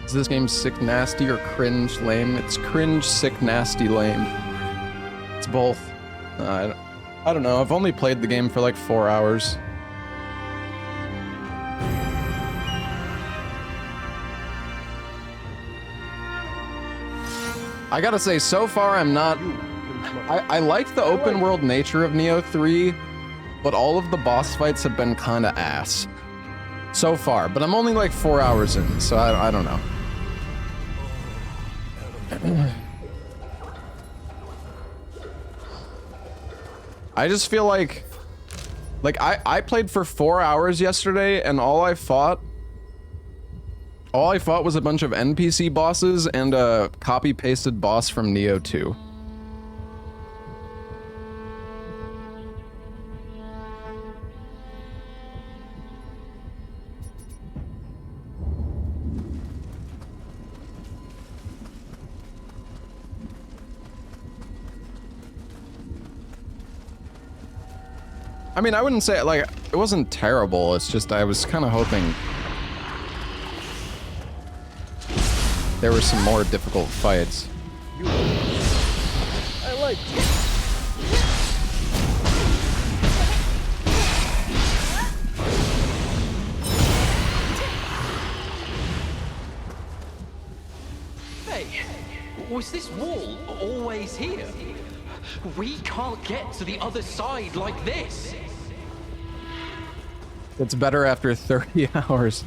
Is this game sick, nasty, or cringe, lame? It's cringe, sick, nasty, lame. It's both. I don't know. I've only played the game for like 4 hours. I gotta say, so far I'm not... I like the open world nature of Nioh 3, but all of the boss fights have been kinda ass. So far, but I'm only like 4 hours in, so I don't know. I just feel like I played for 4 hours yesterday, and all I fought was a bunch of NPC bosses and a copy-pasted boss from Nioh 2. I mean, I wouldn't say, like, it wasn't terrible, it's just I was kind of hoping there were some more difficult fights. I like you. Hey, was this wall always here? We can't get to the other side like this. It's better after 30 hours.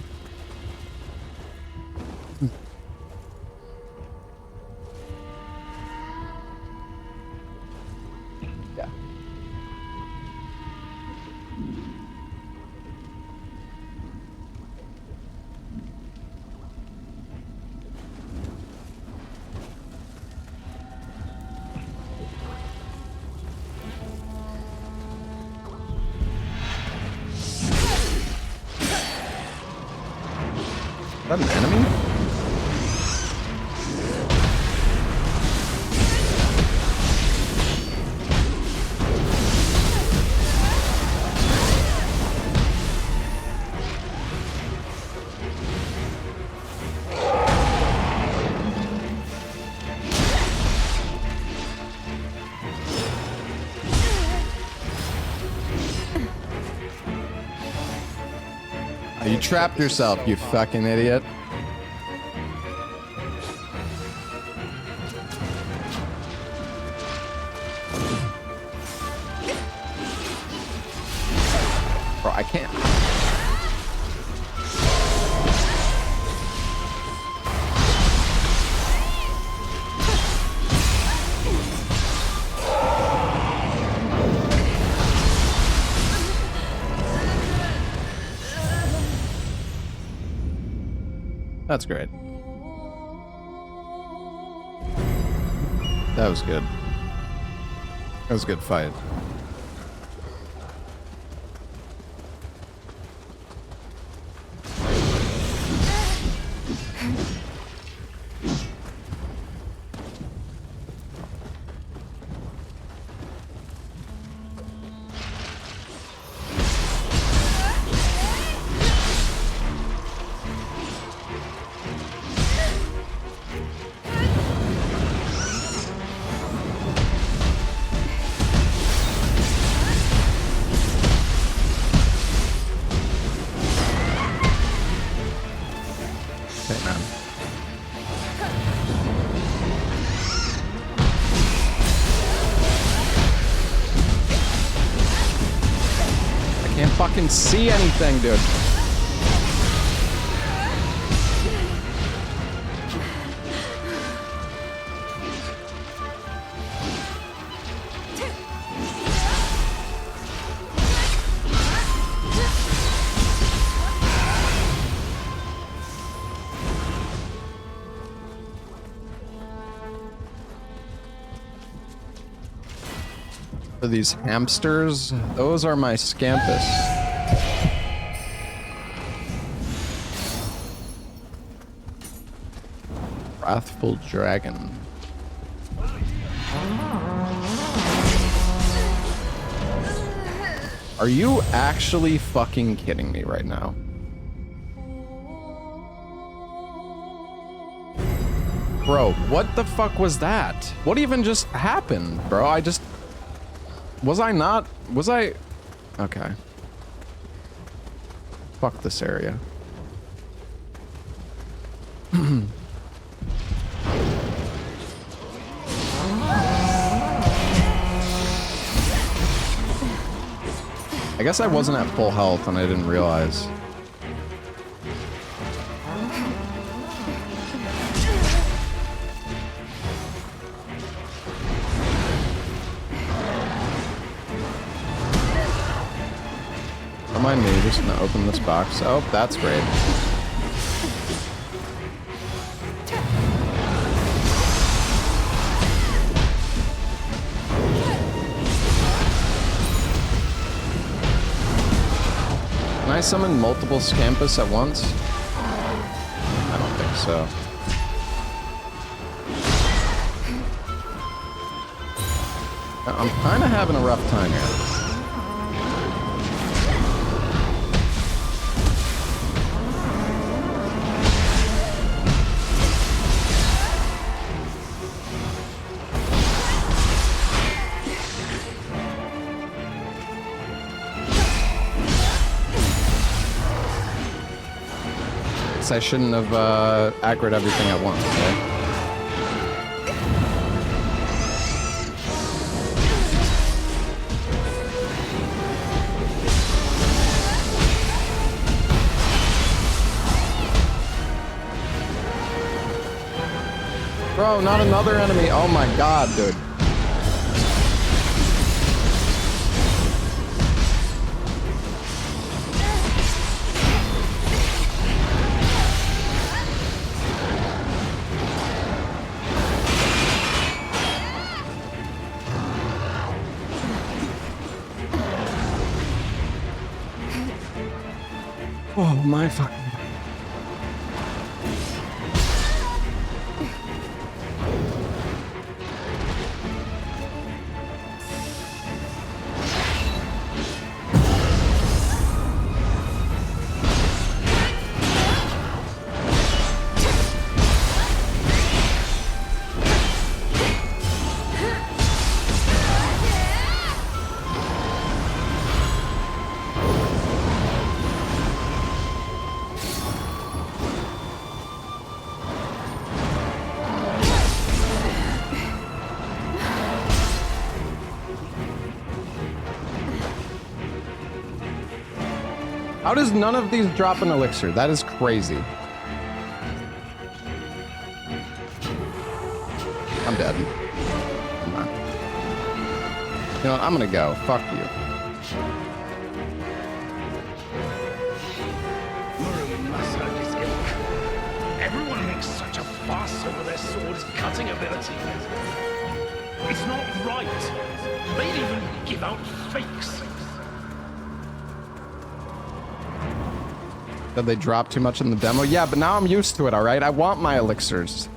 Yeah. Is that an enemy? You trapped yourself, you fucking idiot. Bro, I can't. That's great. That was good. That was a good fight. Fucking see anything, dude. For these hamsters, those are my scampus. Wrathful dragon. Are you actually fucking kidding me right now? Bro, what the fuck was that? What even just happened, bro? Was I not? Was I? Okay. Fuck this area. I guess I wasn't at full health and I didn't realize. Don't mind me, just gonna open this box. Oh, that's great. Can I summon multiple Scampus at once? I don't think so. I'm kind of having a rough time here. I shouldn't have aggroed everything at once, right? Bro, not another enemy. Oh my god, dude. Oh my fucking. How does none of these drop an elixir? That is crazy. I'm dead. Come on. You know what? I'm gonna go. Fuck you. Everyone makes such a fuss over their sword's cutting ability. It's not right. They'd even give out fakes. Did they drop too much in the demo? Yeah, but now I'm used to it, alright? I want my elixirs.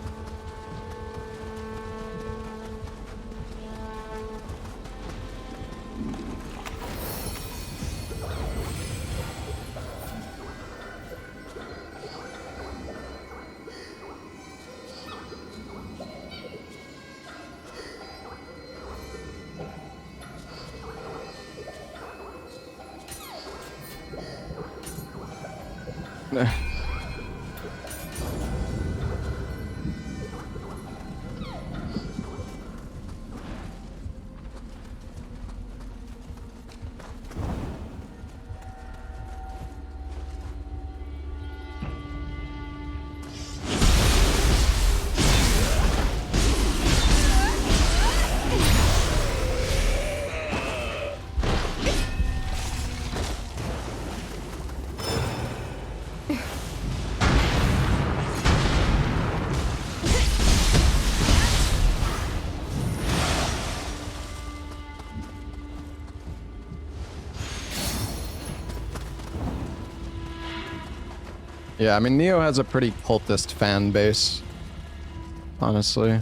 Yeah, I mean, Nioh has a pretty cultist fan base, honestly.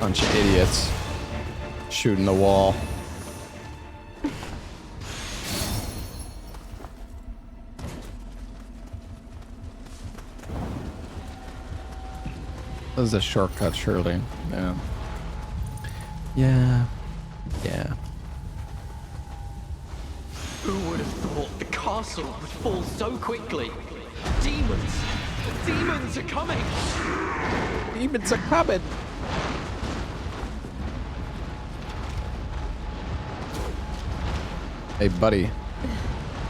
Bunch of idiots shooting the wall. This is a shortcut, surely. Yeah. Yeah. Yeah. Who would have thought the castle would fall so quickly? Demons! Demons are coming! Demons are coming! Hey, buddy.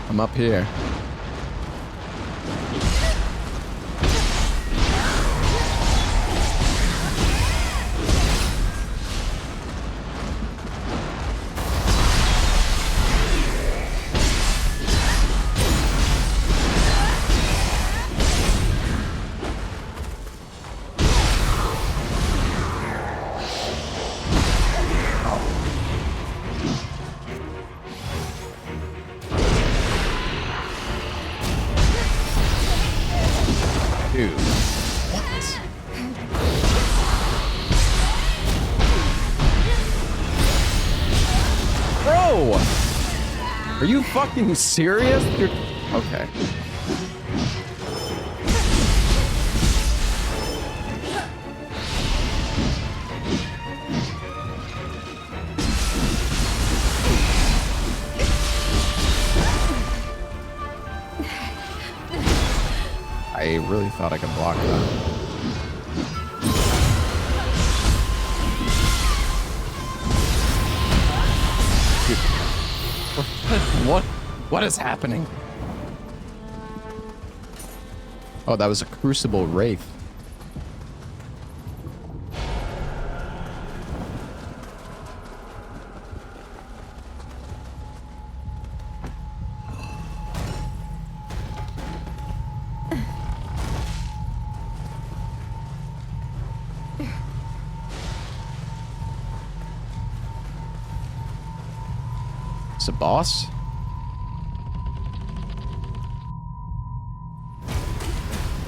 I'm up here. Dude. What? Bro! Are you fucking serious? You're... Okay. I really thought I could block that. What is happening? Oh, that was a Crucible Wraith. It's a boss?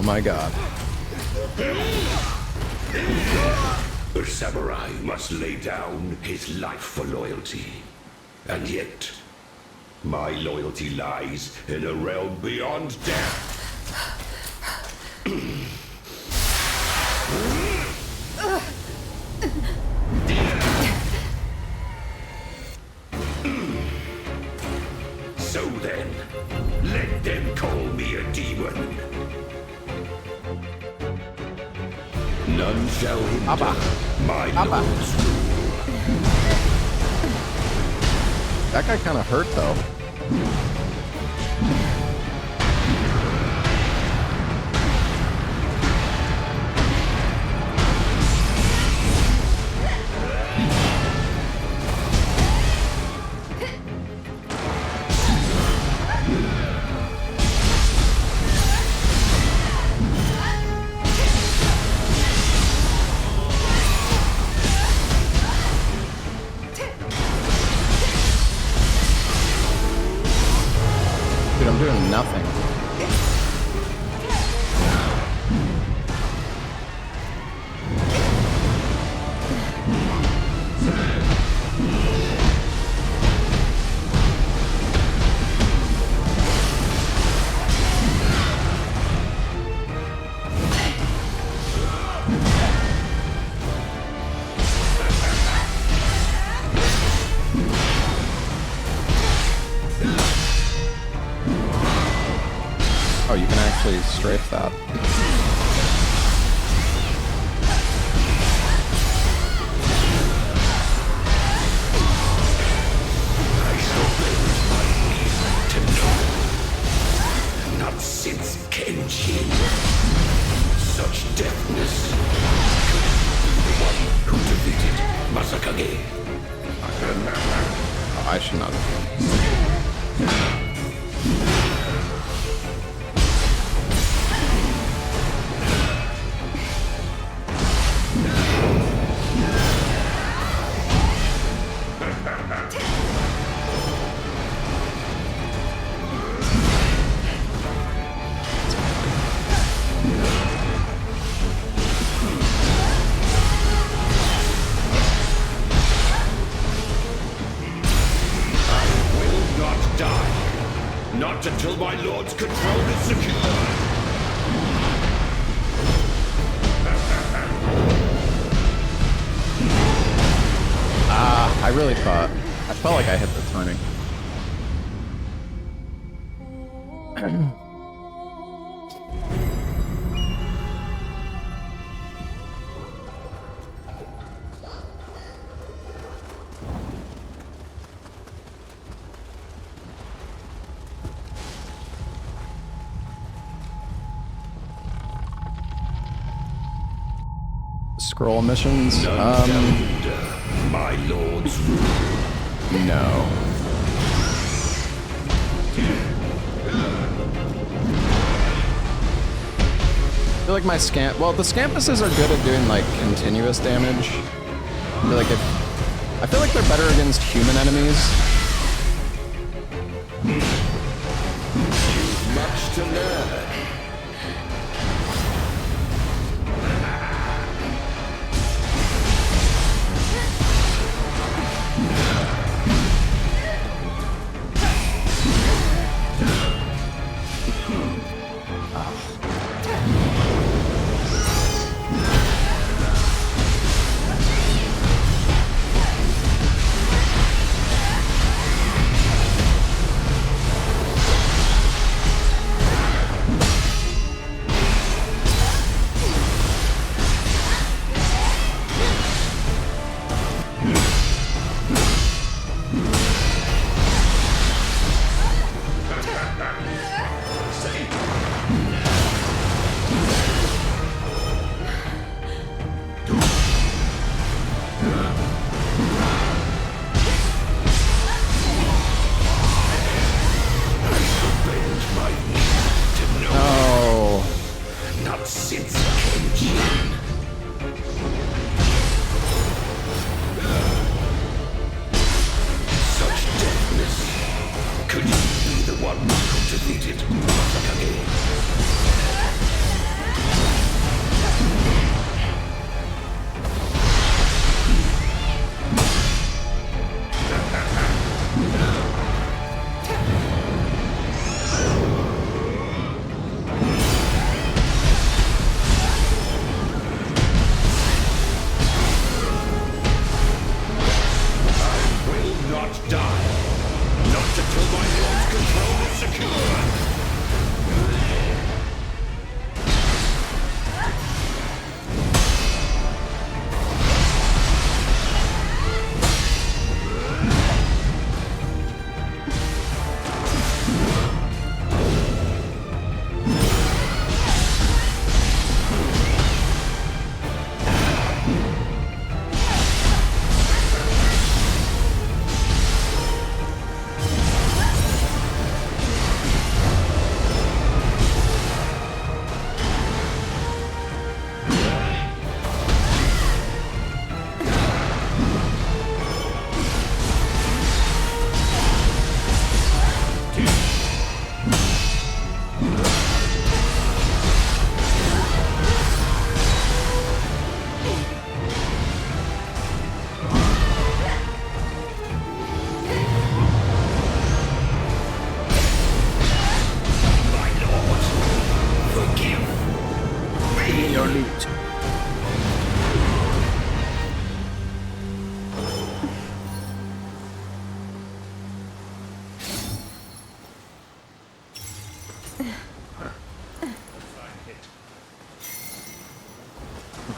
Oh my god. A samurai must lay down his life for loyalty. And yet, my loyalty lies in a realm beyond death. So then, let them call me a demon. None shall hinder my lord's rule. That guy kind of hurt though. Dude, I'm doing nothing. Oh, you can actually strafe that. Not since Kenshin. Such deafness. The one who defeated Masakage. Oh, I should not have. die. Not until my lord's control is secure. I really thought. I felt like I hit the timing. Scroll missions. My lord's rule. No. I feel like my scamp. Well, the scampuses are good at doing like continuous damage. I feel like they're better against human enemies. Much to learn.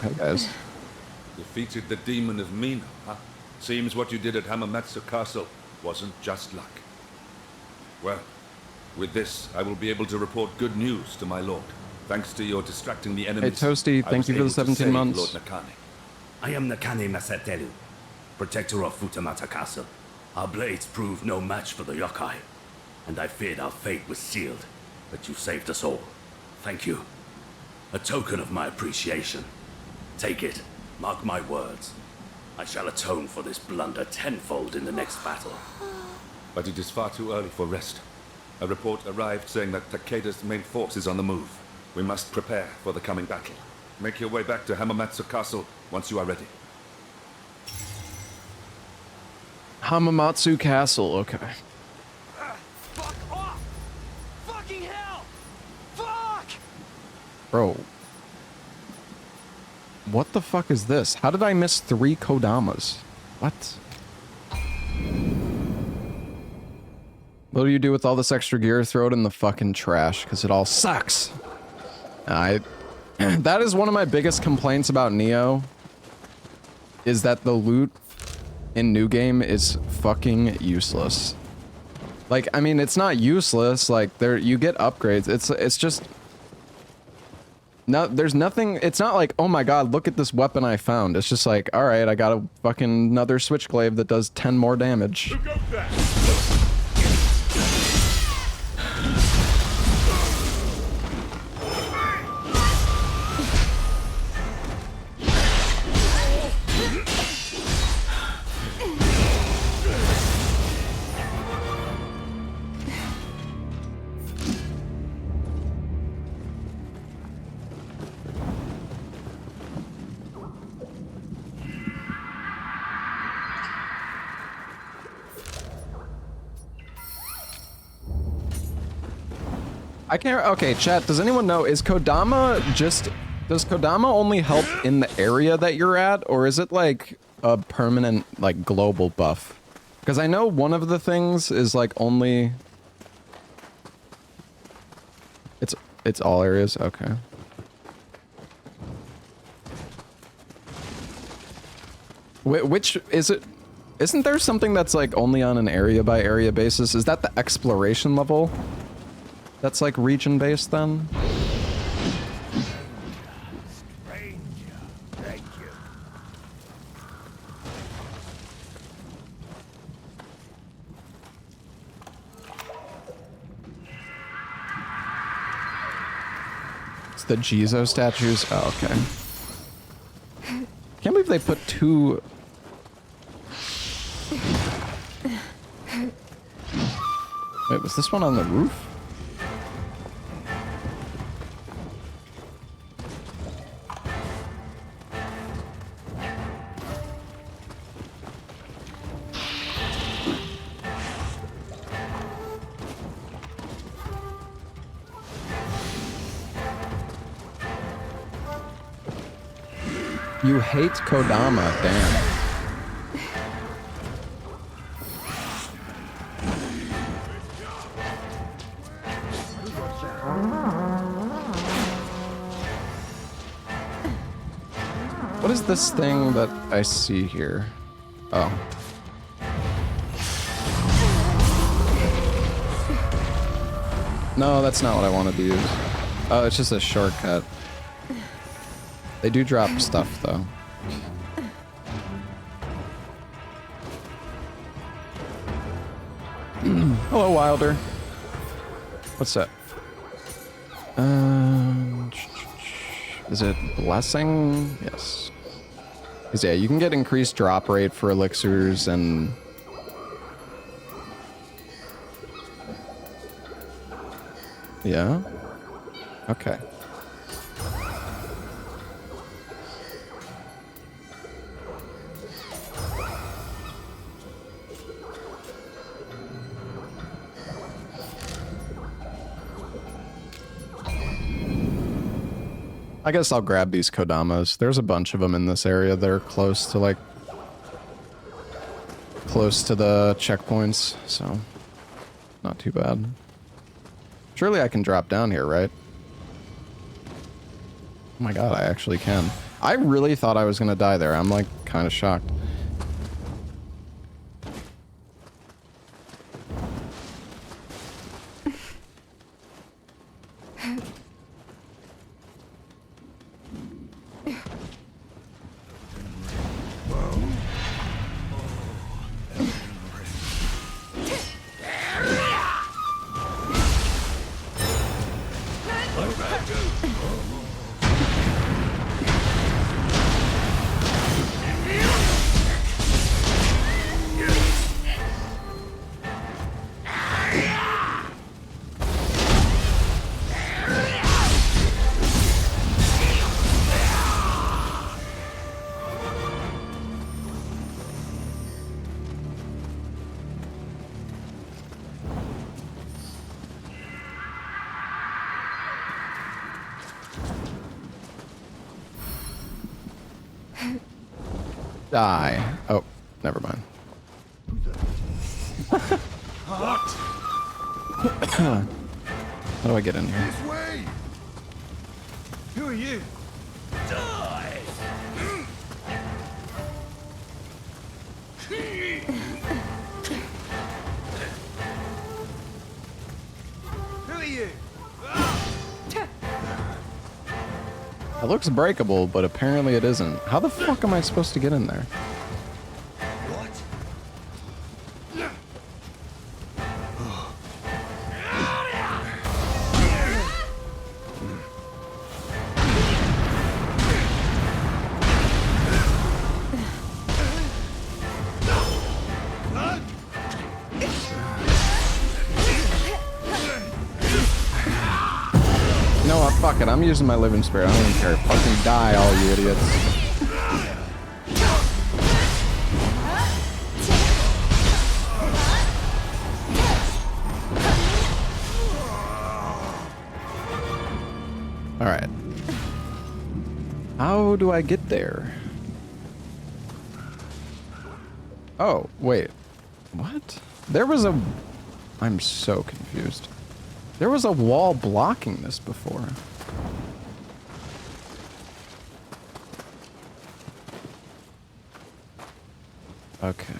Okay, guys. Defeated the demon of Nioh, huh? Seems what you did at Hamamatsu Castle wasn't just luck. Well, with this, I will be able to report good news to my lord. Thanks to your distracting the enemies. Hey, Toasty, thank you for the 17 months. Lord Nakane. I am Nakane Masatelu, protector of Futamata Castle. Our blades proved no match for the yokai, and I feared our fate was sealed, but you saved us all. Thank you. A token of my appreciation. Take it. Mark my words. I shall atone for this blunder tenfold in the next battle. But it is far too early for rest. A report arrived saying that Takeda's main force is on the move. We must prepare for the coming battle. Make your way back to Hamamatsu Castle once you are ready. Hamamatsu Castle, okay. Bro. What the fuck is this? How did I miss 3 Kodamas? What? What do you do with all this extra gear? Throw it in the fucking trash, because it all sucks. That is one of my biggest complaints about Nioh, is that the loot in New Game is fucking useless. Like, I mean, it's not useless, like, you get upgrades, it's just... No, there's nothing, it's not like, oh my god, look at this weapon I found. It's just like, alright, I got a fucking another switchglaive that does 10 more damage. I can't, okay, chat, does anyone know, is Kodama just, does Kodama only help in the area that you're at, or is it like a permanent, like, global buff? Because I know one of the things is like only... It's all areas? Okay. Which, is it... Isn't there something that's like only on an area by area basis? Is that the exploration level? That's like region based then? It's the Jizo statues? Oh, okay. Can't believe they put 2... Wait, was this one on the roof? You hate Kodama, damn. What is this thing that I see here? Oh. No, that's not what I wanted to use. Oh, it's just a shortcut. They do drop stuff, though. Hello, Wilder. What's that? Is it blessing? Yes. Because yeah, you can get increased drop rate for elixirs and... Yeah? Okay. I guess I'll grab these Kodamas. There's a bunch of them in this area that are close to, like... close to the checkpoints, so... not too bad. Surely I can drop down here, right? Oh my god, I actually can. I really thought I was gonna die there. I'm, like, kind of shocked. Die. Oh, never mind. What? How do I get in here? This way! Who are you? Die! Who are you? It looks breakable, but apparently it isn't. How the fuck am I supposed to get in there? What? You know what? Fuck it. I'm using my living spirit. I don't even care. Fucking die, all you idiots. Alright. How do I get there? Oh, wait. What? There was a... I'm so confused. There was a wall blocking this before. Okay.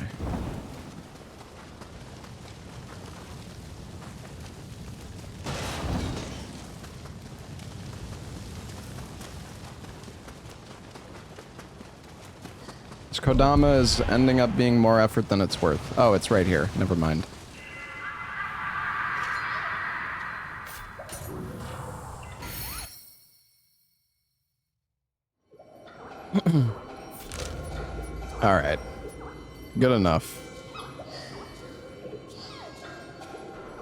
This Kodama is ending up being more effort than it's worth. Oh, it's right here. Never mind. All right. Good enough.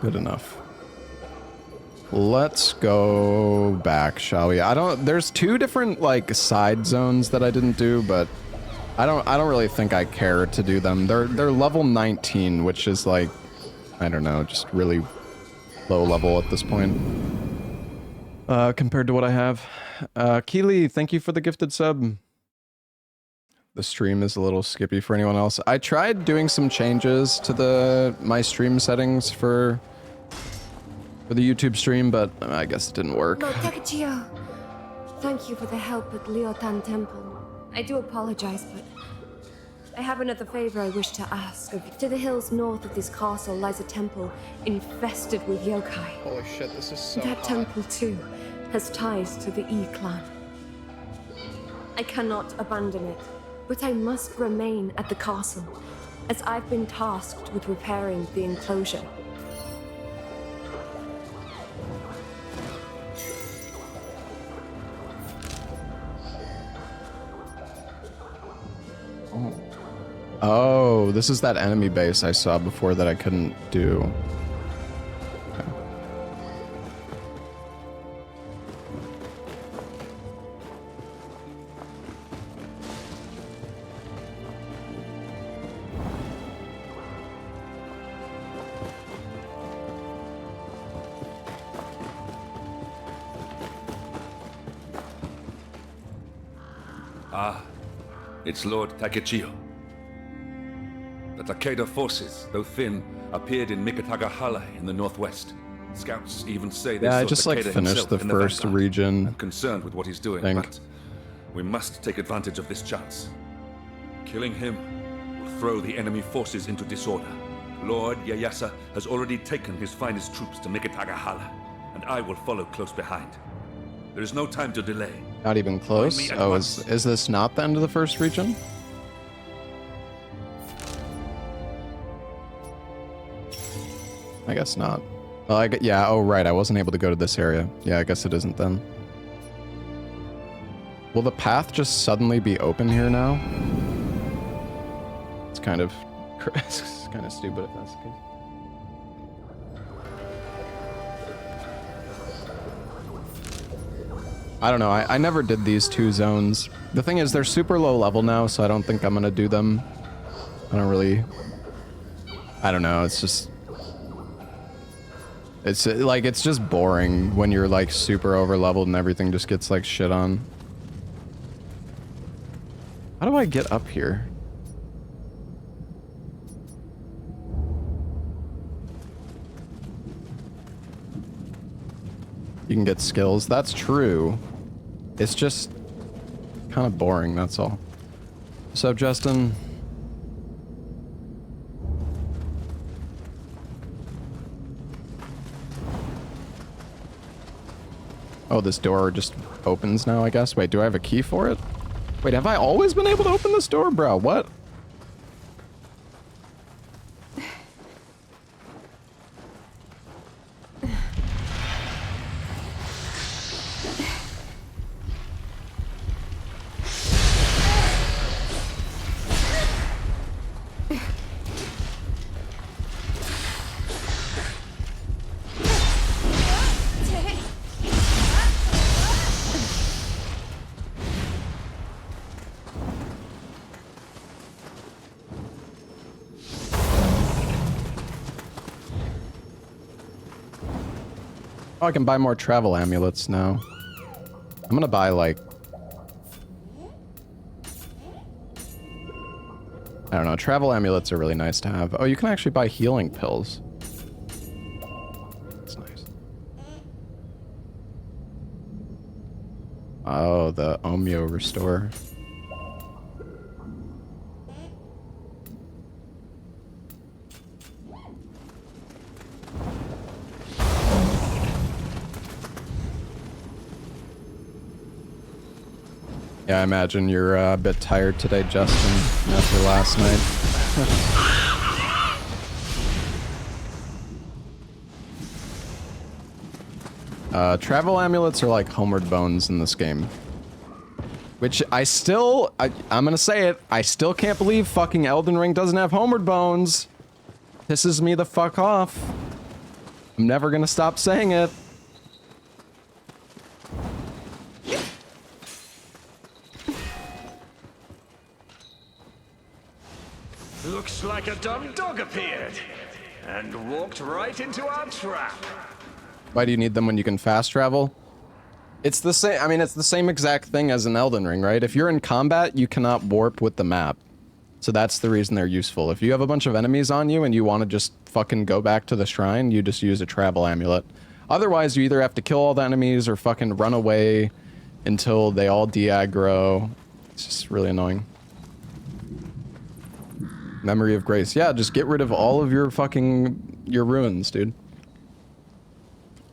Good enough. Let's go back, shall we? There's two different like side zones that I didn't do, but I don't really think I care to do them. They're level 19, which is like, I don't know, just really low level at this point. Compared to what I have. Keely, thank you for the gifted sub. The stream is a little skippy for anyone else. I tried doing some changes to my stream settings for the YouTube stream, but I guess it didn't work. Lord Takachio, thank you for the help at Liotan Temple. I do apologize, but I have another favor I wish to ask of you. To the hills north of this castle lies a temple infested with yokai. Holy shit, this is so That temple, too, has ties to the E clan. I cannot abandon it, but I must remain at the castle, as I've been tasked with repairing the enclosure. Oh, this is that enemy base I saw before that I couldn't do. Okay. Ah, it's Lord Takechio. The Takeda forces, though thin, appeared in Mikitagahala in the northwest. Scouts even say they Yeah, saw I just like Takeda finished himself the in first vanguard. region. I'm concerned with what he's doing, Thing. but we must take advantage of this chance. Killing him will throw the enemy forces into disorder. Lord Ieyasu has already taken his finest troops to Mikitagahala, and I will follow close behind. There is no time to delay. Not even close? Join me at Oh, once. is this not the end of the first region? I guess not. Well, yeah, oh right, I wasn't able to go to this area. Yeah, I guess it isn't then. Will the path just suddenly be open here now? It's kind of, it's kind of stupid if that's the case. I don't know, I never did these two zones. The thing is, they're super low level now, so I don't think I'm gonna do them. I don't really... I don't know, it's just... It's like, it's just boring when you're like super over leveled and everything just gets like shit on. How do I get up here? you can get skills. That's true. It's just kind of boring, that's all. What's up, Justin? Oh, this door just opens now, I guess. Wait, do I have a key for it? Wait, have I always been able to open this door? Bro, what? Oh, I can buy more travel amulets now. I'm gonna buy, like... I don't know, travel amulets are really nice to have. Oh, you can actually buy healing pills. That's nice. Oh, the Omyo Restore. Yeah, I imagine you're a bit tired today, Justin, after last night. Travel amulets are like homeward bones in this game. Which I'm gonna say it, I still can't believe fucking Elden Ring doesn't have homeward bones. Pisses me the fuck off. I'm never gonna stop saying it. Looks like a dumb dog appeared and walked right into our trap. Why do you need them when you can fast travel? It's the same, I mean, it's the same exact thing as in Elden Ring, right? If you're in combat, you cannot warp with the map. So that's the reason they're useful. If you have a bunch of enemies on you and you want to just fucking go back to the shrine, you just use a travel amulet. Otherwise, you either have to kill all the enemies or fucking run away until they all de-aggro. It's just really annoying. Memory of Grace. Yeah, just get rid of all of your ruins, dude.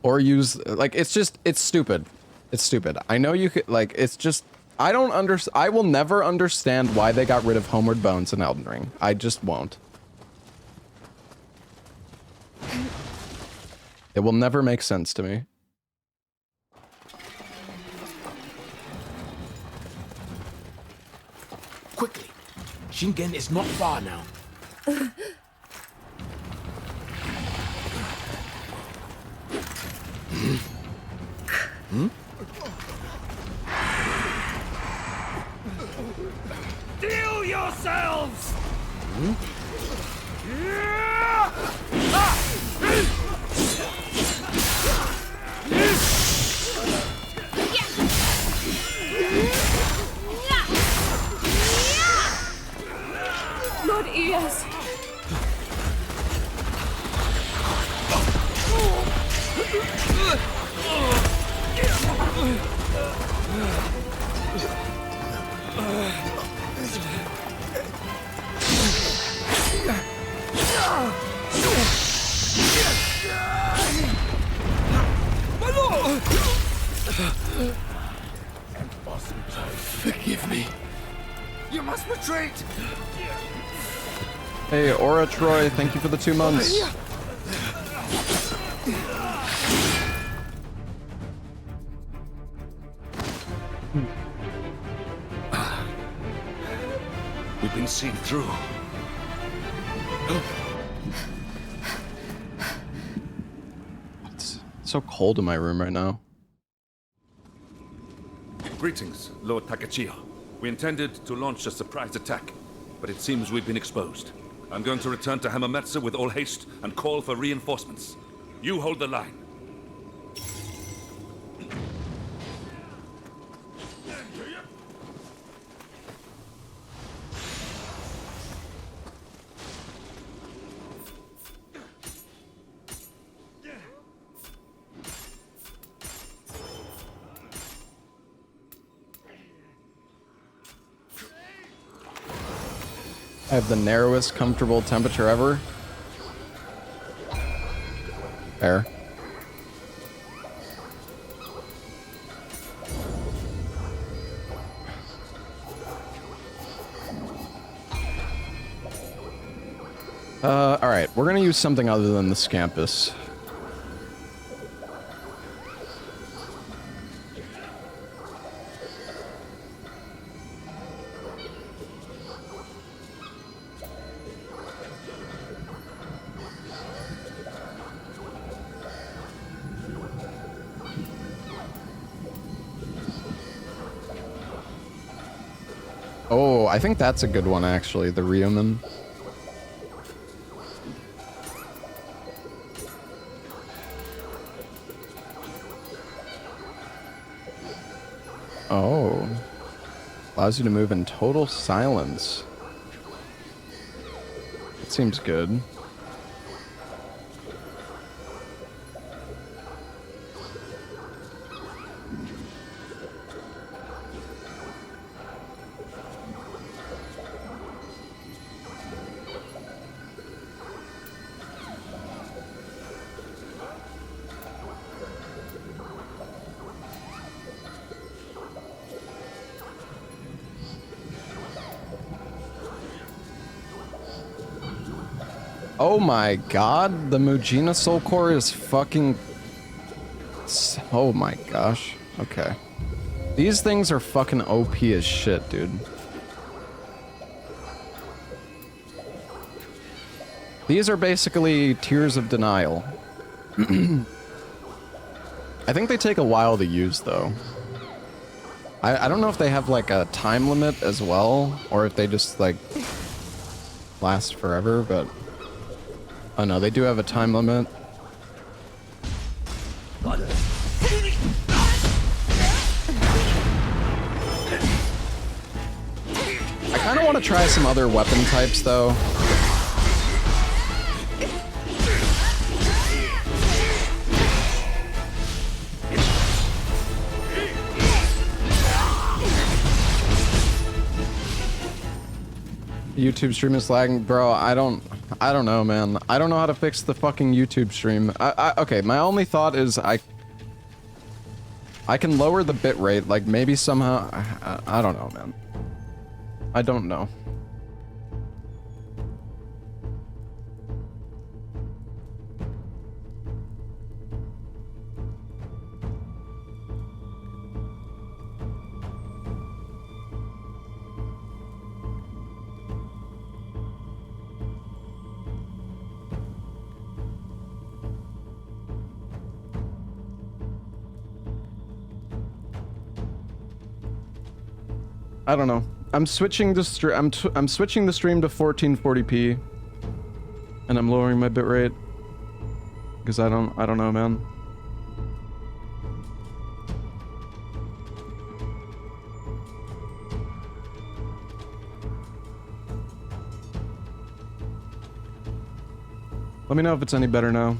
Or use, like, it's stupid. It's stupid. I know you could, like, it's just, I will never understand why they got rid of Homeward Bones in Elden Ring. I just won't. It will never make sense to me. Quickly. Shingen is not far now. Deal yourselves! Lord Eos. Forgive me. You must retreat. Hey, Aura Troy, thank you for the 2 months. We've been seen through. It's so cold in my room right now. Greetings, Lord Takachiya. We intended to launch a surprise attack, but it seems we've been exposed. I'm going to return to Hamamatsu with all haste and call for reinforcements. You hold the line. have the narrowest comfortable temperature ever. Fair. Alright, we're gonna use something other than the Scampus. Oh, I think that's a good one, actually, the Ryuman. Oh. Allows you to move in total silence. That seems good. Oh my god, the Mujina Soul Core is fucking... Oh my gosh. Okay. These things are fucking OP as shit, dude. These are basically Tears of Denial. I think they take a while to use, though. I don't know if they have, like, a time limit as well, or if they just, like, last forever, but... Oh no, they do have a time limit. I kind of want to try some other weapon types, though. YouTube stream is lagging, bro. I don't know, man. I don't know how to fix the fucking YouTube stream. Okay, my only thought is I can lower the bit rate, like maybe somehow. I don't know, man. I don't know. I don't know. I'm switching the I'm switching the stream to 1440p, and I'm lowering my bitrate because I don't know, man. Let me know if it's any better now.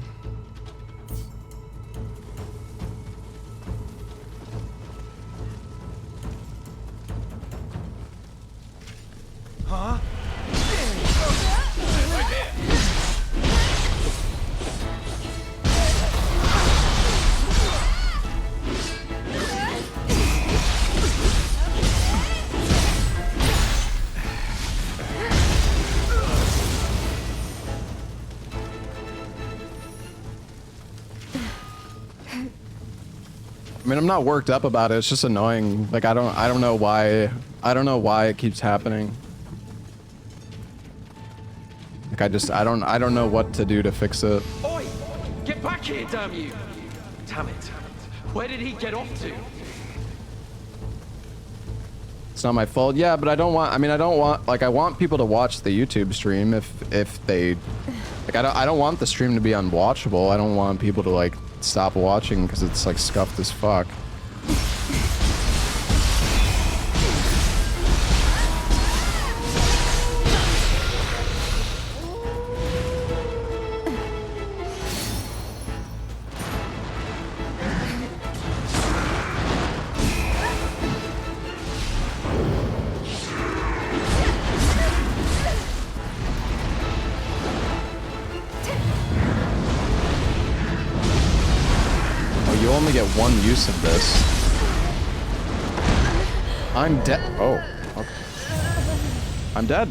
Huh? I mean, I'm not worked up about it. It's just annoying. Like, I don't know why. I don't know why it keeps happening. Like, I don't know what to do to fix it. Oi! Get back here, damn you! Damn it. Where did he get off to? It's not my fault. Yeah, but I don't want, like, I want people to watch the YouTube stream if they, like, I don't want the stream to be unwatchable. I don't want people to, like, stop watching because it's, like, scuffed as fuck. you only get one use of this. I'm dead. Oh, okay. I'm dead.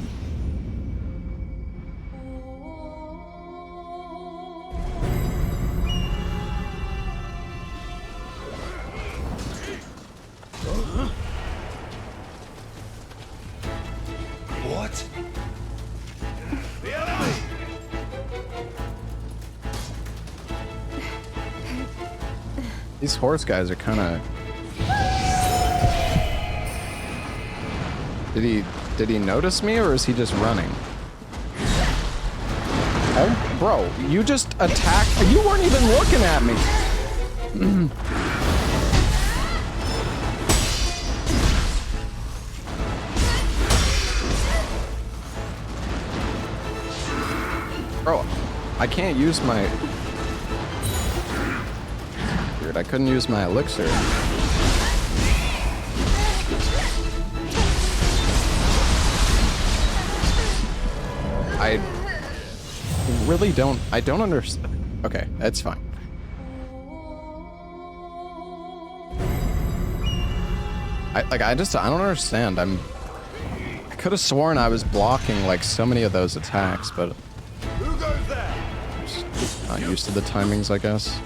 What? The enemy! These horse guys are kind of... Did he notice me, or is he just running? Oh, bro, you just attacked. You weren't even looking at me. Bro, I can't use my... Weird, I couldn't use my elixir. I really don't... I don't understand. Okay, that's fine. I don't understand. I could have sworn I was blocking like so many of those attacks, but Who goes there? just not used to the timings, I guess.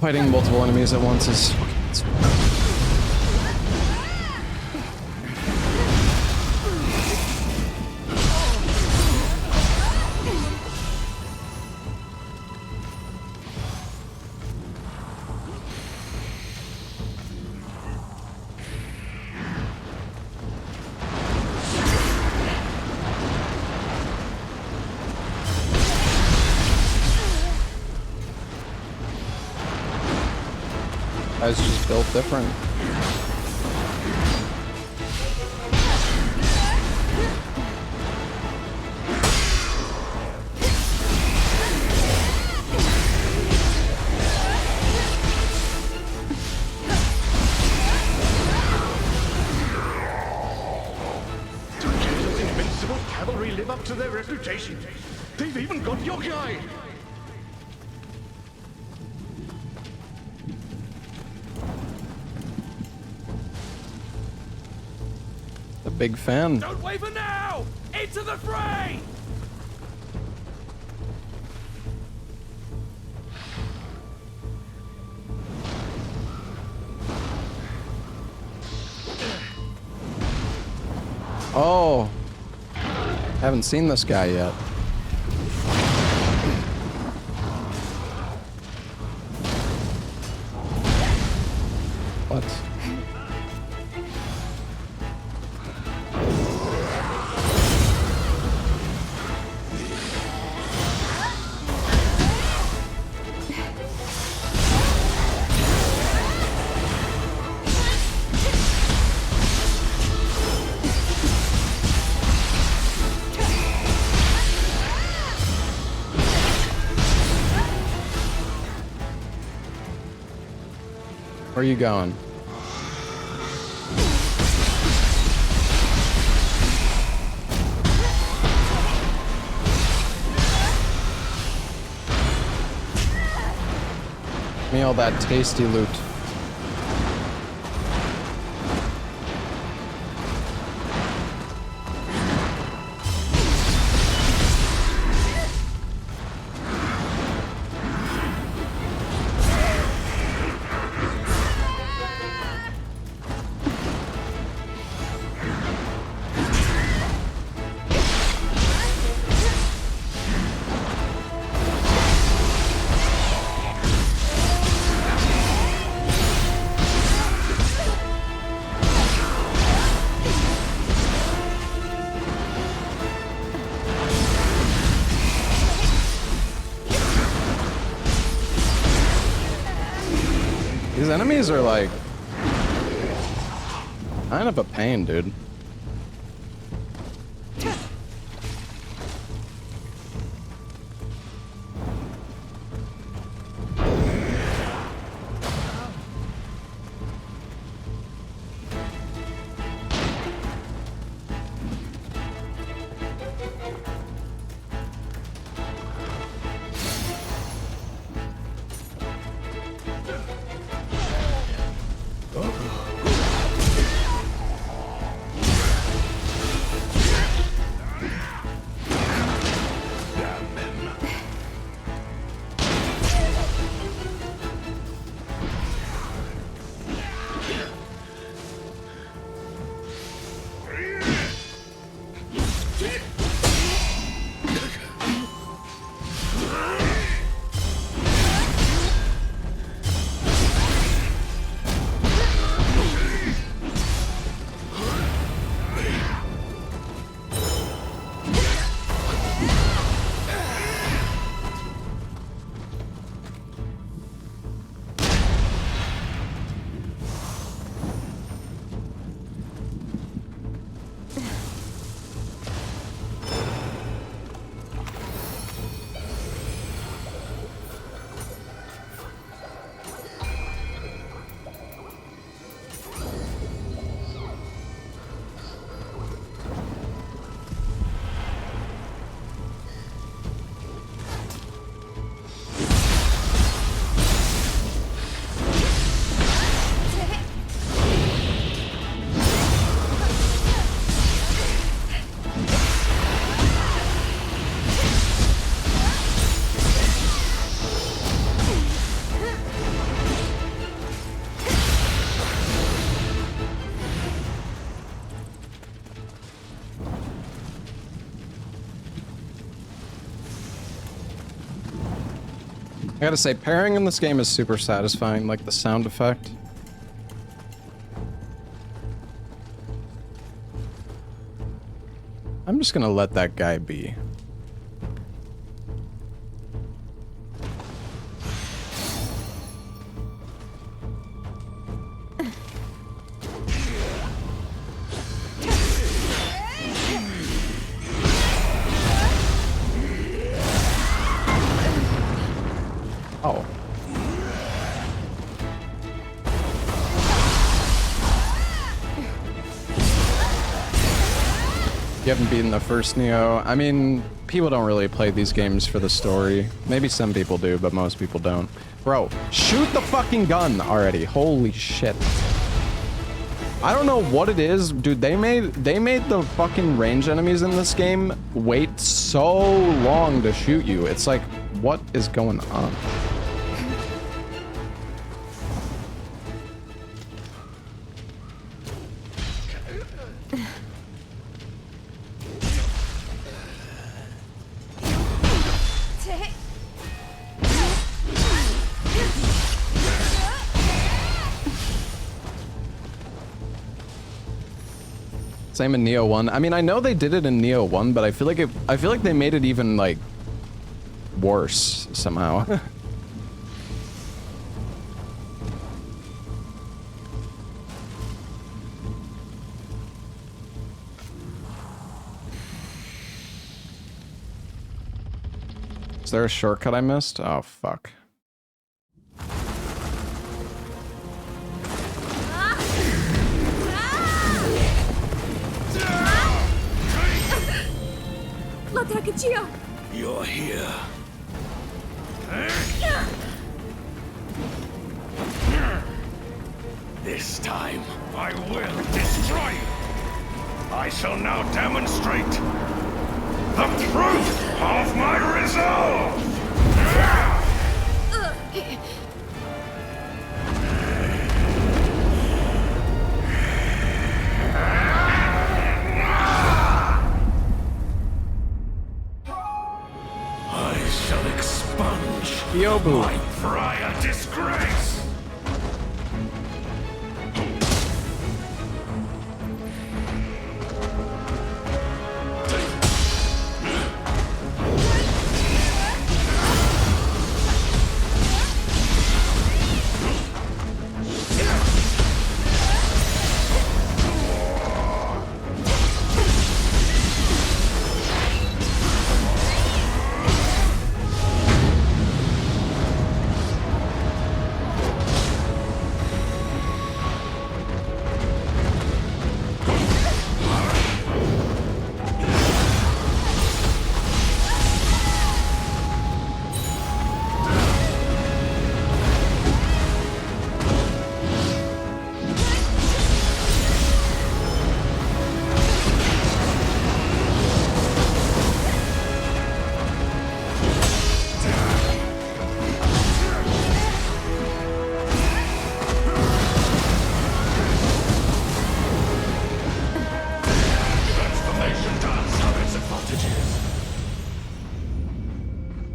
Fighting multiple enemies at once is... Guys just built different. Do Kyoto's invincible cavalry live up to their reputation? They've even got yokai! A big fan. Don't waver now! Into the fray! Oh, haven't seen this guy yet. What? Where are you going? Give me all that tasty loot. These enemies are like kind of a pain, dude. I gotta say, pairing in this game is super satisfying, like the sound effect. I'm just gonna let that guy be. Oh. You haven't beaten the first Nioh. I mean, people don't really play these games for the story. Maybe some people do, but most people don't. Bro, shoot the fucking gun already. Holy shit. I don't know what it is, dude. They made the fucking range enemies in this game wait so long to shoot you. It's like, what is going on? Same in Nioh 1. I mean, I know they did it in Nioh 1, but I feel like they made it even like worse somehow. Is there a shortcut I missed? Oh, fuck. You're here. This time, I will destroy you. I shall now demonstrate the proof of my resolve. I shall expunge Yobu. my prior disgrace.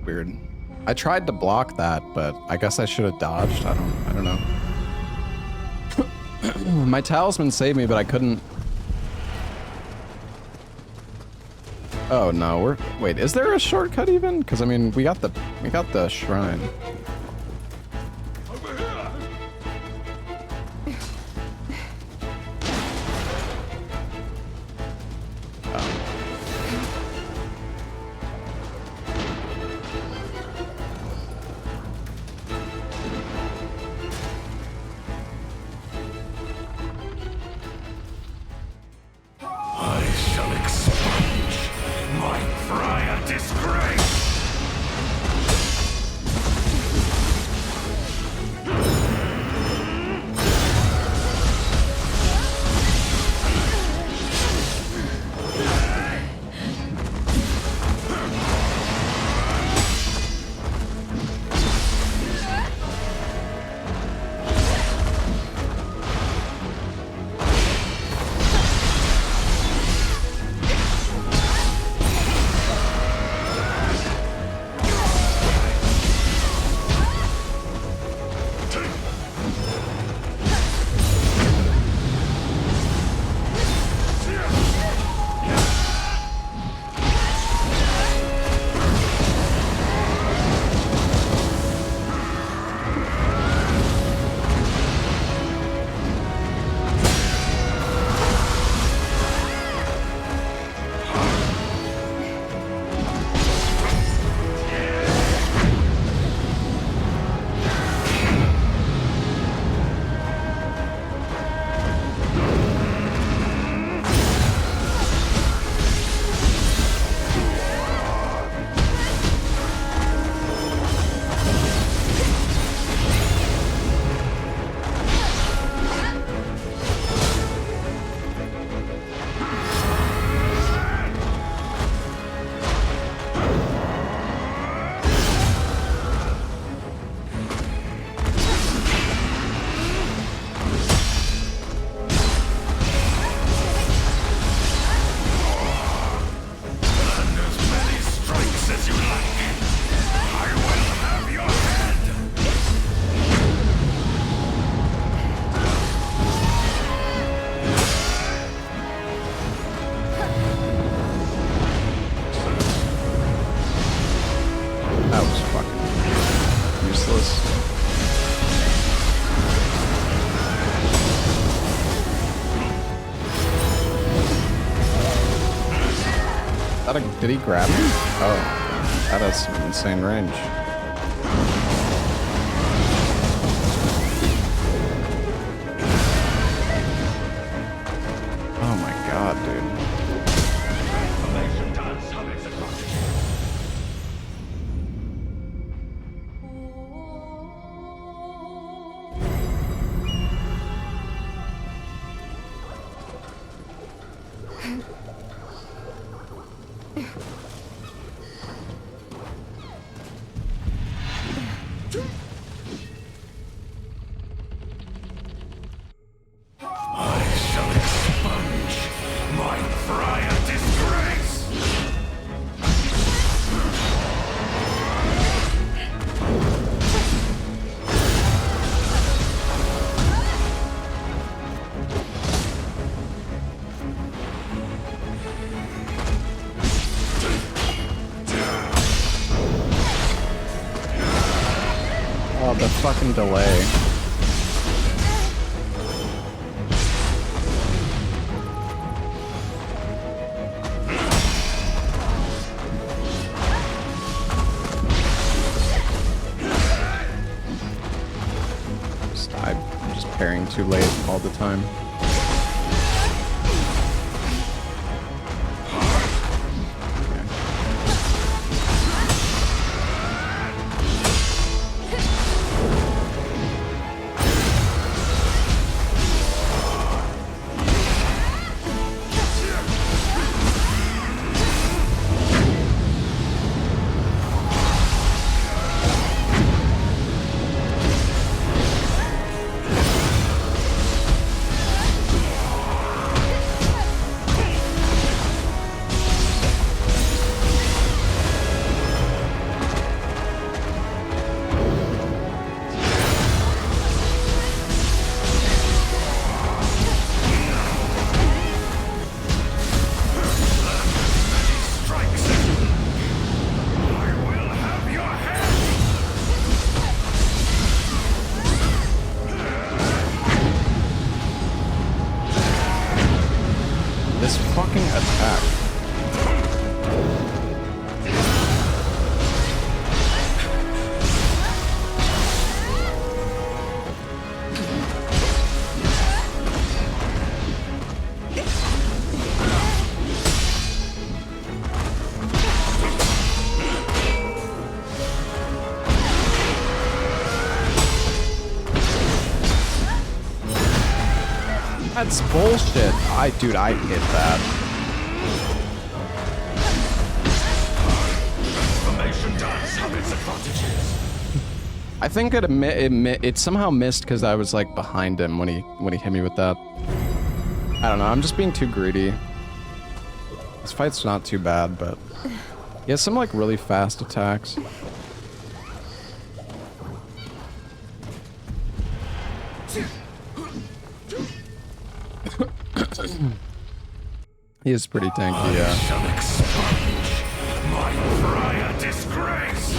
Weird. I tried to block that, but I guess I should have dodged. I don't know. My talisman saved me, but I couldn't. Oh no, wait, is there a shortcut even? Because I mean, we got the shrine. I shall expunge my prior disgrace! That was fucking useless. Did he grab me? Oh, that has some insane range. Oh my god, dude. I shall expunge my prior disgrace! Oh, the fucking delay. I'm just parrying too late all the time. That's bullshit. Dude, I hit that. Transformation does have its advantages. I think it somehow missed because I was like behind him when he hit me with that. I don't know. I'm just being too greedy. This fight's not too bad, but he has some like really fast attacks. He is pretty tanky, yeah. I shall expunge my prior disgrace.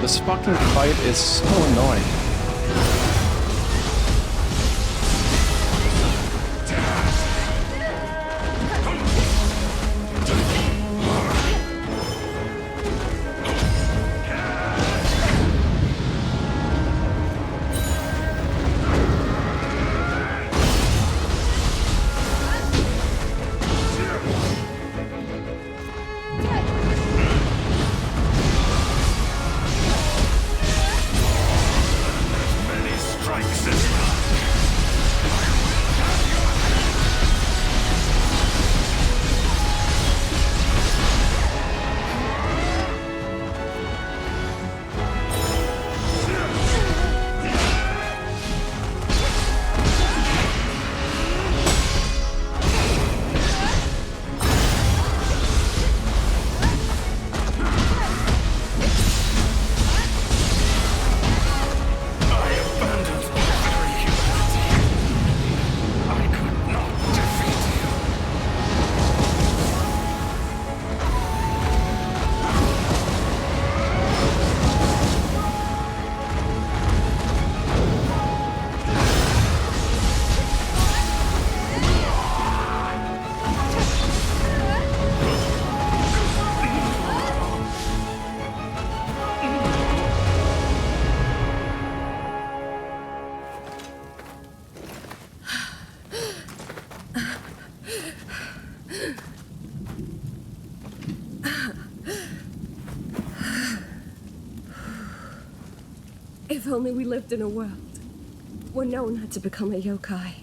This fucking fight is so annoying. If only we lived in a world where no one had to become a yokai.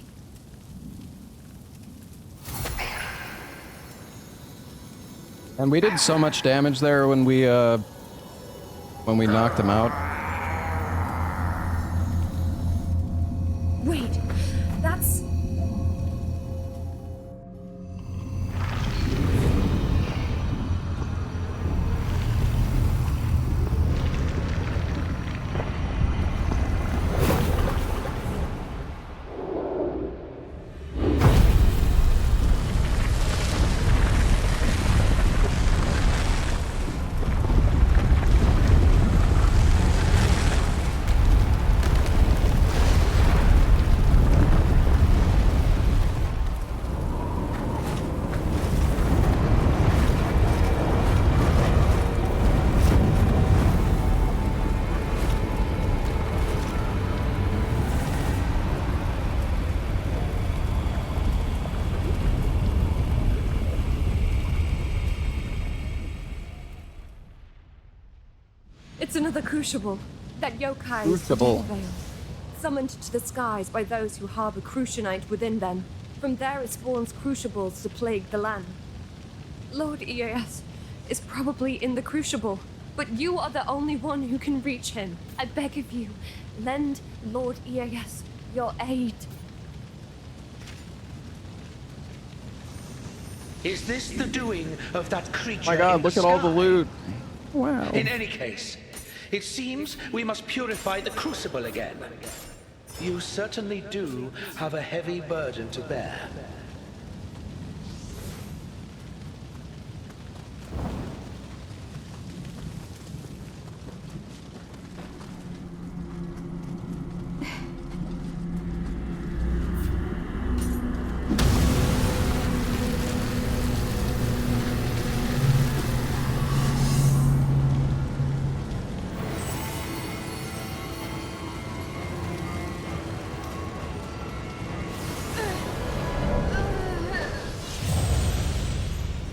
And we did so much damage there when we knocked him out. Wait, that's... It's another crucible. That yokai is Crucible. Veil, summoned to the skies by those who harbor Crucianite within them. From there it spawns crucibles to plague the land. Lord Eos is probably in the crucible, but you are the only one who can reach him. I beg of you, lend Lord Eos your aid. Is this the doing of that creature? My God, in look the at all the sky? loot. Wow. In any case, it seems we must purify the crucible again. You certainly do have a heavy burden to bear.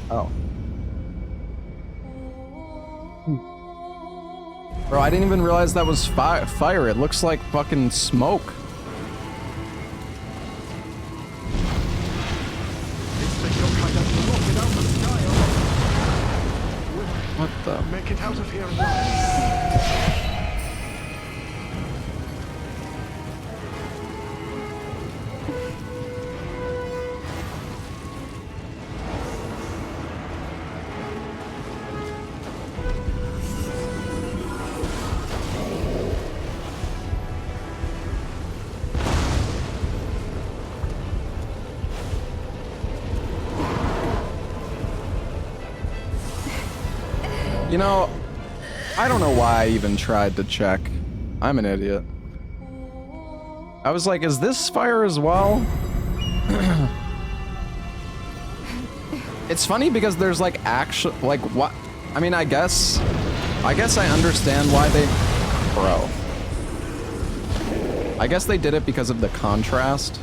Oh. Bro, I didn't even realize that was fire. It looks like fucking smoke. What the? Make it out of here alive. You know, I don't know why I even tried to check. I'm an idiot. I was like, is this fire as well? It's funny because there's like actual, like what? I mean, I guess I understand why they, bro. I guess they did it because of the contrast.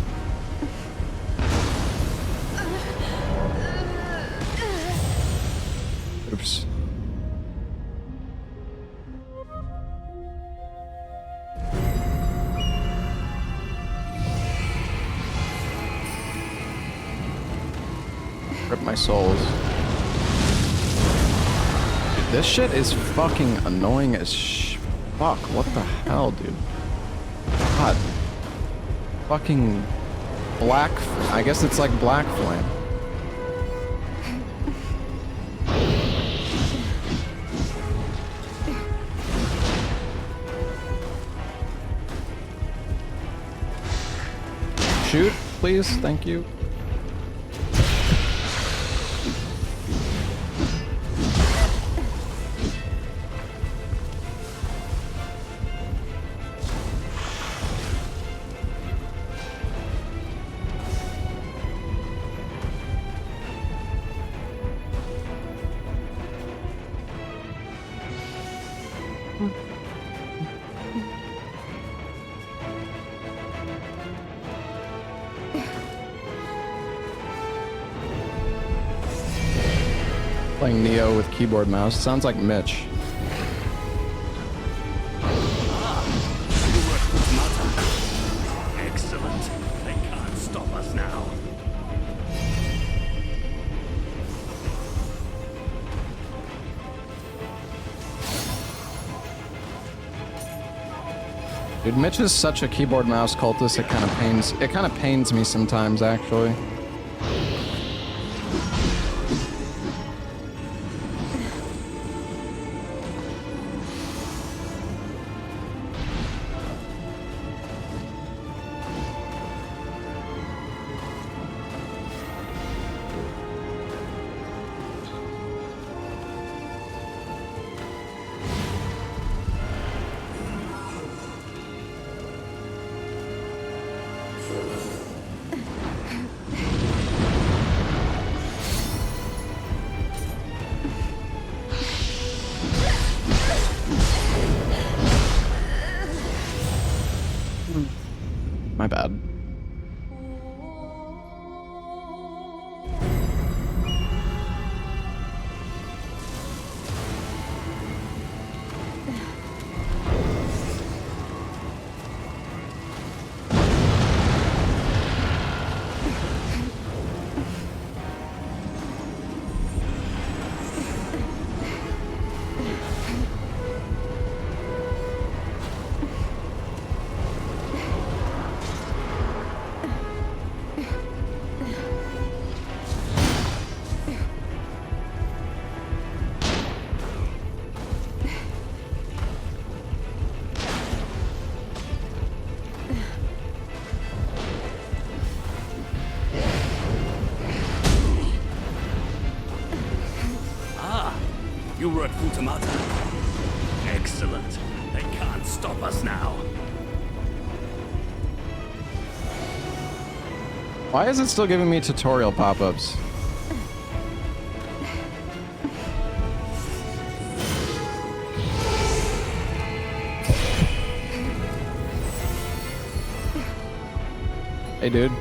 Oops. Rip my souls. Dude, this shit is fucking annoying as fuck. What the hell, dude? God. Fucking black. I guess it's like black flame. Shoot, please. Thank you. Playing Nioh with keyboard mouse. Sounds like Mitch. Excellent. They can't stop us now. Dude, Mitch is such a keyboard mouse cultist. It kind of pains me sometimes, actually. My bad. You were at Futamata. Excellent. They can't stop us now. Why is it still giving me tutorial pop-ups? Hey, dude.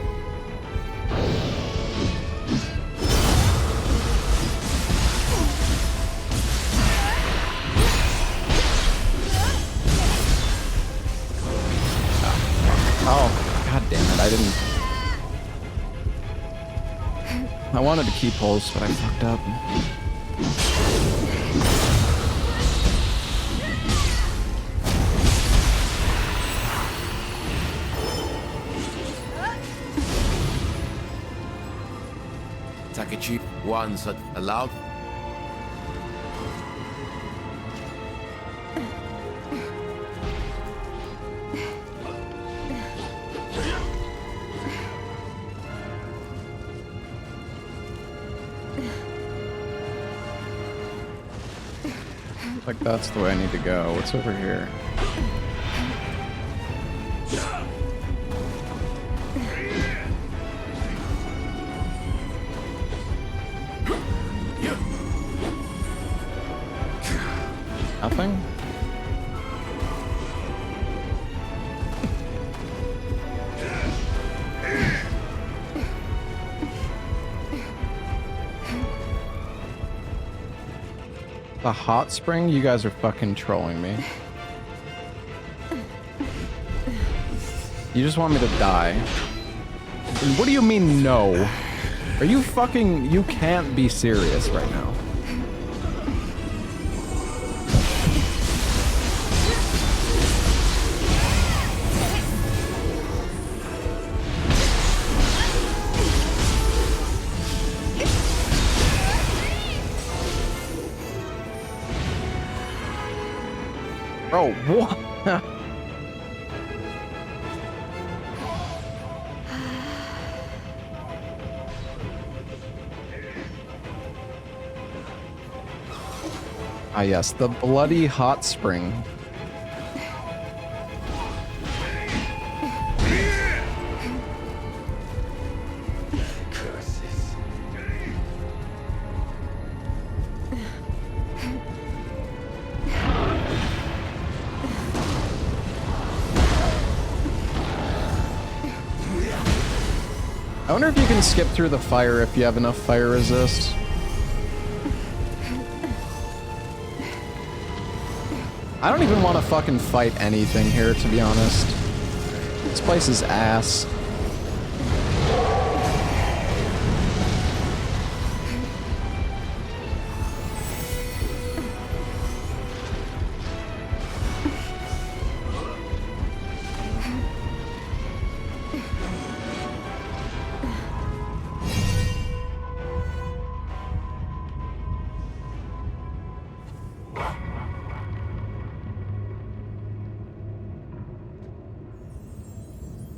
Oh, god damn it, I didn't... I wanted to keep pulse, but I fucked up. Takechi, once allowed. Like that's the way I need to go. What's over here? Nothing? The hot spring? You guys are fucking trolling me. You just want me to die. And what do you mean no? Are you fucking... You can't be serious right now. Bro, what? Ah yes, the bloody hot spring. I wonder if you can skip through the fire if you have enough fire resist. I don't even want to fucking fight anything here, to be honest. This place is ass.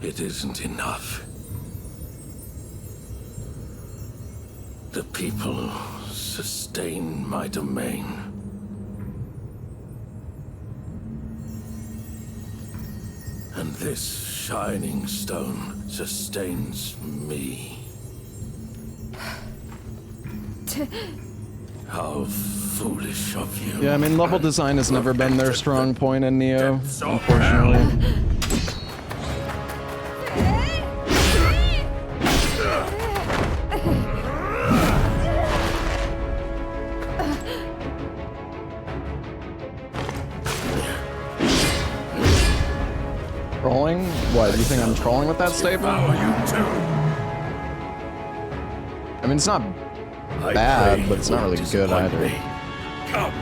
It isn't enough. The people sustain my domain. And this shining stone sustains me. How foolish of you. Yeah, I mean, level design has never been their strong point in Nioh, unfortunately. Trolling? What, do you think I'm trolling with that statement? I mean, it's not bad, but it's not really good either. Come.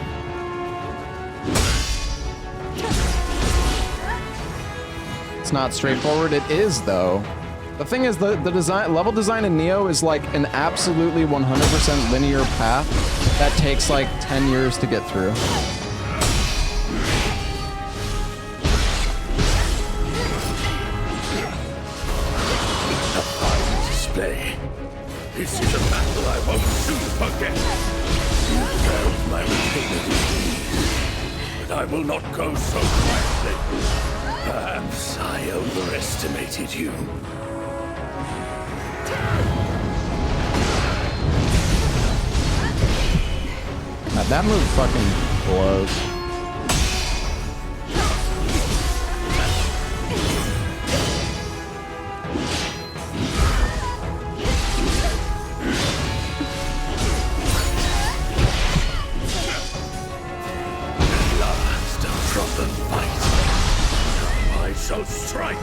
It's not straightforward. It is, though. The thing is, the design, level design in Nioh is like an absolutely 100% linear path that takes like 10 years to get through. This is a battle I won't soon forget. You failed my retainer will not go so quietly. Perhaps I overestimated you. That move fucking blows. Last, a proper fight. Now I shall strike.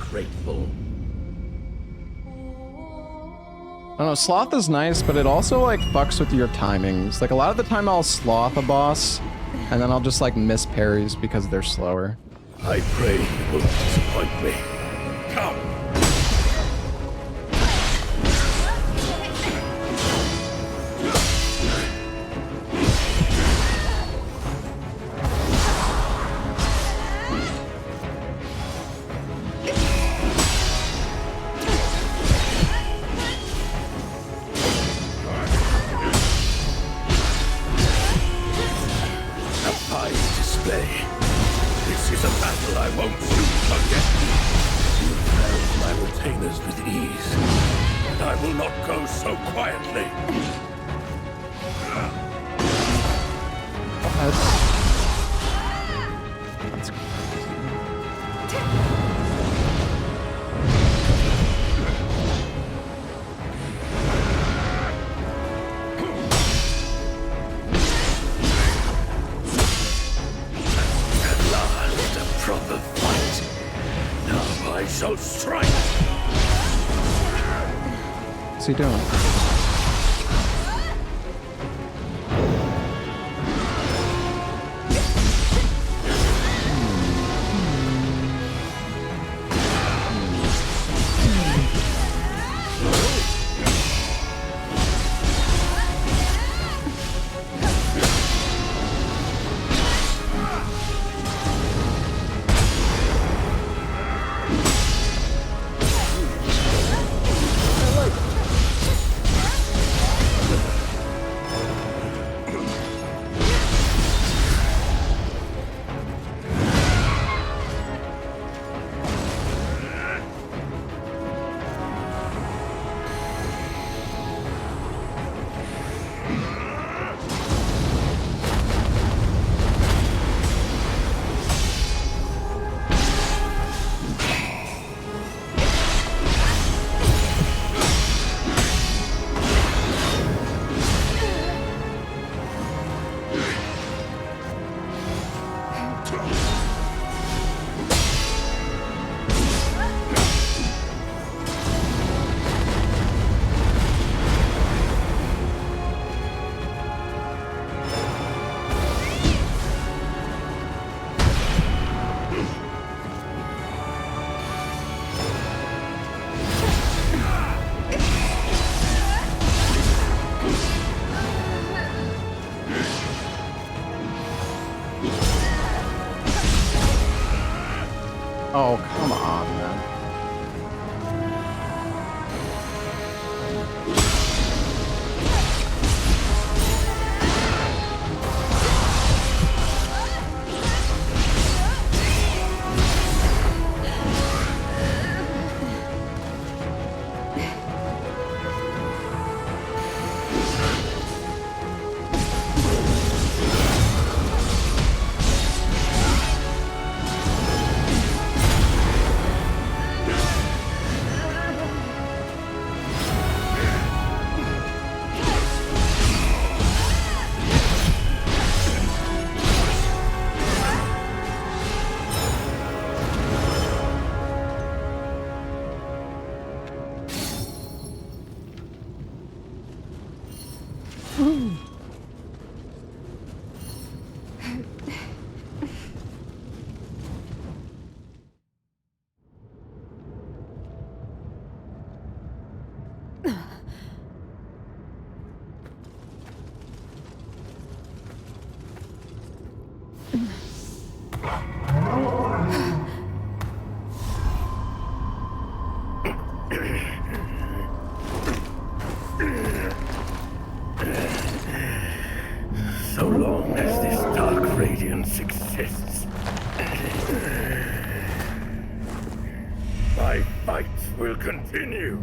Grateful. I don't know, sloth is nice, but it also like fucks with your timings. Like a lot of the time I'll sloth a boss, and then I'll just like miss parries because they're slower. I pray you won't disappoint me. Come! This is a battle I won't soon forget. You held my retainers with ease, and I will not go so quietly. That's Proper fight. Now I shall strike. What's he doing? resistance exists. My fight will continue.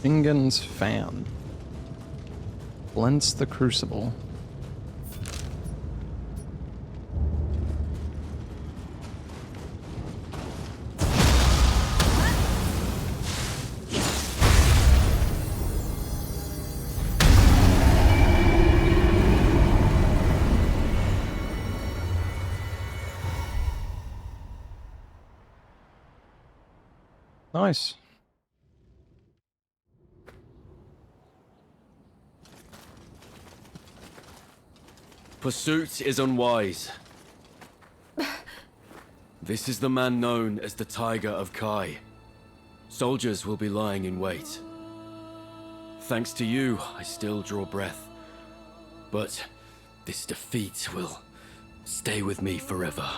Ingen's fan. Blends the crucible. Nice. Pursuit is unwise. This is the man known as the Tiger of Kai. Soldiers will be lying in wait. Thanks to you, I still draw breath. But this defeat will stay with me forever.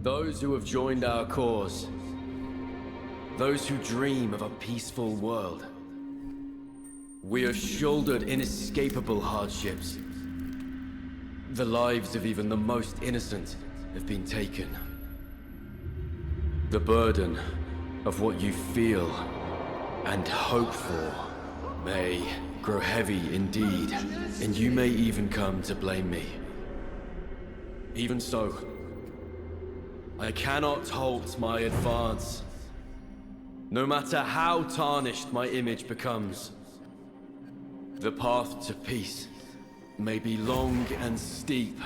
Those who have joined our cause, those who dream of a peaceful world, we have shouldered inescapable hardships. The lives of even the most innocent have been taken. The burden of what you feel and hope for may grow heavy indeed, and you may even come to blame me. Even so, I cannot halt my advance. No matter how tarnished my image becomes, the path to peace may be long and steep.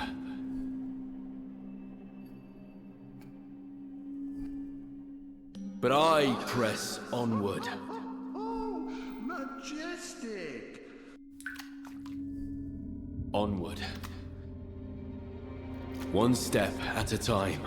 But I press onward. Oh, majestic! Onward. One step at a time.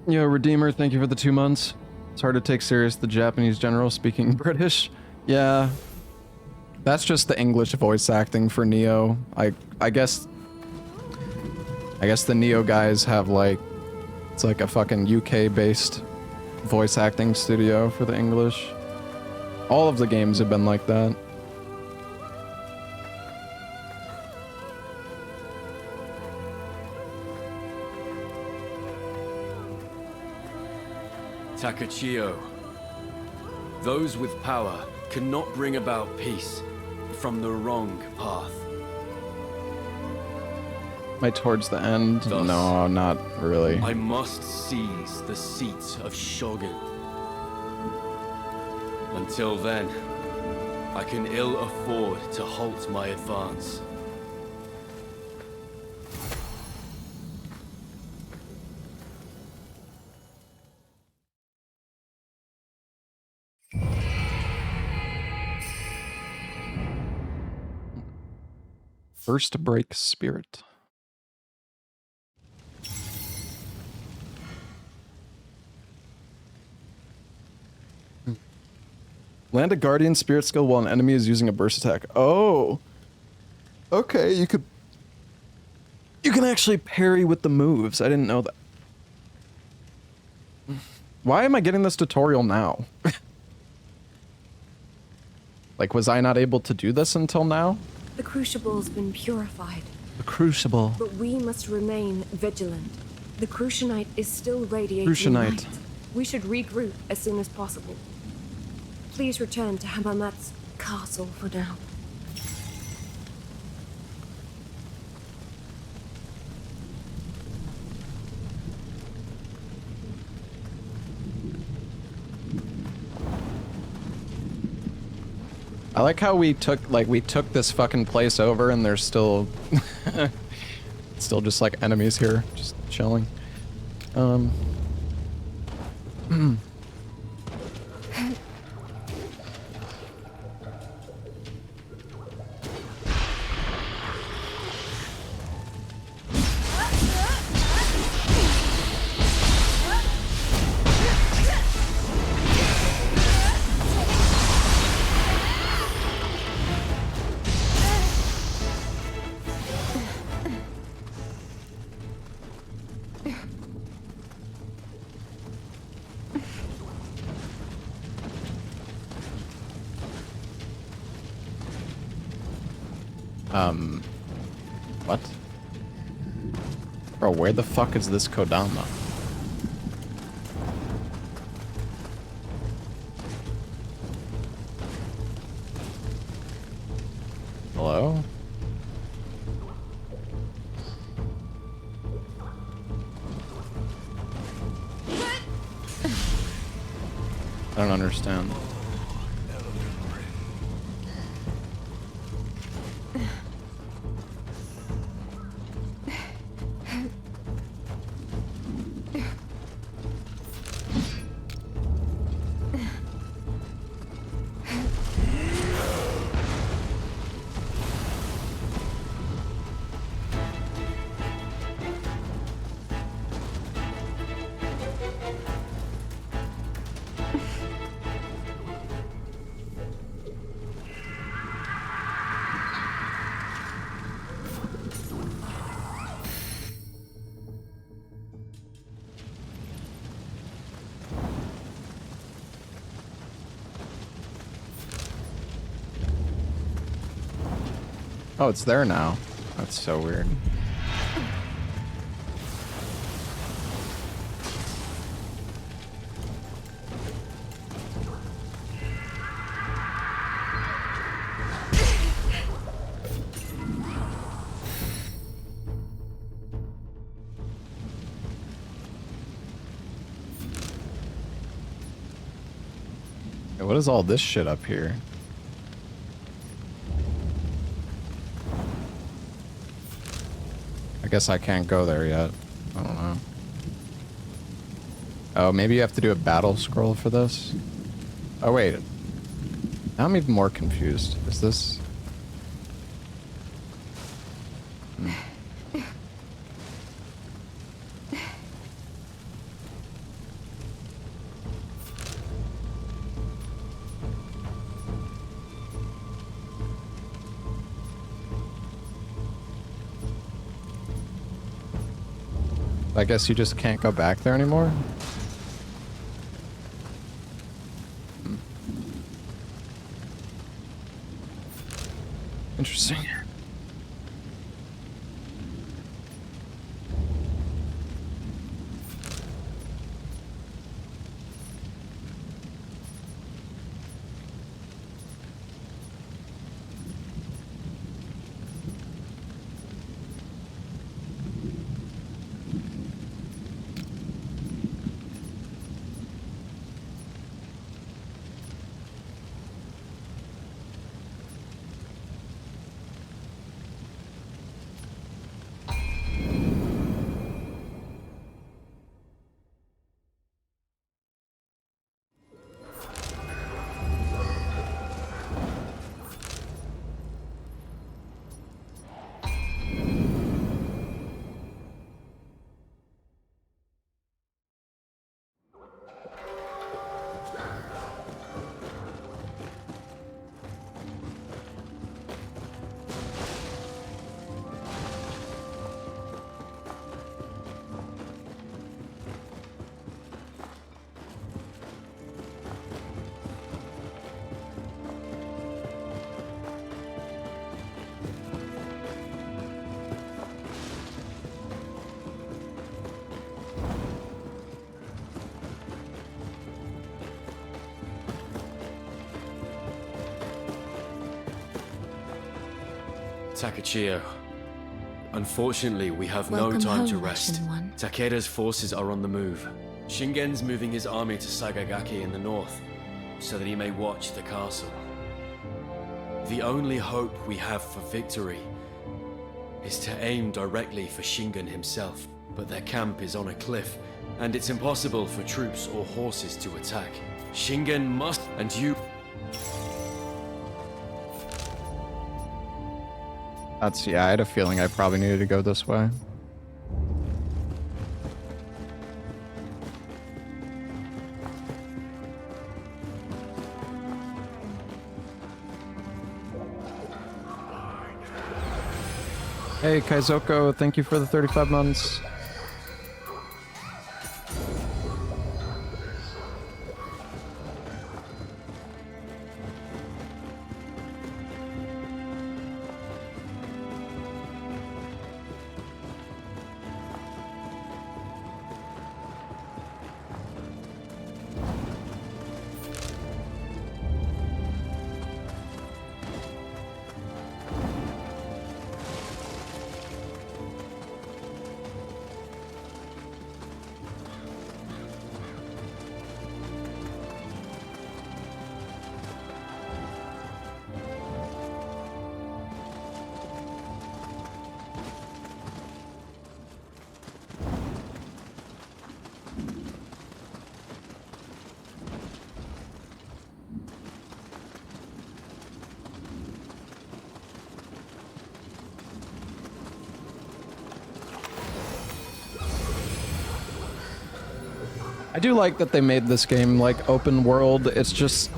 Yo, Redeemer, thank you for the 2 months. It's hard to take serious the Japanese general speaking British. Yeah. That's just the English voice acting for Nioh. I guess the Nioh guys have like, it's like a fucking UK based voice acting studio for the English. All of the games have been like that. Takachio. Those with power cannot bring about peace from the wrong path. Am I towards the end? Thus, no, not really. I must seize the seat of Shogun. Until then, I can ill afford to halt my advance. First break spirit. Land a guardian spirit skill while an enemy is using a burst attack. Oh. Okay, you can actually parry with the moves. I didn't know that. Why am I getting this tutorial now? Like, was I not able to do this until now? The crucible's been purified. The crucible. But we must remain vigilant. The crucianite is still radiating Crucianite. light. We should regroup as soon as possible. Please return to Hamamat's castle for now. I like how we took this fucking place over and there's still still just like enemies here, just chilling. What? Bro, where the fuck is this Kodama? Hello? I don't understand. Oh, it's there now. That's so weird. Hey, what is all this shit up here? I guess I can't go there yet. I don't know. Oh, maybe you have to do a battle scroll for this? Oh, wait. Now I'm even more confused. Is this... I guess you just can't go back there anymore? Interesting. Takachio. Unfortunately, we have no Welcome time home, to rest. Russian one. Takeda's forces are on the move. Shingen's moving his army to Sagagaki in the north, so that he may watch the castle. the only hope we have for victory is to aim directly for Shingen himself. But their camp is on a cliff, and it's impossible for troops or horses to attack. Shingen must, and you... Yeah, I had a feeling I probably needed to go this way. Hey, Kaizoko, thank you for the 35 months. I do like that they made this game like open world. It's just,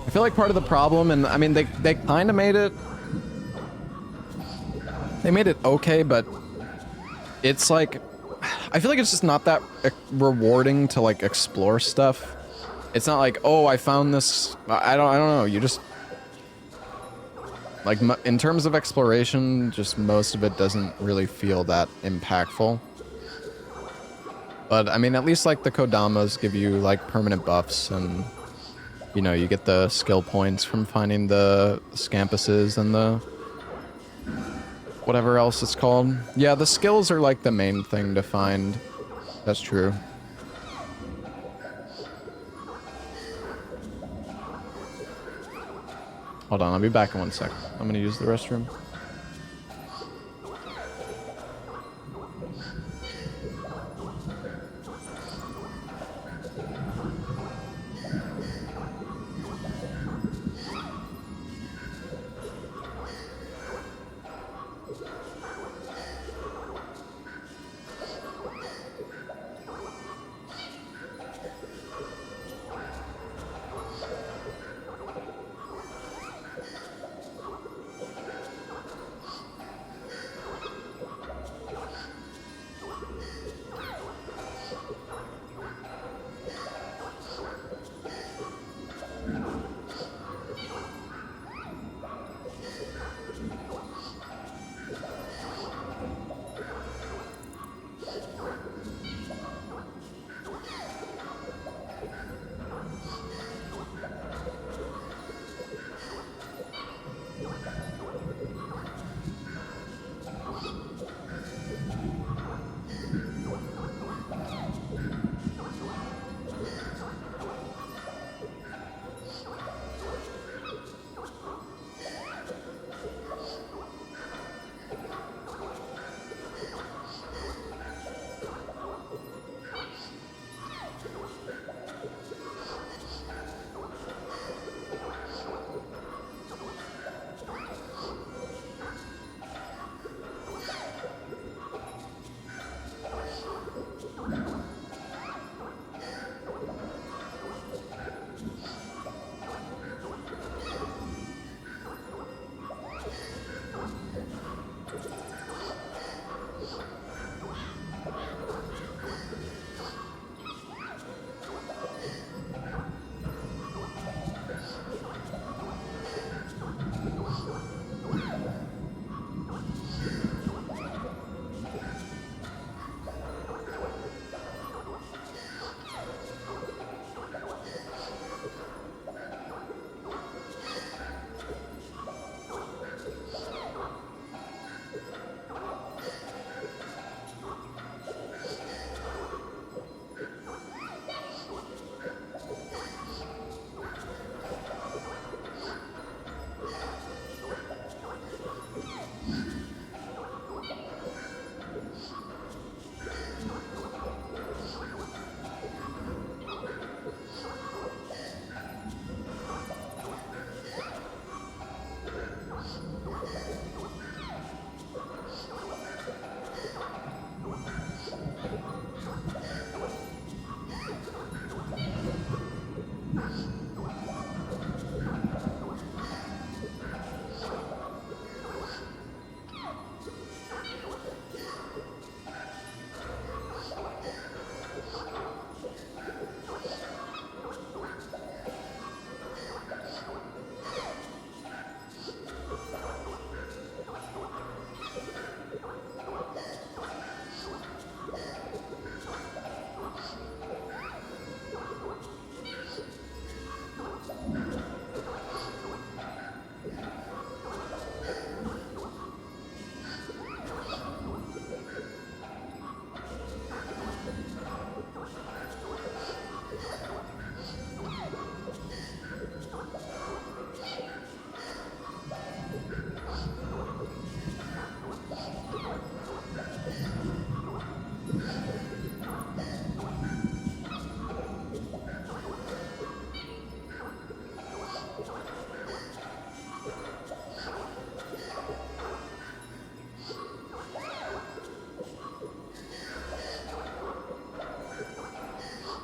I feel like part of the problem, and I mean they kind of made it. They made it okay, but it's like, I feel like it's just not that rewarding to like explore stuff. It's not like, oh, I found this. I don't know. You just like in terms of exploration, just most of it doesn't really feel that impactful. But I mean, at least like the Kodamas give you like permanent buffs, and you know, you get the skill points from finding the scampuses and the whatever else it's called. Yeah, the skills are like the main thing to find. That's true. Hold on, I'll be back in 1 sec. I'm gonna use the restroom.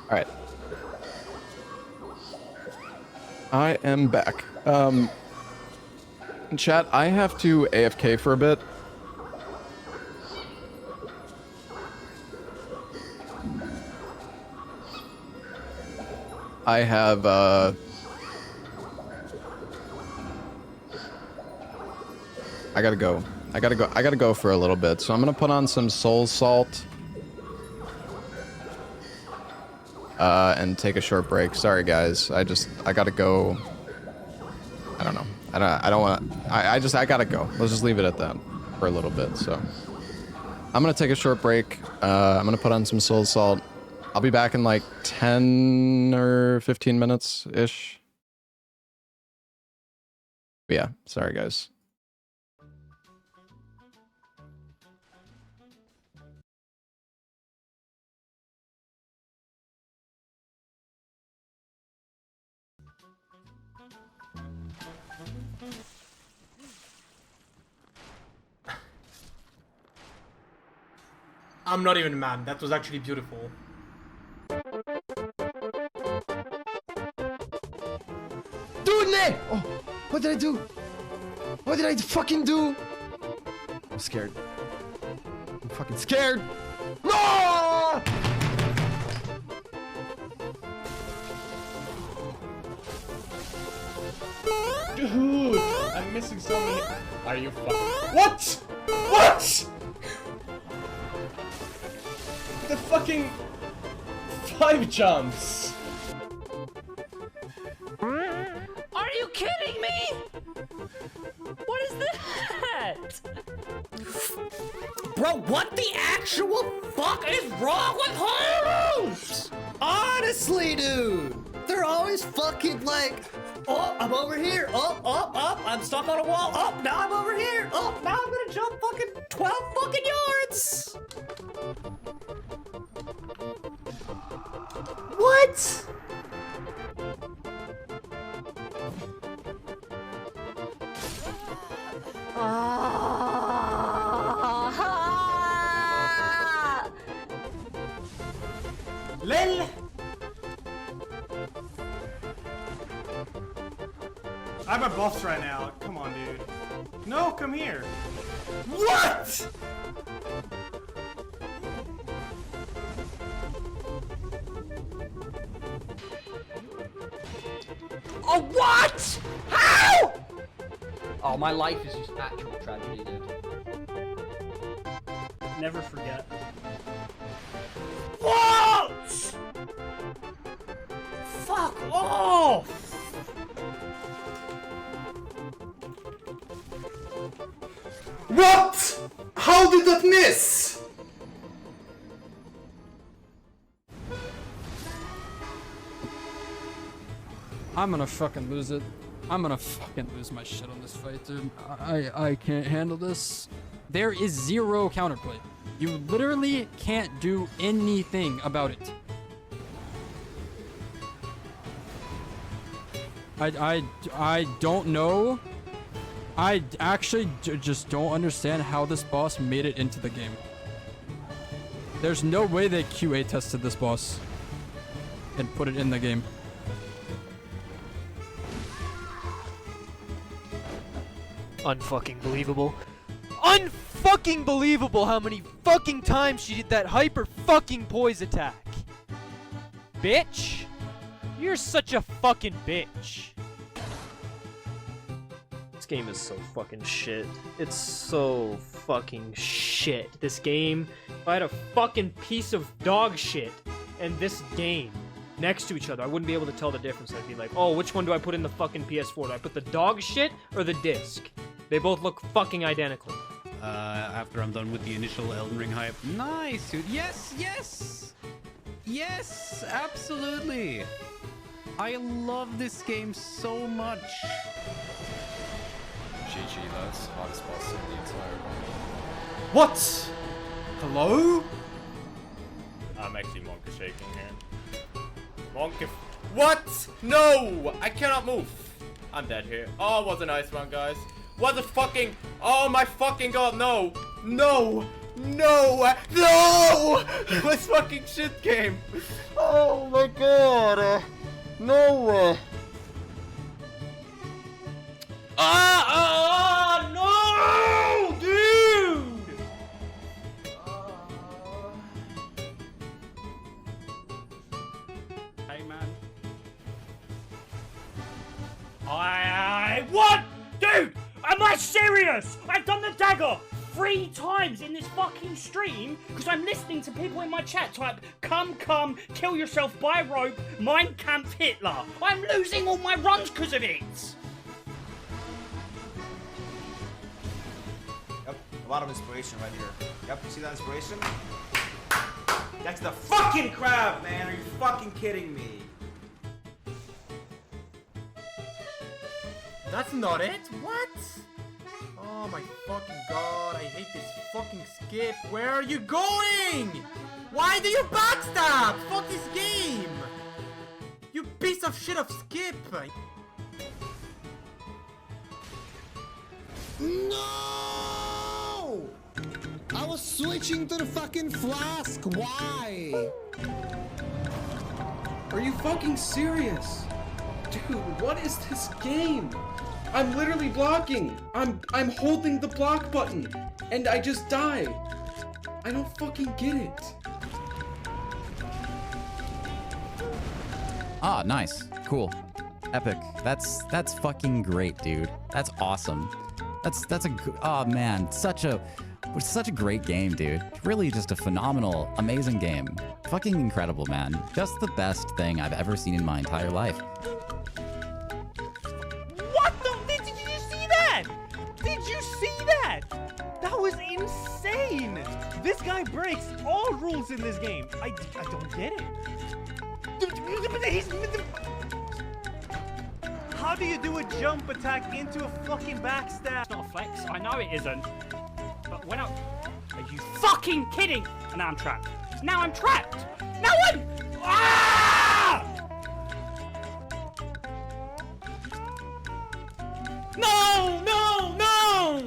Alright. I am back. Chat, I have to AFK for a bit. I have, I gotta go. I gotta go for a little bit. So I'm gonna put on some soul salt. And take a short break. Sorry, guys. I gotta go. I don't know. I don't want to. I gotta go. Let's just leave it at that for a little bit. So I'm gonna take a short break. I'm gonna put on some soul salt. I'll be back in like 10 or 15 minutes ish. But yeah. Sorry, guys. I'm not even mad. That was actually beautiful. Dude, Nick! Oh, what did I do? What did I fucking do? I'm scared. I'm fucking scared. No! Dude, I'm missing so many. Are you fucking? What? What? The fucking 5 jumps. Are you kidding me? What is that? Bro, what the actual fuck is wrong with homes? Honestly, dude. They're always fucking like, oh, I'm over here. Oh, I'm stuck on a wall. Oh, now I'm over here. Oh, now I'm gonna jump fucking 12 fucking yards. What? Lel. I'm a boss right now. Come on, dude. No, come here. What? Oh, what? How? Oh, my life is just actual tragedy, dude. Never forget. What? Fuck off! What? How did that miss? I'm gonna fucking lose it. I'm gonna fucking lose my shit on this fight, dude. I can't handle this. There is zero counterplay. You literally can't do anything about it. I don't know. I actually just don't understand how this boss made it into the game. There's no way they QA tested this boss and put it in the game. Unfucking believable. Unfucking believable how many fucking times she did that hyper fucking poise attack. Bitch. You're such a fucking bitch. This game is so fucking shit. It's so fucking shit. This game, if I had a fucking piece of dog shit and this game next to each other, I wouldn't be able to tell the difference. I'd be like, oh, which one do I put in the fucking PS4? Do I put the dog shit or the disc? They both look fucking identical. After I'm done with the initial Elden Ring hype. Nice, dude. Yes, yes! Yes, absolutely! I love this game so much. GG, that's the hardest boss in the entire game. What? Hello? I'm actually Monk is shaking here. Monk if... What? No! I cannot move. I'm dead here. Oh, it was a nice one, guys. What the fucking... Oh my fucking god, no! No! No! No! This fucking shit game! Oh my god! No! No! Dude! Hey, man. What? Dude! Am I serious? I've done the dagger 3 times in this fucking stream because I'm listening to people in my chat type, come, kill yourself by rope, Mein Kampf Hitler. I'm losing all my runs because of it. Yep, a lot of inspiration right here. Yep, you see that inspiration? That's the fucking crab, man! Are you fucking kidding me? That's not it? What? Oh my fucking god, I hate this fucking skip. Where are you going? Why do you backstab? Fuck this game! You piece of shit of skip! No! I was switching to the fucking flask. Why? Are you fucking serious? Dude, what is this game? I'm literally blocking. I'm holding the block button and I just die. I don't fucking get it. Ah, nice. Cool. Epic. That's fucking great, dude. That's awesome. Oh man, such a great game, dude. Really just a phenomenal, amazing game. Fucking incredible, man. Just the best thing I've ever seen in my entire life. What the? Did you see that? Did you see that? That was insane. This guy breaks all rules in this game. I don't get it. How do you do a jump attack into a fucking backstab? It's not a flex. I know it isn't. But when are you fucking kidding? And now I'm trapped. Now I'm trapped. Now I'm. Ah! No! No! No!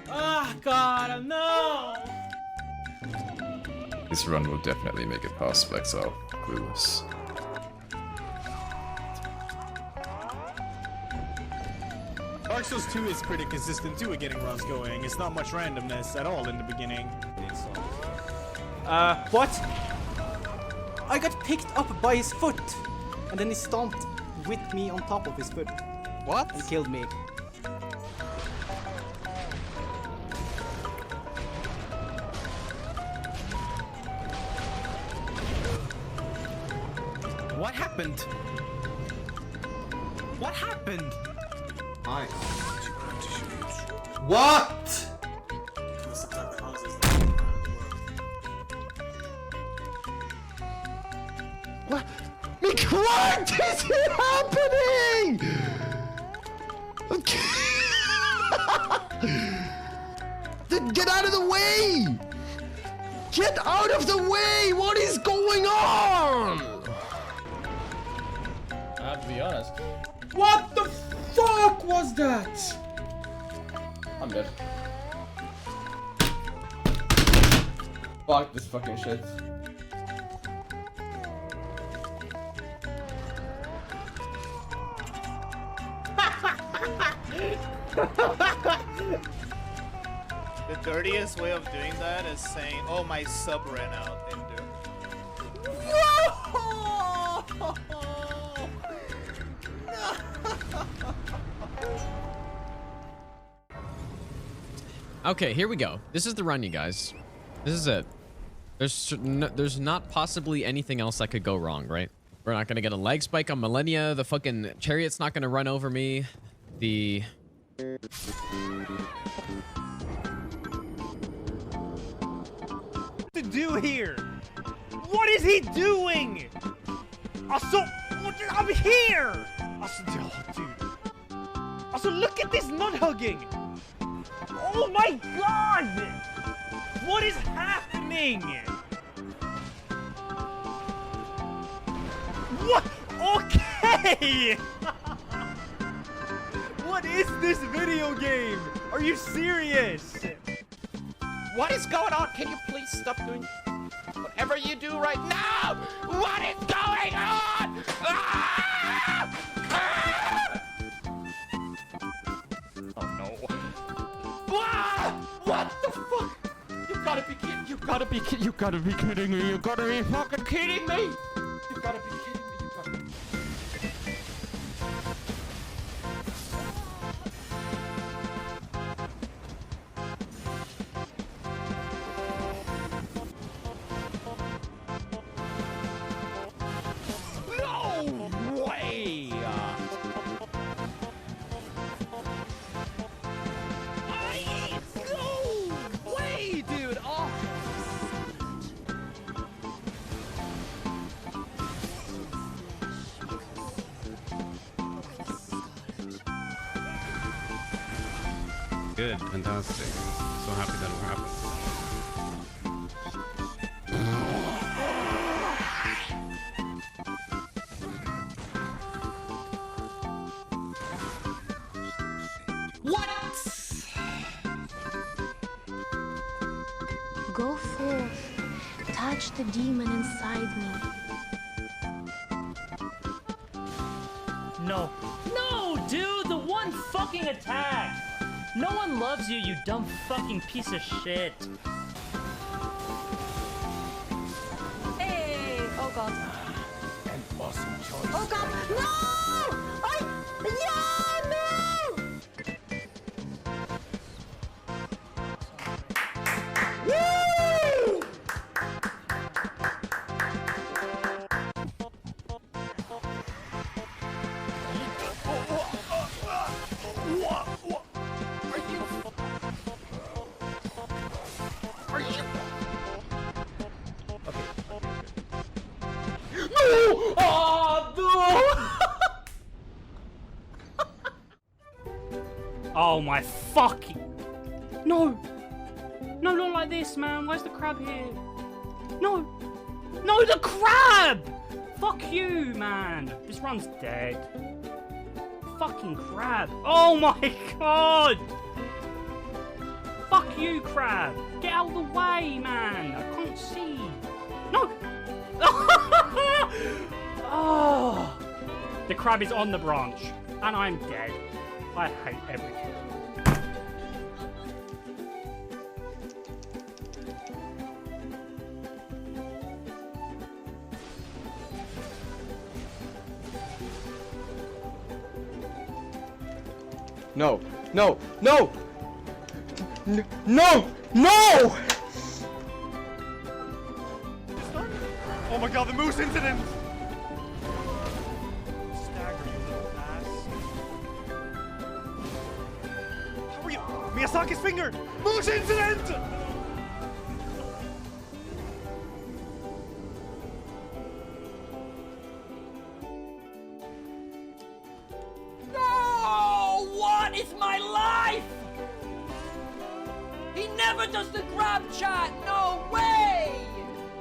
Ah, God, no! This run will definitely make it past Flexile. Clueless. Dark Souls 2 is pretty consistent too at getting runs going. It's not much randomness at all in the beginning. What? I got picked up by his foot, and then he stomped with me on top of his foot. What? And killed me. What happened? What happened? Nice. What? What? What is happening? Get out of the way! Get out of the way! What is going on? I have to be honest. What the fuck was that? I'm dead. Fuck this fucking shit. The dirtiest way of doing that is saying, "Oh, my sub ran out," and do. Okay, here we go. This is the run, you guys. This is it. There's not possibly anything else that could go wrong, right? We're not gonna get a leg spike on Millennia. The fucking chariot's not gonna run over me. The... To do here? What is he doing? Also, I'm here. Also, oh, dude. Also, look at this nut hugging. Oh my God! What is happening? What? Okay. What is this video game? Are you serious? What is going on? Can you please stop doing whatever you do right now? What is going on? Ah! Ah! Oh no. Ah! What the fuck? You gotta be kidding. You gotta be kidding. You gotta be kidding me. You gotta be fucking kidding me. You gotta be kidding me. You gotta be. No way! No way, dude! Oh. Good, fantastic. So happy that it happened. What? Go forth, touch the demon inside me. No. No, dude, the one fucking attack! No one loves you, you dumb fucking piece of shit. Hey! Oh god. An awesome choice. Oh god! No! Yeah, no! Woo! What? Are you? Okay. No! Oh, no! Oh my fucking... No! No, not like this, man. Where's the crab here? No! No, the crab! Fuck you, man. This run's dead. Fucking crab. Oh my god! Fuck you, crab. Get out of the way, man. I can't see. No! Oh! The crab is on the branch. And I'm dead. I hate everything. No, no, no! No! No! Oh my god, the moose incident! Stagger, you little ass. How are you? Miyazaki's finger! Moose incident! No! What is my life? He never does the grab, chat! No way!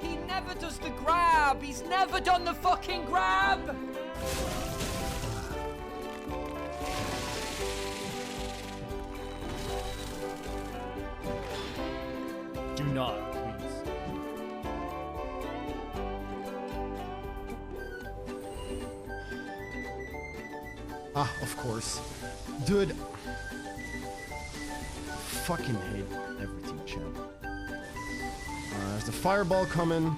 He never does the grab! He's never done the fucking grab! Do not, please. Ah, of course. Dude. Fucking hate everything, champ. There's a fireball coming.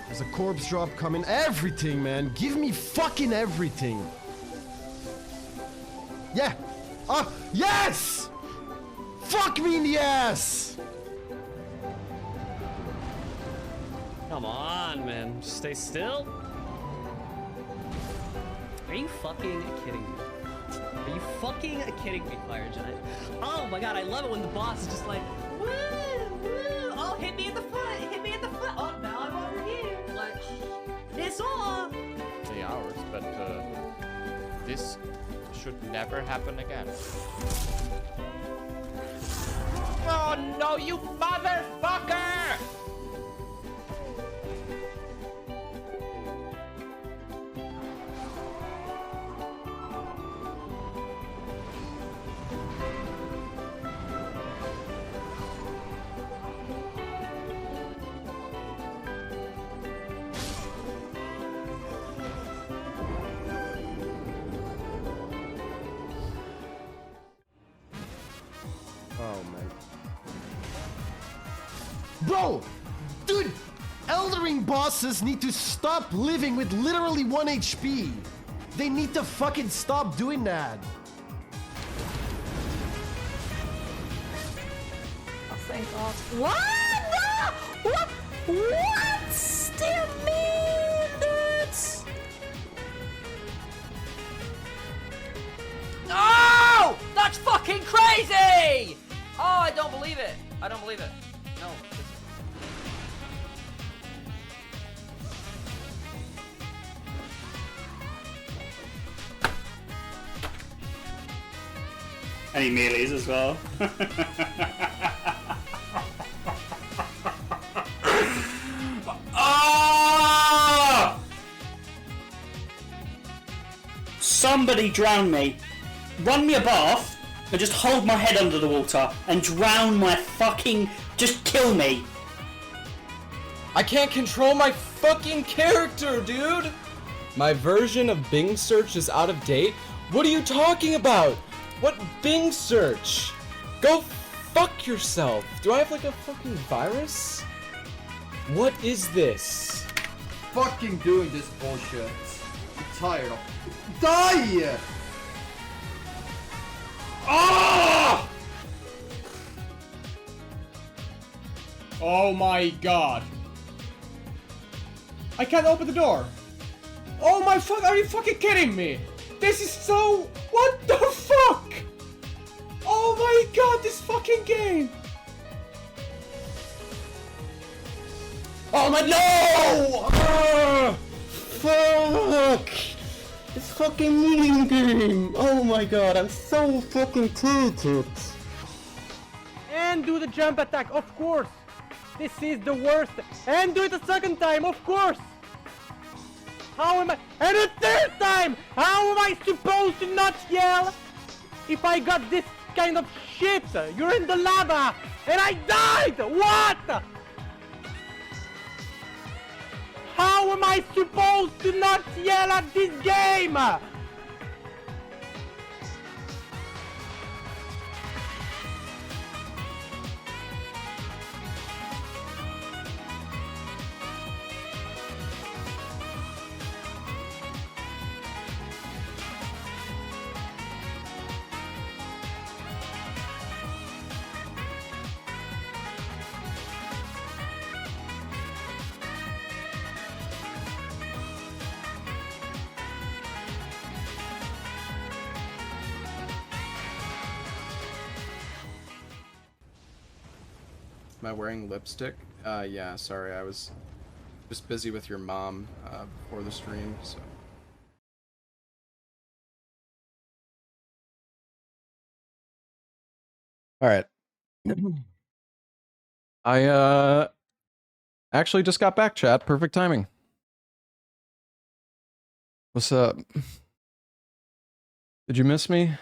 There's a corpse drop coming. Everything, man. Give me fucking everything. Yeah. Ah, yes! Fuck me in the ass! Come on, man. Just stay still. Are you fucking kidding me? Are you fucking kidding me, Fire Giant? Oh my god, I love it when the boss is just like, woo, woo, oh, hit me in the foot, hit me in the foot, oh, now I'm over here. Like, it's on. 3 hours, but this should never happen again. Oh no, you motherfucker! Bro! Dude! Elden Ring bosses need to stop living with literally 1 HP. They need to fucking stop doing that. Oh, thank God. What? No! What? What? Do you mean it? No! That's fucking crazy! Oh, I don't believe it. I don't believe it. No. Any melees as well? Ah! Somebody drown me. Run me a bath and just hold my head under the water and drown my fucking... Just kill me. I can't control my fucking character, dude! My version of Bing search is out of date? What are you talking about? What Bing search? Go fuck yourself. Do I have like a fucking virus? What is this? Fucking doing this bullshit. I'm tired of... Die! Ah! Oh my god. I can't open the door. Oh my fuck, are you fucking kidding me? This is so... What the fuck? Oh my god, this fucking game. Oh my... No! Fuck! This fucking meeting game! Oh my god, I'm so fucking tilted! And do the jump attack, of course! This is the worst! And do it a second time, of course! How am I... And a third time! How am I supposed to not yell? If I got this kind of shit! You're in the lava! And I died! What? How am I supposed to not yell at this game? Am I wearing lipstick? Yeah, sorry, I was just busy with your mom before the stream, so. Alright. I actually just got back, chat. Perfect timing. What's up? Did you miss me?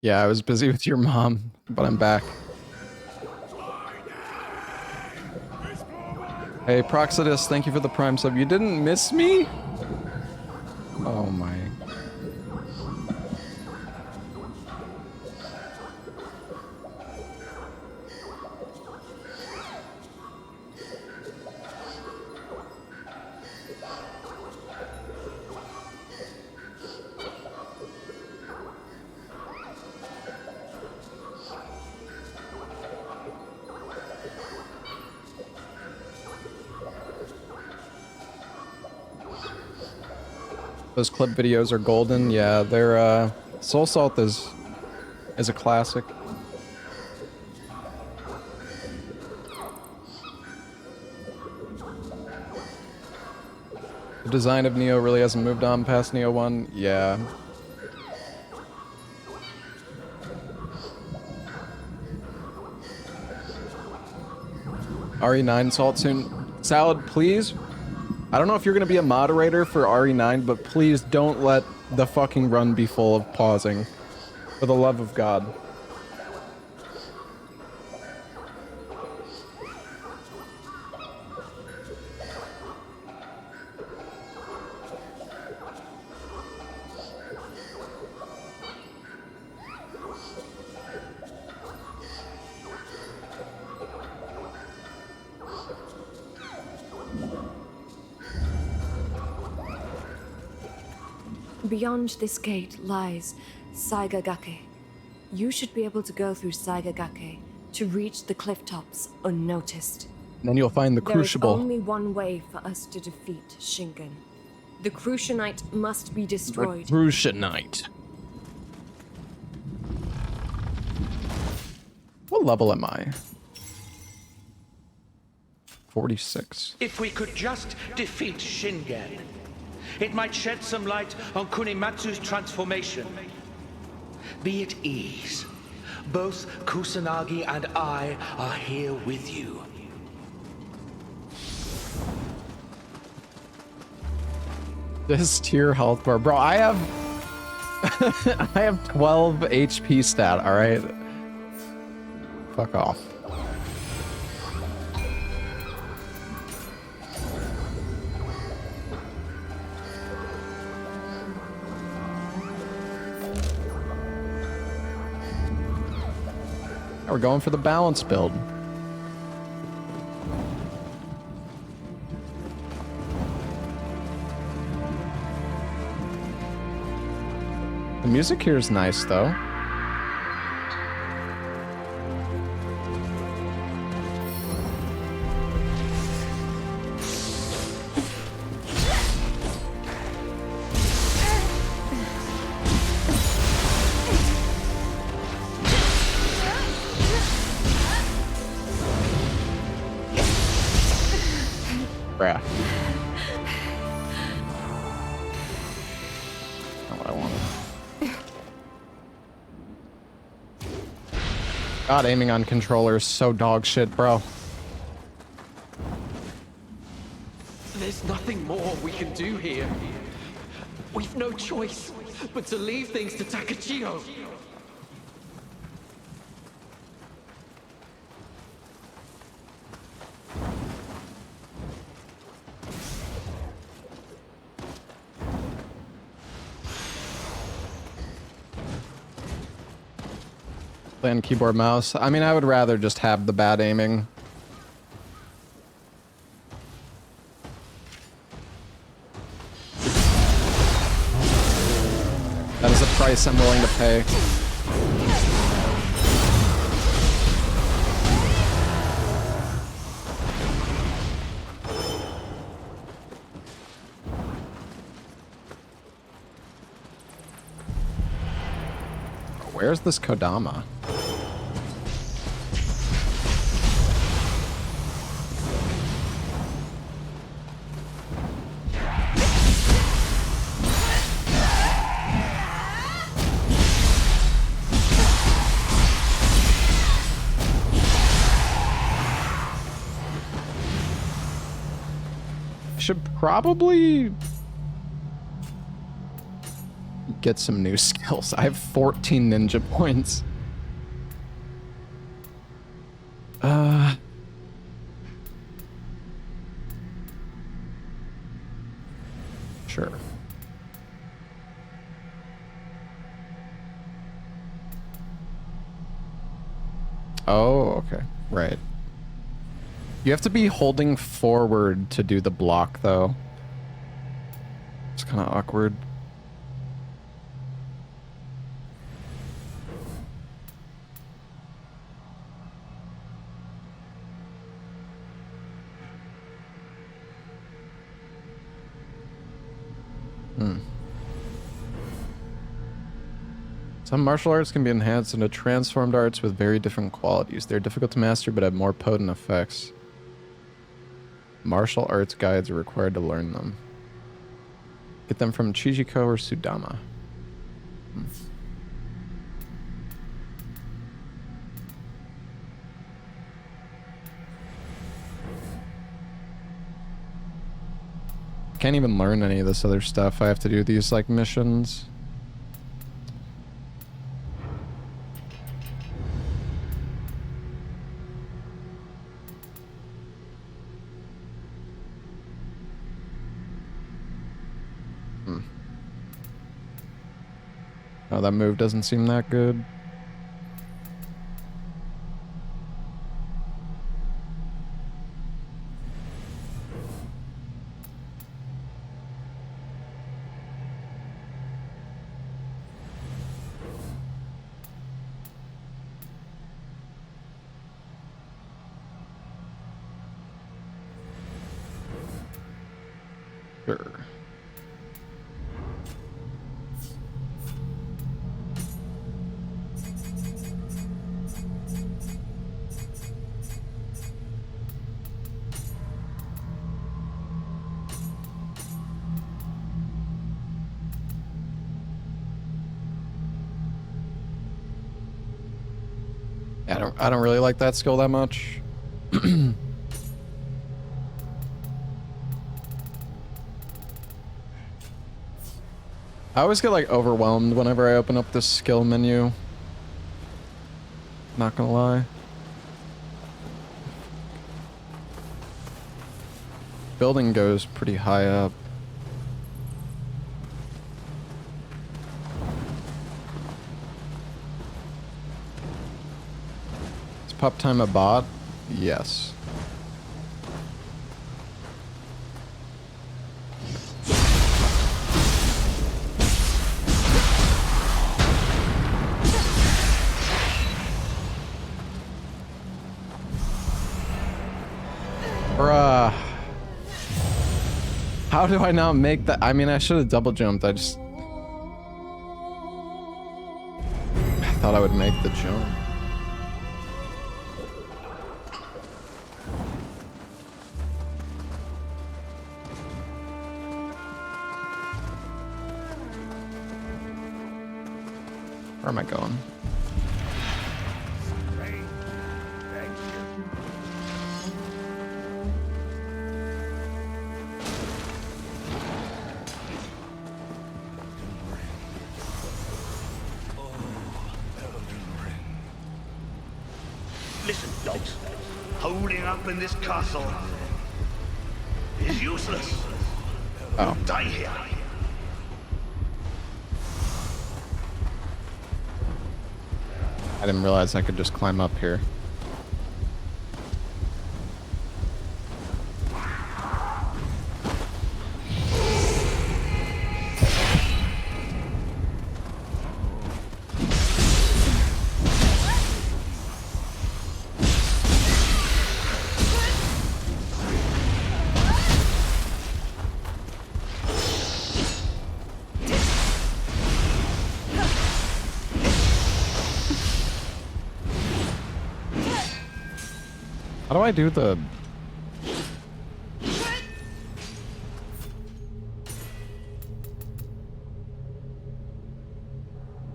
Yeah, I was busy with your mom, but I'm back. Hey, Proxidus, thank you for the Prime sub. You didn't miss me? Oh my. Those clip videos are golden. Yeah, they're Soul Salt is a classic. The design of Nioh really hasn't moved on past Nioh 1. Yeah. RE9 Salt soon. Salad, please. I don't know if you're gonna be a moderator for RE9, but please don't let the fucking run be full of pausing. For the love of God. Beyond this gate lies Saigagake. You should be able to go through Saigagake to reach the cliff tops unnoticed. Then you'll find the There is Crucible. only one way for us to defeat Shingen. The Crucianite must be destroyed. Crucianite. What level am I? 46. If we could just defeat Shingen, it might shed some light on Kunimatsu's transformation. Be at ease. Both Kusanagi and I are here with you. This tier health bar. Bro, I have I have 12 HP stat, alright? Fuck off. We're going for the balance build. The music here is nice, though. Bruh. Not what I wanted. God, aiming on controller is so dog shit, bro. There's nothing more we can do here. We've no choice but to leave things to Takachio. Playing keyboard mouse. I mean, I would rather just have the bad aiming. That is a price I'm willing to pay. Where's this Kodama? Should probably get some new skills. I have 14 ninja points. Sure. Oh, okay. Right. You have to be holding forward to do the block, though. It's kind of awkward. Some martial arts can be enhanced into transformed arts with very different qualities. They're difficult to master but have more potent effects. Martial arts guides are required to learn them. Get them from Chijiko or Sudama. Can't even learn any of this other stuff. I have to do these like missions. Oh, that move doesn't seem that good. Sure. I don't really like that skill that much. I always get like overwhelmed whenever I open up this skill menu. Not gonna lie. Building goes pretty high up. Is Pup Time a bot? Yes. Bruh. How do I not make that? I mean, I should have double jumped. I thought I would make the jump. Where am I going? Listen, dogs. Holding up in this castle is useless. Oh. Die here. I didn't realize I could just climb up here. How do I do the...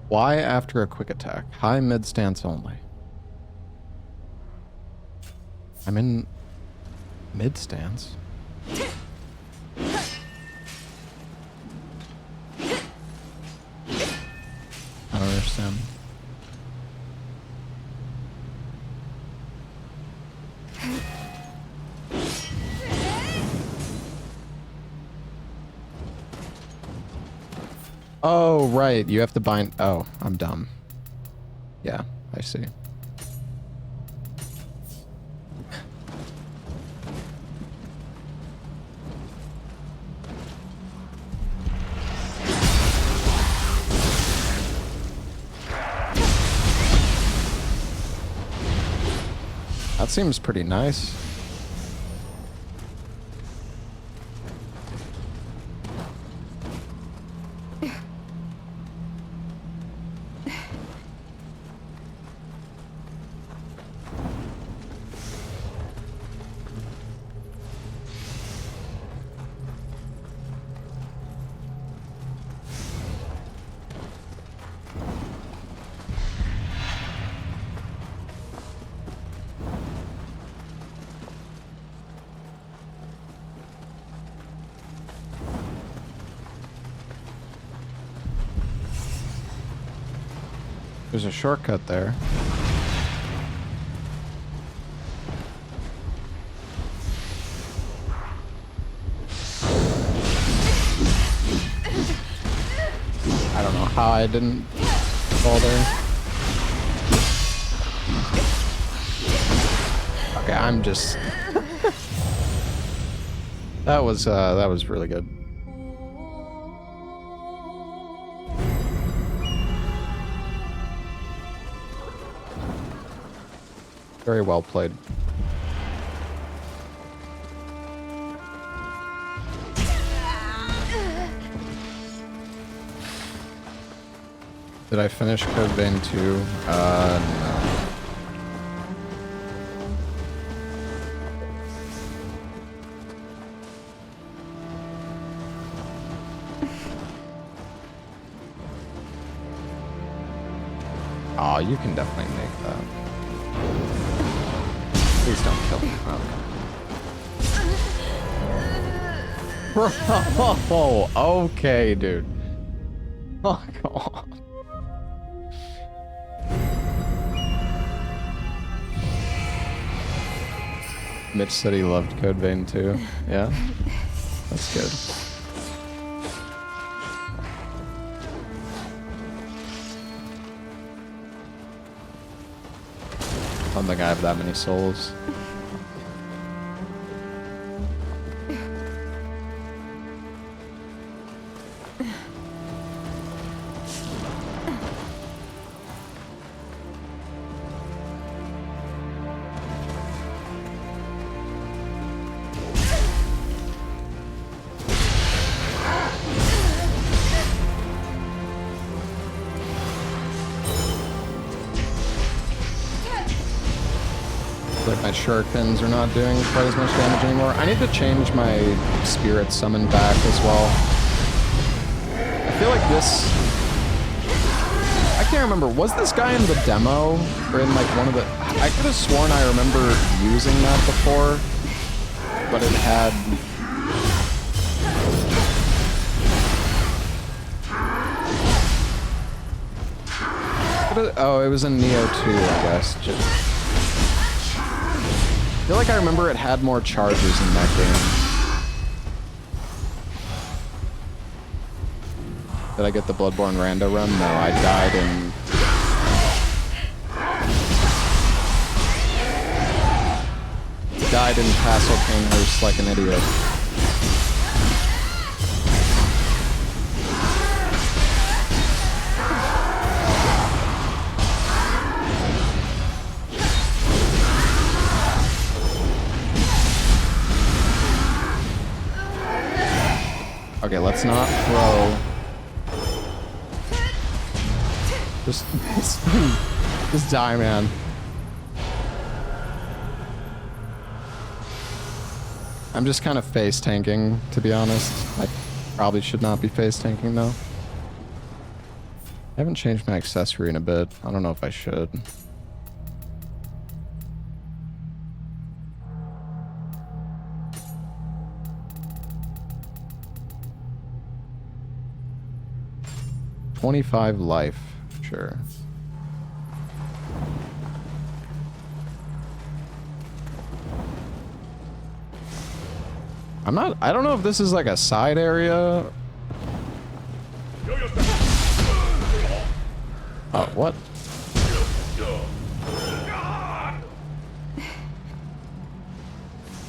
Y after a quick attack? High mid stance only. I'm in mid stance. I don't understand. Oh, right. You have to bind... Oh, I'm dumb. Yeah, I see. That seems pretty nice. There's a shortcut there. I don't know how I didn't fall there. Okay, I'm just... That was really good. Very well played. Did I finish Code Vein 2? No. Oh, you can definitely make that. Please don't kill me. Okay. Bro, okay, dude. Oh, God. Mitch said he loved Code Vein 2. Yeah? That's good. I don't think I have that many souls. Like my shurikens are not doing quite as much damage anymore. I need to change my spirit summon back as well. I feel like this... I can't remember, was this guy in the demo? Or in like one of the... I could have sworn I remember using that before. But it had... Oh, it was in Nioh 2, I guess. I feel like I remember it had more charges in that game. Did I get the Bloodborne Rando run? No, I died in... Died in Castle Kanehurst like an idiot. Okay, let's not throw. Just die, man. I'm just kind of face tanking, to be honest. I probably should not be face tanking though. I haven't changed my accessory in a bit. I don't know if I should. $25 life, sure. I don't know if this is like a side area. Oh, what?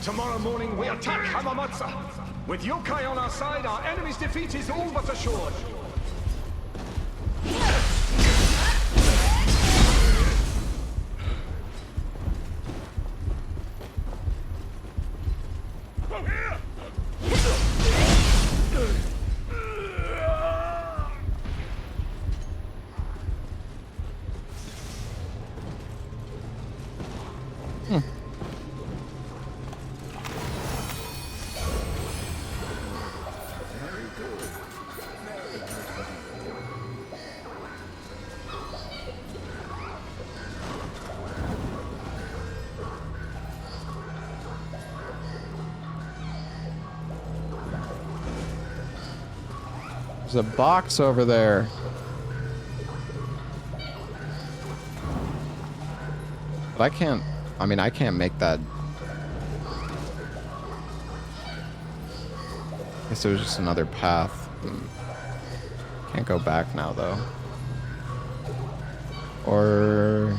Tomorrow morning we attack Hamamatsu. With yokai on our side, our enemy's defeat is all but assured. There's a box over there. But I can't... I mean, I can't make that... I guess it was just another path. Can't go back now, though. Or...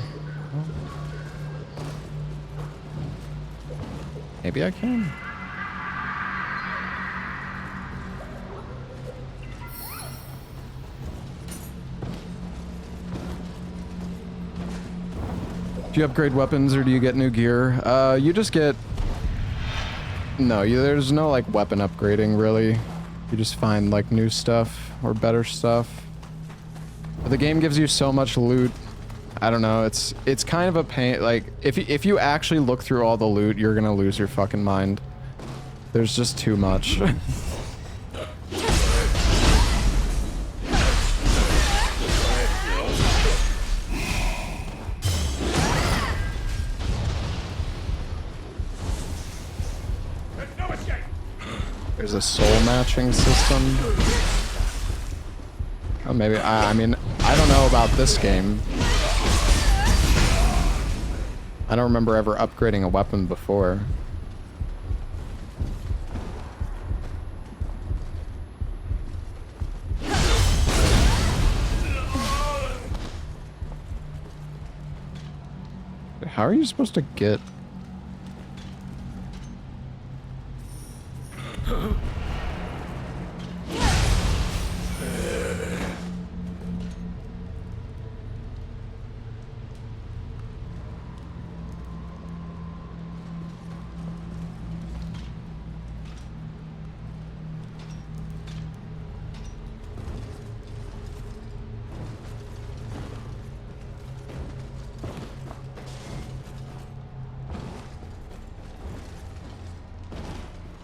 maybe I can? Do you upgrade weapons or do you get new gear? You just get... no, there's no like weapon upgrading really. You just find like new stuff or better stuff. But the game gives you so much loot. I don't know. It's kind of a pain. Like if you actually look through all the loot, you're gonna lose your fucking mind. There's just too much. There's a soul matching system. Oh, maybe. I mean, I don't know about this game. I don't remember ever upgrading a weapon before. How are you supposed to get...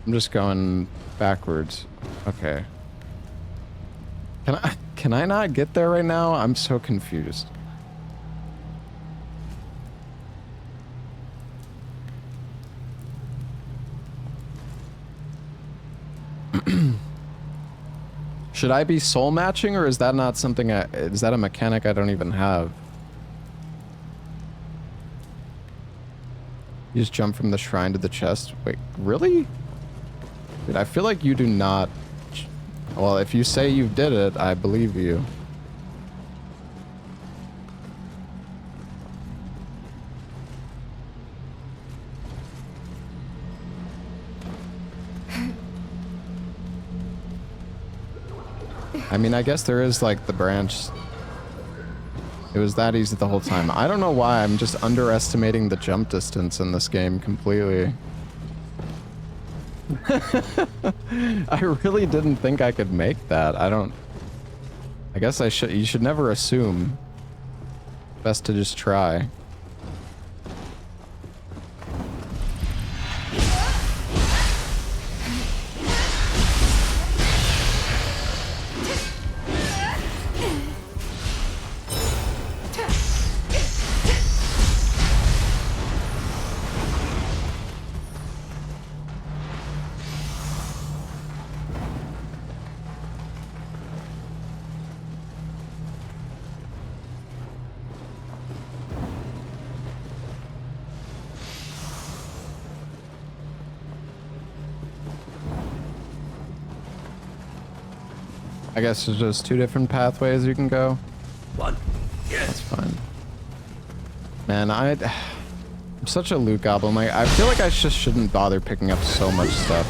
I'm just going backwards. Okay. Can I not get there right now? I'm so confused. Should I be soul matching, or is that not something is that a mechanic I don't even have? You just jump from the shrine to the chest? Wait, really? Dude, I feel like you do not... Well, if you say you did it, I believe you. I mean, I guess there is, like, the branch. It was that easy the whole time. I don't know why, I'm just underestimating the jump distance in this game completely. I really didn't think I could make that. I guess you should never assume. Best to just try. I guess there's just two different pathways you can go. One. Yes. That's fine. Man, I'm such a loot goblin. Like, I feel like I just shouldn't bother picking up so much stuff.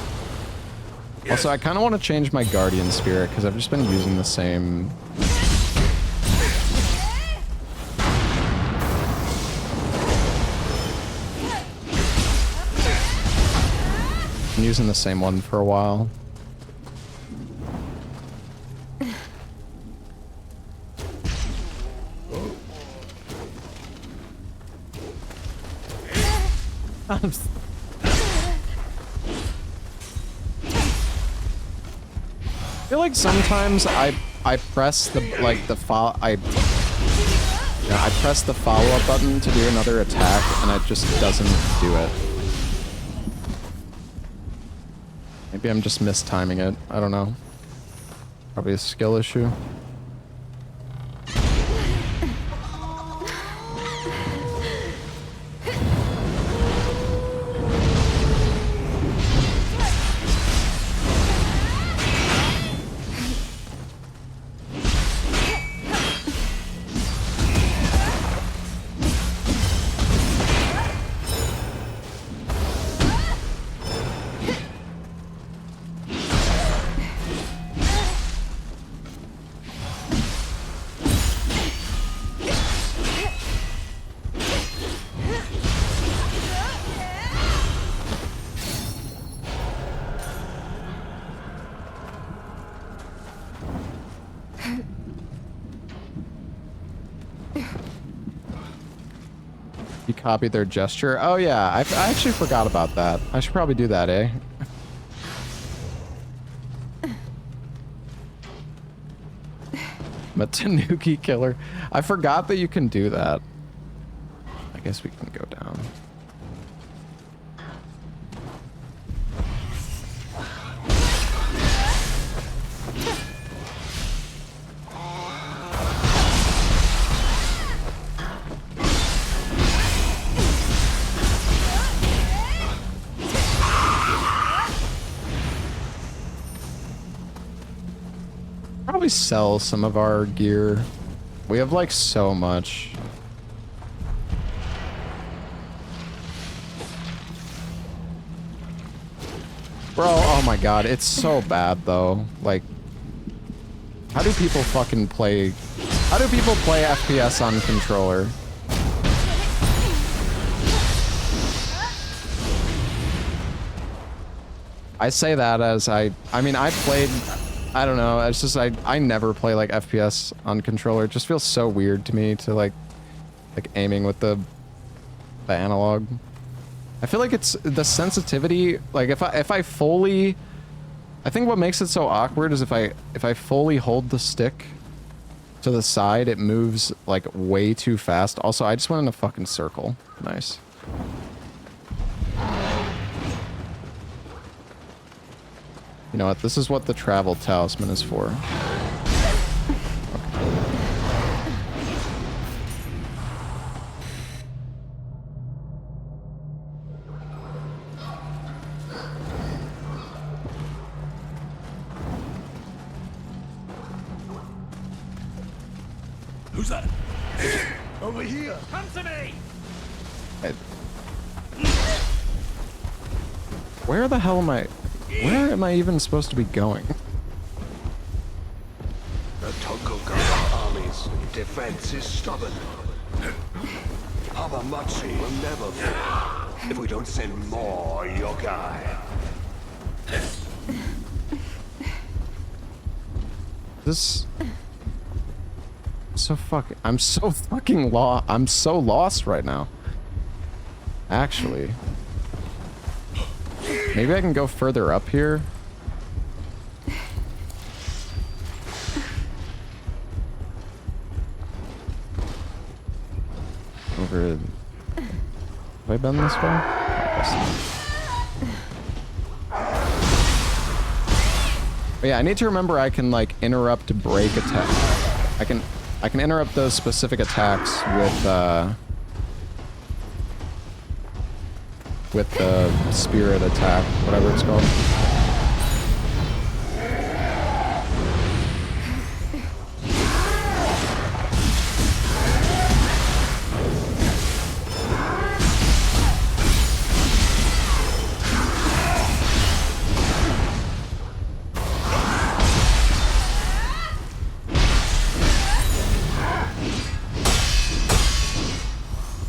Yes. Also, I kind of want to change my guardian spirit because I've just been using the same. I'm using the same one for a while. I feel like sometimes I press the I press the follow-up button to do another attack and it just doesn't do it. Maybe I'm just mistiming it. I don't know. Probably a skill issue. You copied their gesture. Oh yeah, I actually forgot about that. I should probably do that, eh? I'm a Tanuki killer. I forgot that you can do that. I guess we can go down. Probably sell some of our gear. We have like so much. Bro, oh my god, it's so bad though. Like, how do people fucking play? How do people play FPS on controller? I say that as I mean, I played, I don't know, it's just, I never play like FPS on controller. It just feels so weird to me to like aiming with the analog. I feel like it's the sensitivity, like if I fully, I think what makes it so awkward is if I fully hold the stick to the side, it moves like way too fast. Also, I just went in a fucking circle. Nice. You know what? This is what the travel talisman is for. Who's that? Over here! Come to me! Where the hell am I? Where am I even supposed to be going? The Tokugawa army's defense is stubborn. Hamamatsu will never fall if we don't send more yokai. This... I'm so fucking lost. I'm so lost right now. Actually. Maybe I can go further up here. Over... Have I been this way? But yeah, I need to remember I can like interrupt break attack. I can interrupt those specific attacks with the spirit attack, whatever it's called.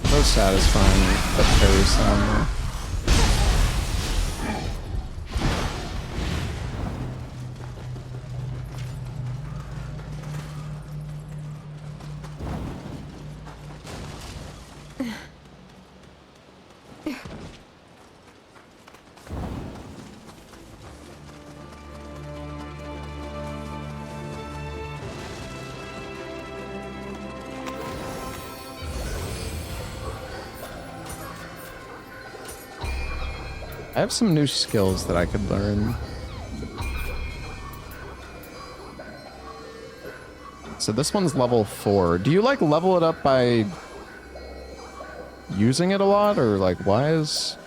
So satisfying the parry sound there. I have some new skills that I could learn. So this one's level 4. Do you like level it up by using it a lot, or like why is...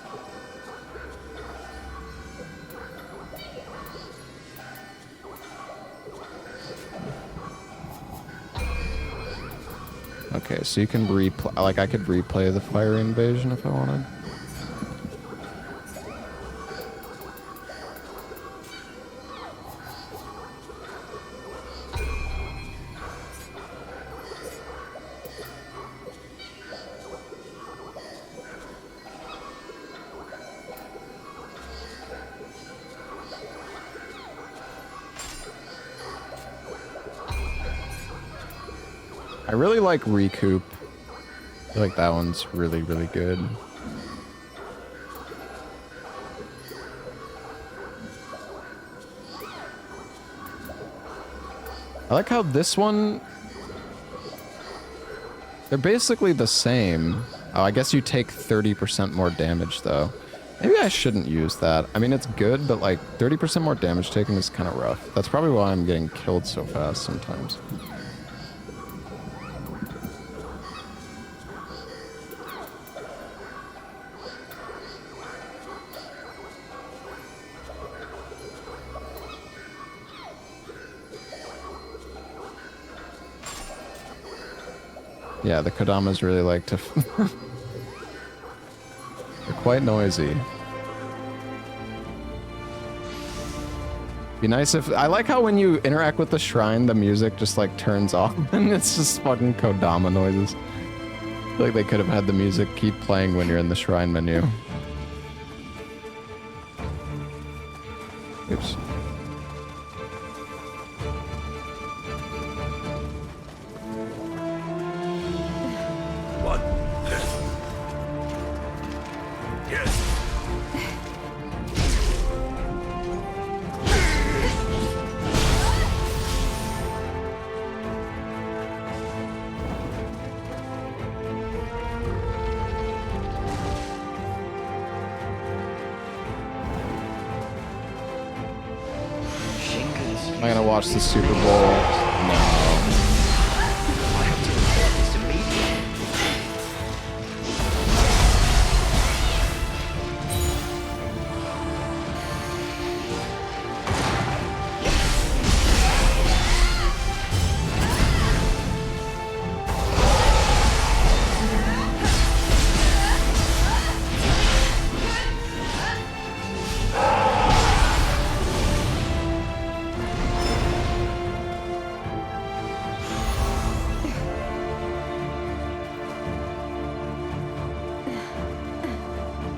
Okay, so you can replay, like I could replay the fire invasion if I wanted. I really like recoup. I feel like that one's really, really good. I like how this one... They're basically the same. Oh, I guess you take 30% more damage, though. Maybe I shouldn't use that. I mean, it's good, but like 30% more damage taken is kind of rough. That's probably why I'm getting killed so fast sometimes. Yeah, the Kodamas really like to... They're quite noisy. Be nice if... I like how when you interact with the shrine, the music just like turns off and it's just fucking Kodama noises. I feel like they could have had the music keep playing when you're in the shrine menu. Oops. Am I gonna watch the Super Bowl? No.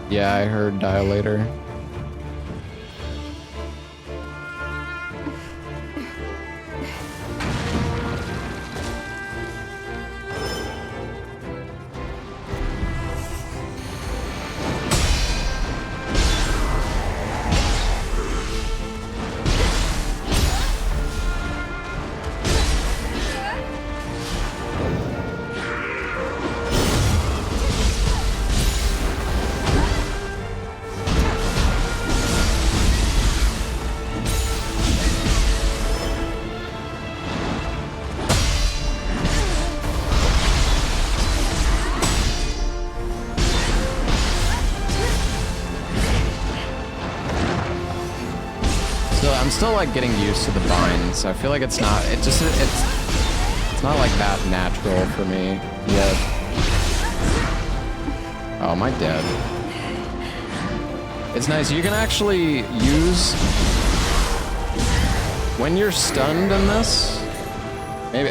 Yeah, I heard Dilator. I'm still like getting used to the binds. I feel like it's not like that natural for me yet. Oh, am I dead? It's nice. You can actually use when you're stunned in this. Maybe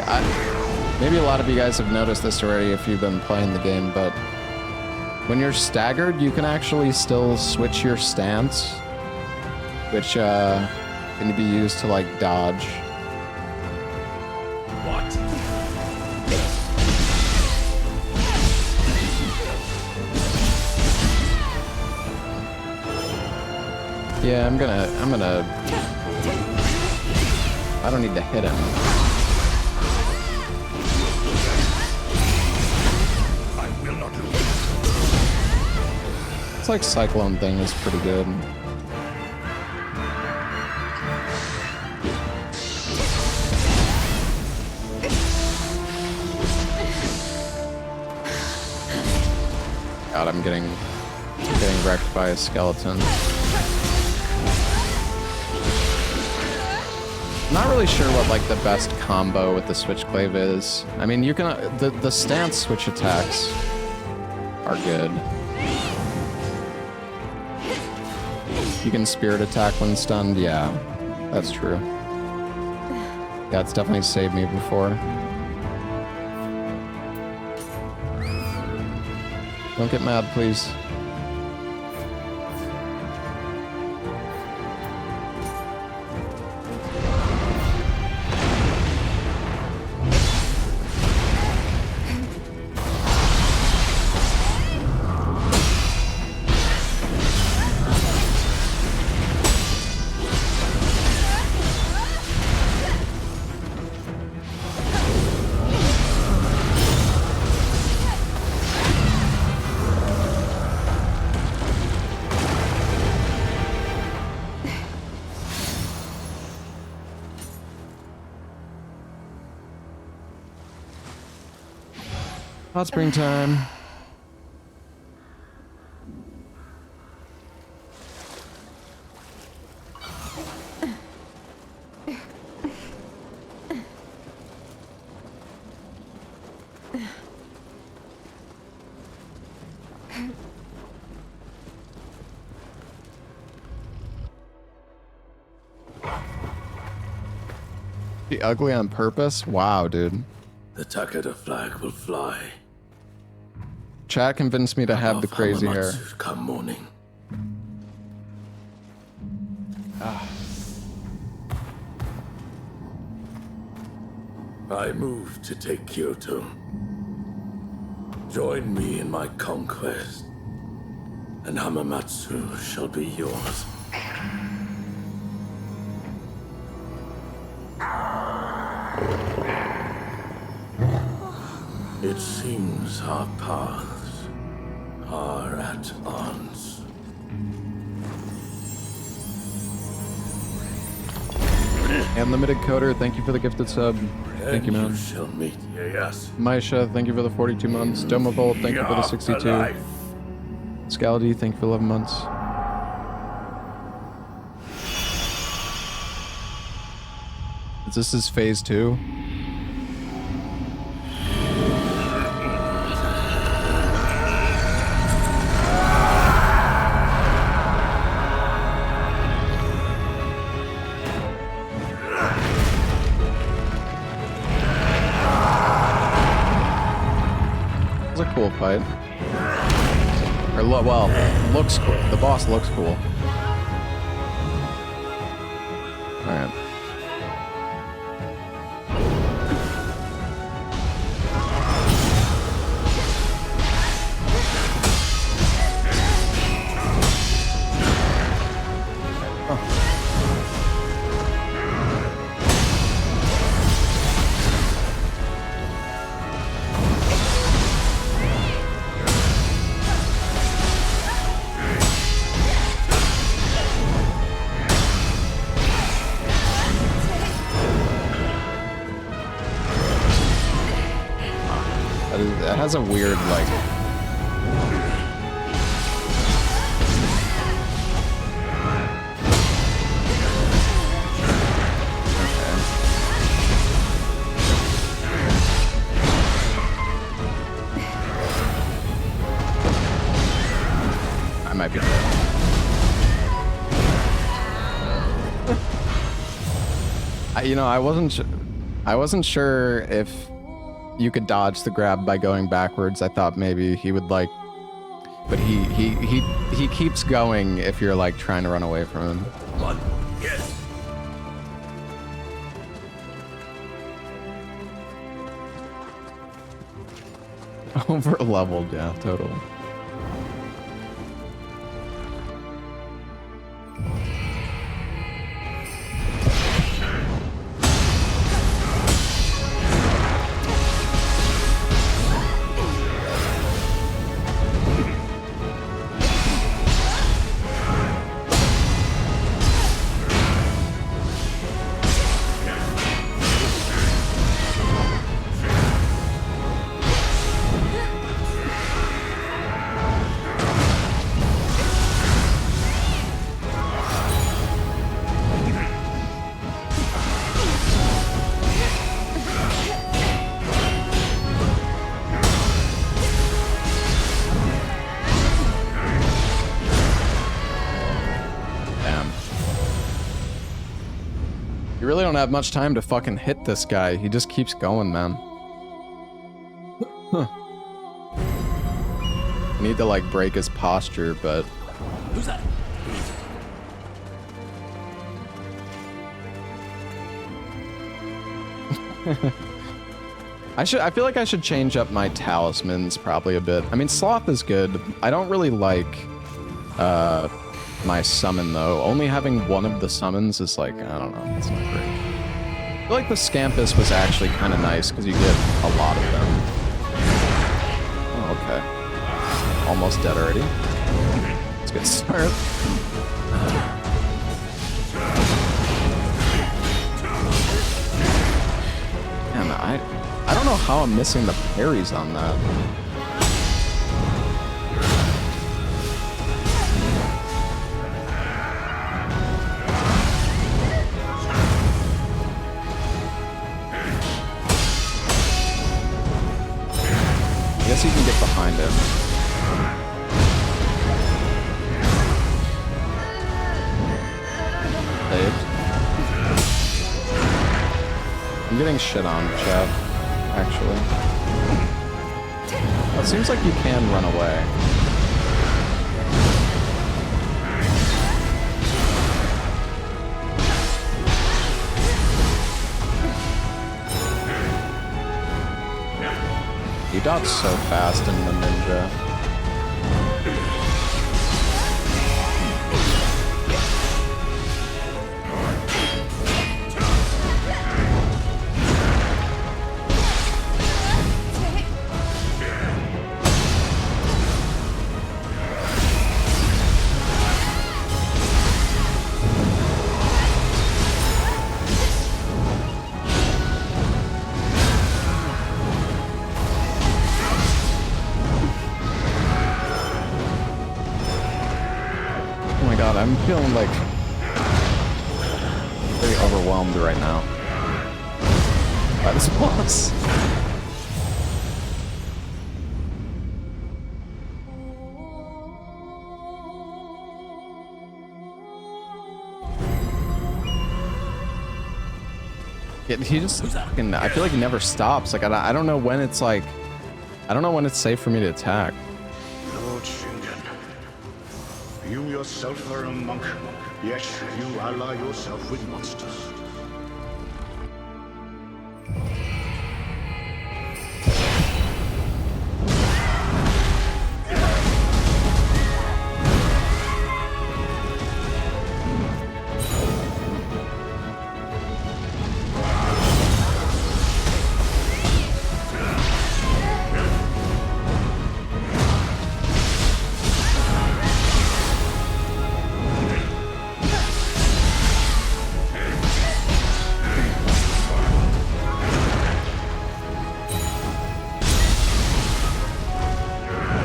a lot of you guys have noticed this already if you've been playing the game, but when you're staggered, you can actually still switch your stance, which can be used to like dodge. What? Yeah, I'm gonna I don't need to hit him. I will not lose. It's like Cyclone thing is pretty good. God, I'm getting wrecked by a skeleton. I'm not really sure what like the best combo with the Switchclave is. I mean, you can the stance switch attacks are good. You can spirit attack when stunned. Yeah, that's true. Yeah, it's definitely saved me before. Don't get mad, please. Hot spring time. Be ugly on purpose? Wow, dude. The Takeda flag will fly. Chat convinced me to have the crazy hair. Hamamatsu come morning. I move to take Kyoto. Join me in my conquest, and Hamamatsu shall be yours. It seems our paths are at odds. Unlimited Coder, thank you for the gifted sub. Thank you, man. You shall meet Ieyasu. Maisha, thank you for the 42 months. Domovolt, thank you for the 62. Scaldy, thank you for 11 months. This is phase 2. It's a cool fight. Or well, looks cool. The boss looks cool. Alright. It has a weird, like... I might be dead. I wasn't sure if you could dodge the grab by going backwards. I thought maybe he would like, but he keeps going if you're like trying to run away from him. One, yes. Over leveled, yeah, totally. You really don't have much time to fucking hit this guy. He just keeps going, man. Huh. I need to like break his posture, but... Who's that? I feel like I should change up my talismans probably a bit. I mean, Sloth is good. I don't really like my summon though. Only having one of the summons is like, I don't know, it's not great. I feel like the Scampus was actually kind of nice because you get a lot of them. Oh, okay. Almost dead already. Let's get started. Damn, I don't know know how I'm missing the parries on that. I guess you can get behind him. Saved. I'm getting shit on, chat, actually. Well, it seems like you can run away. You dodge so fast in the ninja. I'm feeling like very overwhelmed right now by this boss. Yeah, he just fucking, I feel like he never stops. Like I don't know when it's like, I don't know when it's safe for me to attack. Lord Shingen, you yourself are a monk, yet you ally yourself with monsters.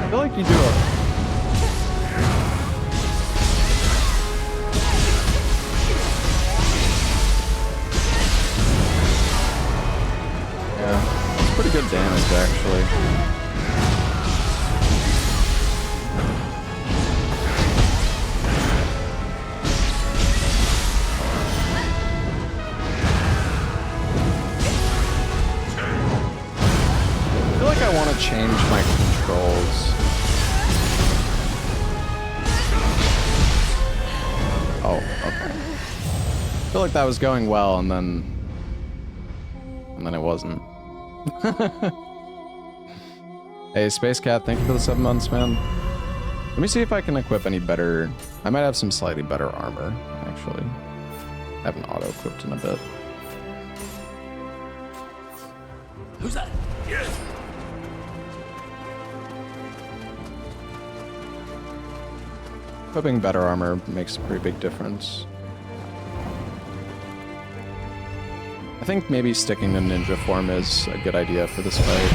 I feel like you do it. Yeah, it's pretty good damage actually. I feel like I want to change my controls. Oh, okay. I feel like that was going well, and then it wasn't. Hey, Space Cat, thank you for the 7 months, man. Let me see if I can equip any better. I might have some slightly better armor, actually. I haven't auto-equipped in a bit. Who's that? Yes. Equipping better armor makes a pretty big difference. I think maybe sticking to ninja form is a good idea for this fight.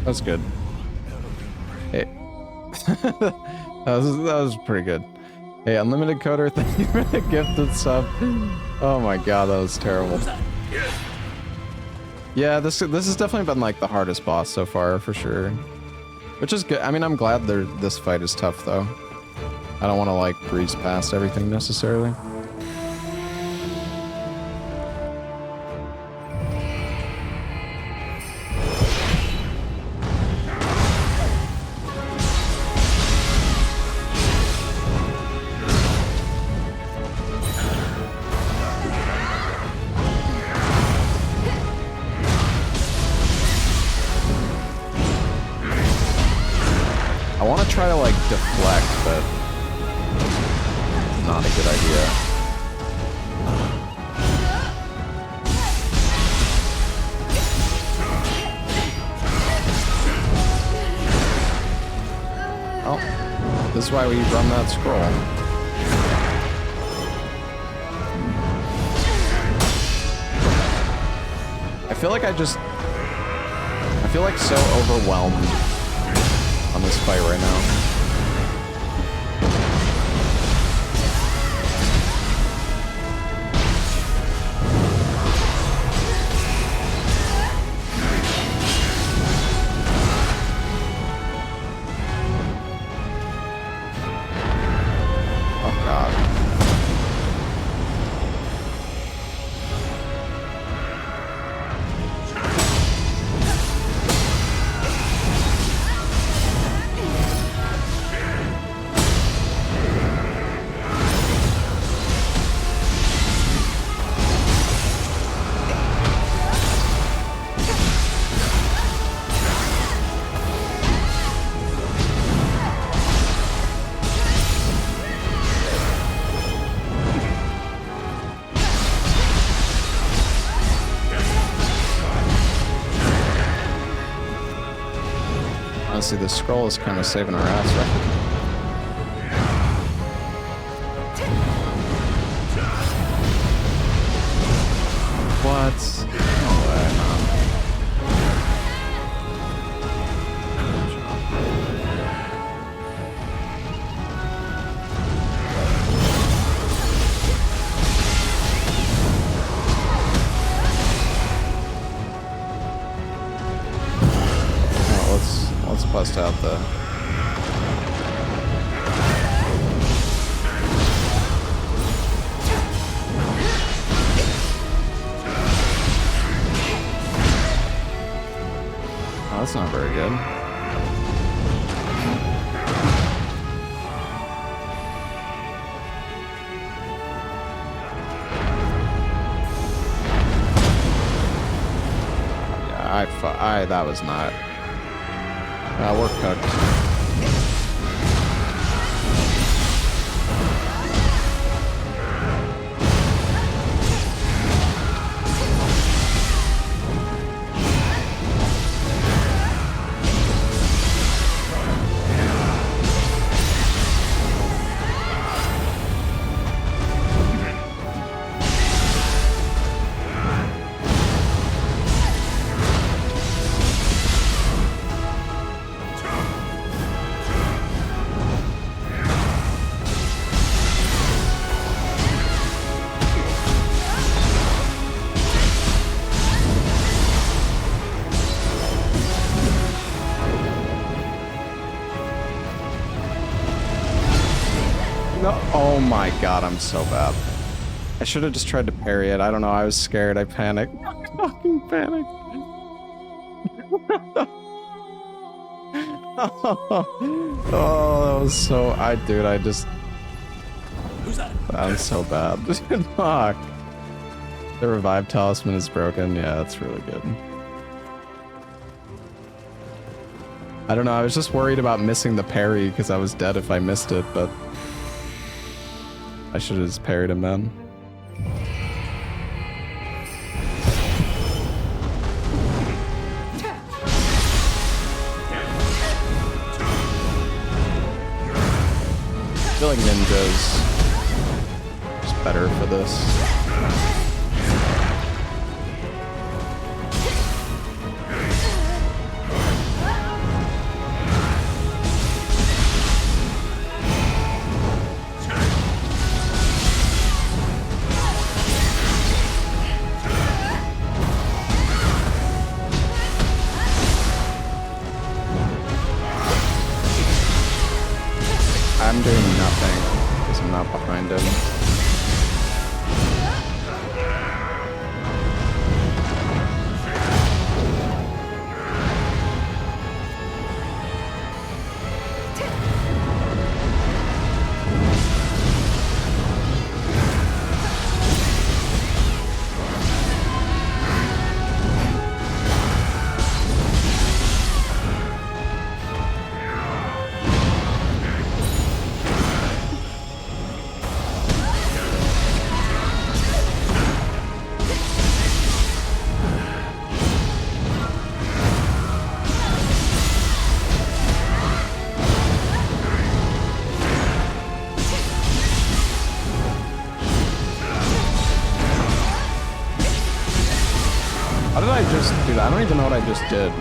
That's good. Hey. that was pretty good. Hey, Unlimited Coder, thank you for the gifted sub. Oh my god, that was terrible. Yeah, this has definitely been like the hardest boss so far, for sure. Which is good. I mean, I'm glad this fight is tough, though. I don't want to like breeze past everything necessarily. I want to try to like deflect, but not a good idea. Oh, this is why we run that scroll. feel like I feel like so overwhelmed on this fight right now. Oh god. Honestly, the scroll is kind of saving our ass, right? What? No way, man. Oh, let's bust out the. Oh, that's not very good. Yeah, that was not. We're cooked. No, oh my god, I'm so bad. I should have just tried to parry it. I don't know, I was scared. I panicked. I fucking panicked. Oh, that was so... dude, I just... Who's that? I'm so bad. Fuck. The revive talisman is broken. Yeah, that's really good. I don't know, I was just worried about missing the parry because I was dead if I missed it, but... I should have just parried him then. I feel like Ninja's just better for this. I'm doing nothing because I'm not behind him. Dude, I don't even know what I just did.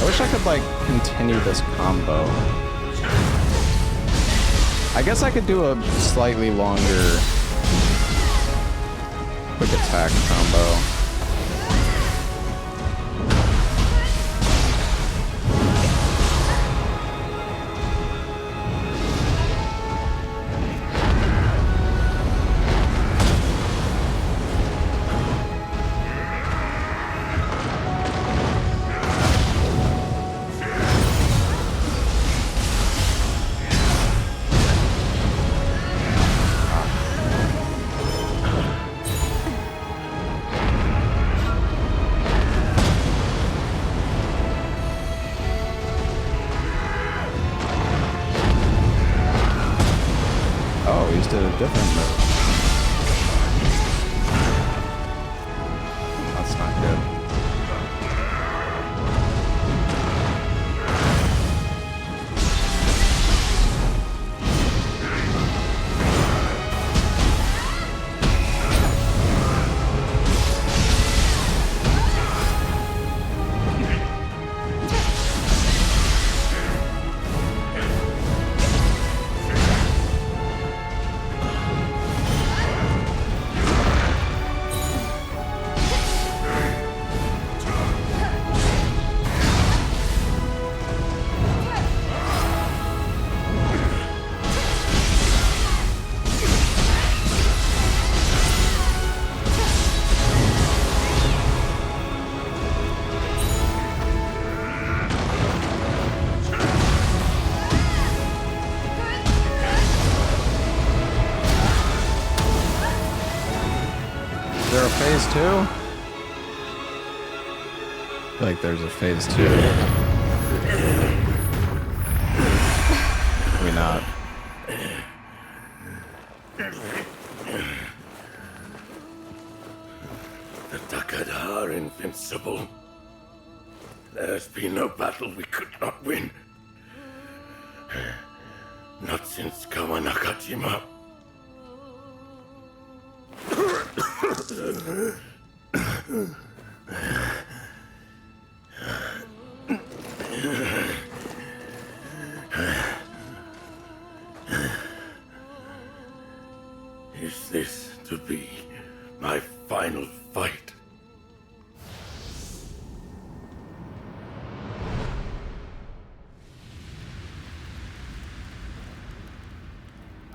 I wish I could, like, continue this combo. I guess I could do a slightly longer quick attack combo. Oh, he's did a different move. That's not good. Is there a phase 2? I feel like there's a phase 2. Maybe not. The Takada are invincible. There's been no battle we could not win. Not since Kawanakajima. Is this to be my final fight?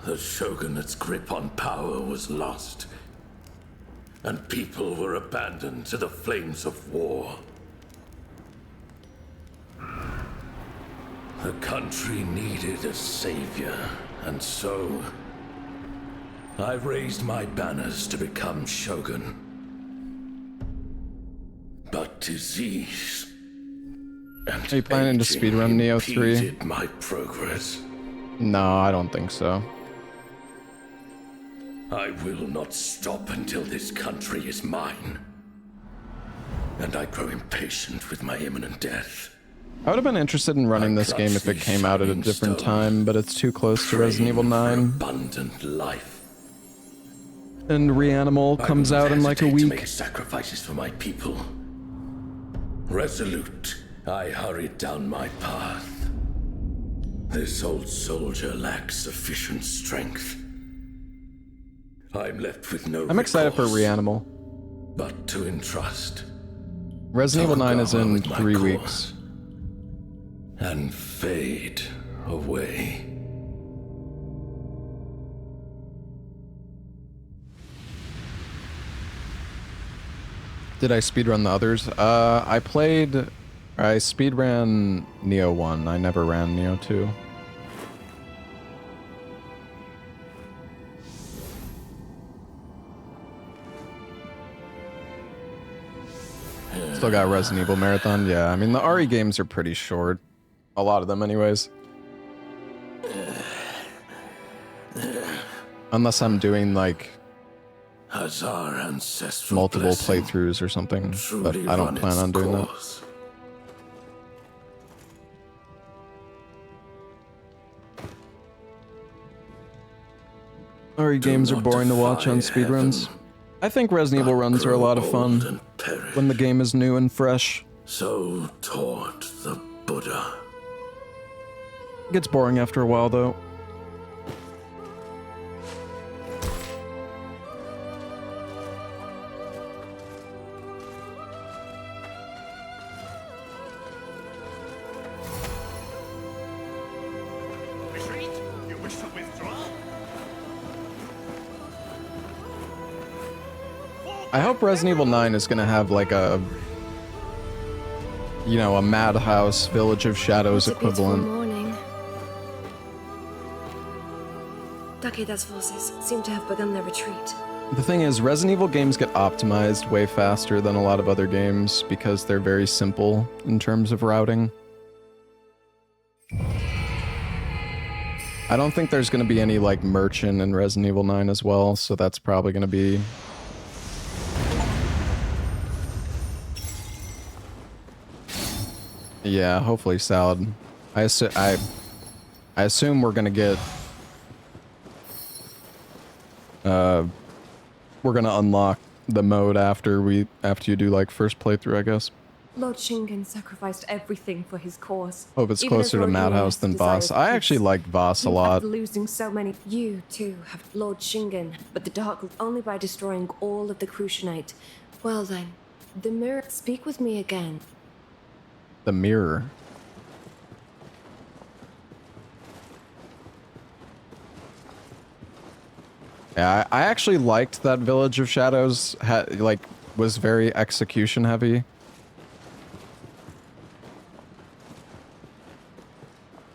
The shogunate's grip on power was lost, and people were abandoned to the flames of war. The country needed a savior, and so I raised my banners to become shogun. But disease and Are you planning to speedrun Nioh 3? impeded my progress. No, I don't think so. I will not stop until this country is mine. And I grow impatient with my imminent death. I would have been interested in running this game if it came out at a different time, but it's too close to Resident Evil 9. Abundant life. And Reanimal comes out in like a To week. make sacrifices for my people. Resolute, I hurried down my path. This old soldier lacks sufficient strength. I'm left with no I'm excited for Reanimal. but to entrust. Resident Evil 9 is in with my 3 core. weeks. And fade away. Did I speedrun the others? I speedran Nioh 1. I never ran Nioh 2. Still got Resident Evil Marathon. Yeah, I mean, the RE games are pretty short. A lot of them, anyways. Unless I'm doing, like, As our ancestral multiple blessing playthroughs or something. But truly I don't run plan its on doing that. course. Sorry, games are boring to watch on speedruns. I think Resident Evil runs are a lot of fun when the game is new and fresh. So taught the Buddha. It gets boring after a while, though. Retreat? You wish to withdraw? I hope Resident Evil 9 is gonna have like a, you know, a Madhouse Village of Shadows equivalent. Morning. Takeda's forces seem to have begun their retreat. The thing is, Resident Evil games get optimized way faster than a lot of other games because they're very simple in terms of routing. I don't think there's going to be any, like, merchant in Resident Evil 9 as well, so that's probably going to be... Yeah, hopefully Salad. I assume we're going to get... we're going to unlock the mode after you do, like, first playthrough, I guess. Lord Shingen sacrificed everything for his cause. Hope it's Even as closer to Lord Madhouse Nioh than desires Voss. I actually peace. like Voss a You lot. After losing so many, you too have Lord Shingen, but the Dark only by destroying all of the Crucianite. Well then, the mirror, speak with me again. The mirror. Yeah, I actually liked that Village of Shadows. Was very execution heavy.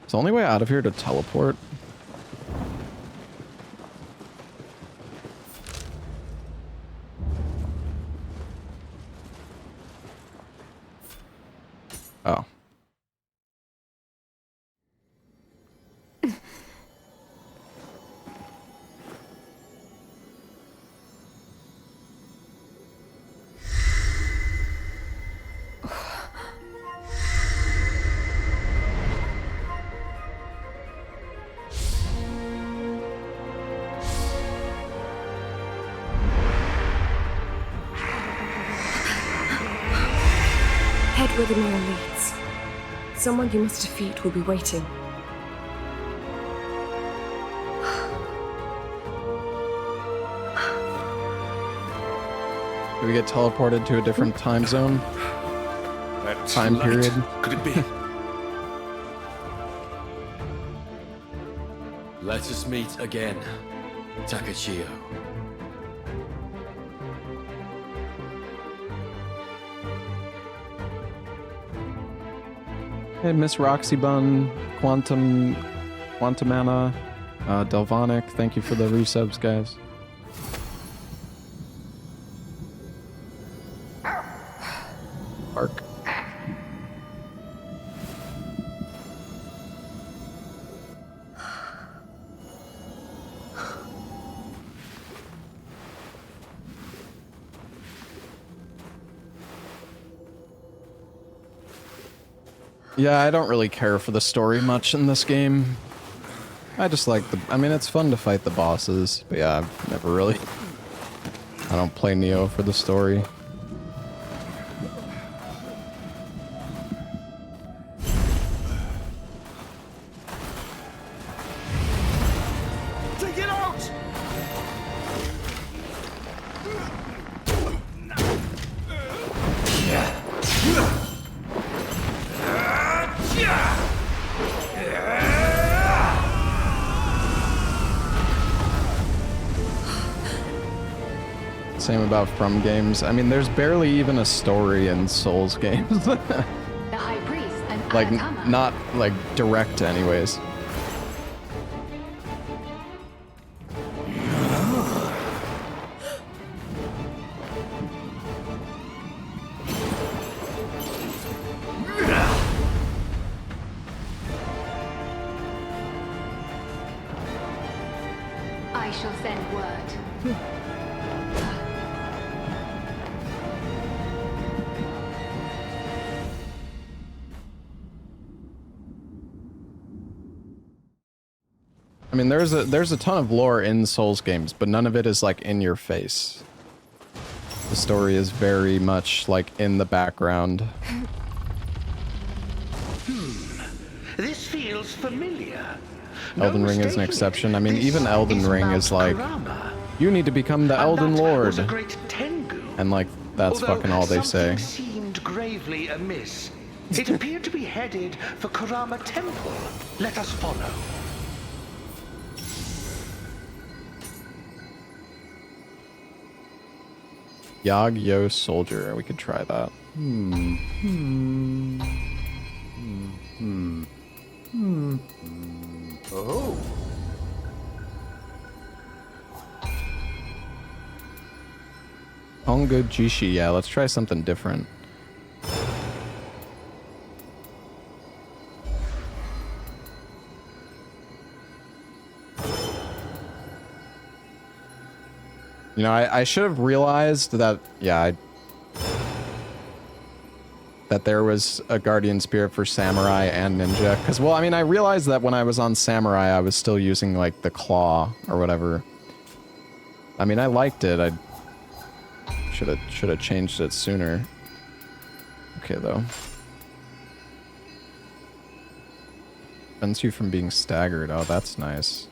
Is the only way out of here to teleport? Oh. Head where the mirror leads. Someone you must defeat will be waiting. Do we get teleported to a different time zone? Time light. period? Could it be? Let us meet again, Takachio. Hey, Miss Roxy Bun, Quantumana, Delvonic, thank you for the resubs, guys. Bark. Yeah, I don't really care for the story much in this game. I just like I mean, it's fun to fight the bosses, but yeah, I've never really... I don't play Nioh for the story. Take it out! Same about From games. I mean, there's barely even a story in Souls games. The High Priest and Like, Ayatama. not, like, direct anyways. I shall send word. I mean, there's a ton of lore in Souls games, but none of it is like in your face. The story is very much like in the background. This feels familiar. Elden Ring is an exception. I mean, even Elden Ring is like, you need to become the Elden Lord. And like, that's fucking all they say. Seemed gravely amiss. It appeared to be headed for Kurama Temple. Let us follow. Yag-Yo Soldier. We could try that. Oh. Hongo Jishi. Yeah, let's try something different. You know, I should have realized that, yeah, that there was a guardian spirit for samurai and ninja. Because, well, I mean, I realized that when I was on samurai, I was still using, like, the claw or whatever. I mean, I liked it. I should have changed it sooner. Okay, though. Prevents you from being staggered. Oh, that's nice.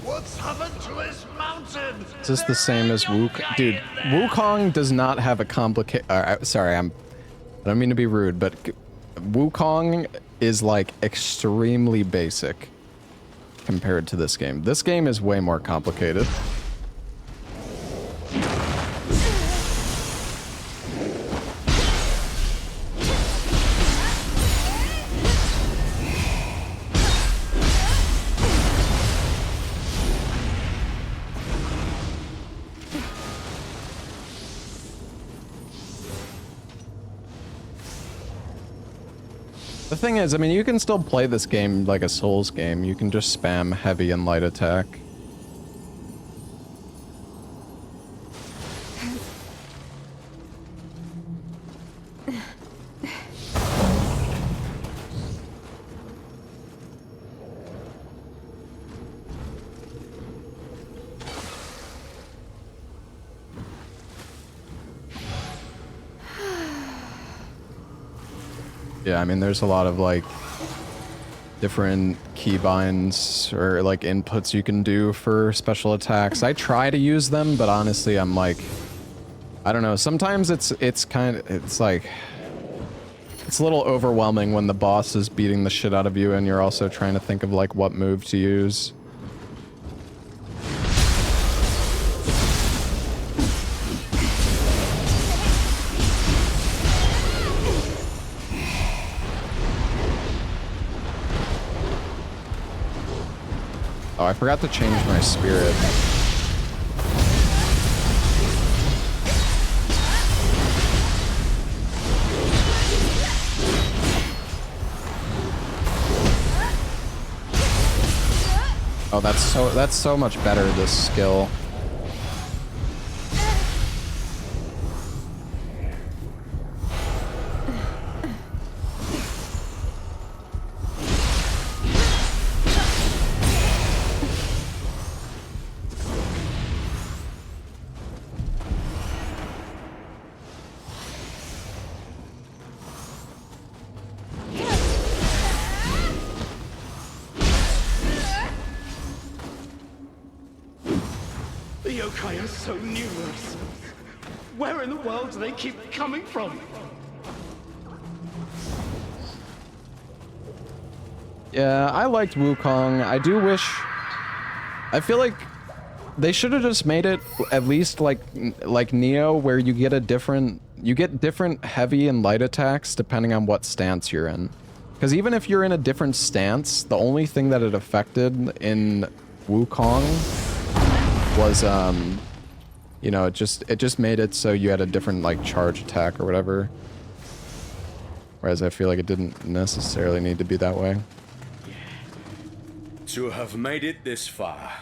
What's happened to this mountain? Is this the same as Wukong? Dude, Wukong does not have a complicated... sorry, I don't mean to be rude, but Wukong is like extremely basic compared to this game. This game is way more complicated. The thing is, I mean, you can still play this game like a Souls game. You can just spam heavy and light attack. Yeah, I mean, there's a lot of, like, different keybinds or, like, inputs you can do for special attacks. I try to use them, but honestly, I'm like... I don't know, sometimes it's like... It's a little overwhelming when the boss is beating the shit out of you and you're also trying to think of, like, what move to use. Oh, I forgot to change my spirit. Oh, that's so much better, this skill. The yokai are so numerous. Where in the world do they keep coming from? Yeah, I liked Wukong. I do wish... I feel like they should have just made it at least like Nioh, where you get different heavy and light attacks depending on what stance you're in. Because even if you're in a different stance, the only thing that it affected in Wukong was, you know, it just made it so you had a different, like, charge attack or whatever. Whereas I feel like it didn't necessarily need to be that way. To have made it this far,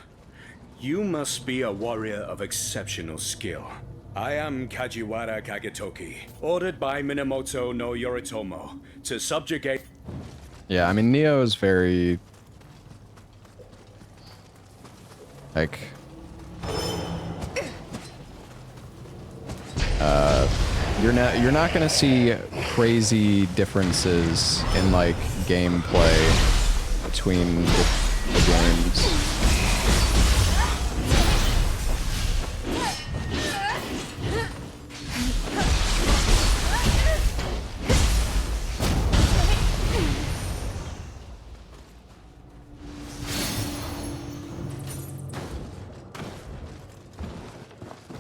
you must be a warrior of exceptional skill. I am Kajiwara Kagetoki, ordered by Minamoto no Yoritomo to subjugate... Yeah, I mean, Nioh is very... like... You're not gonna see crazy differences in, like, gameplay between the games.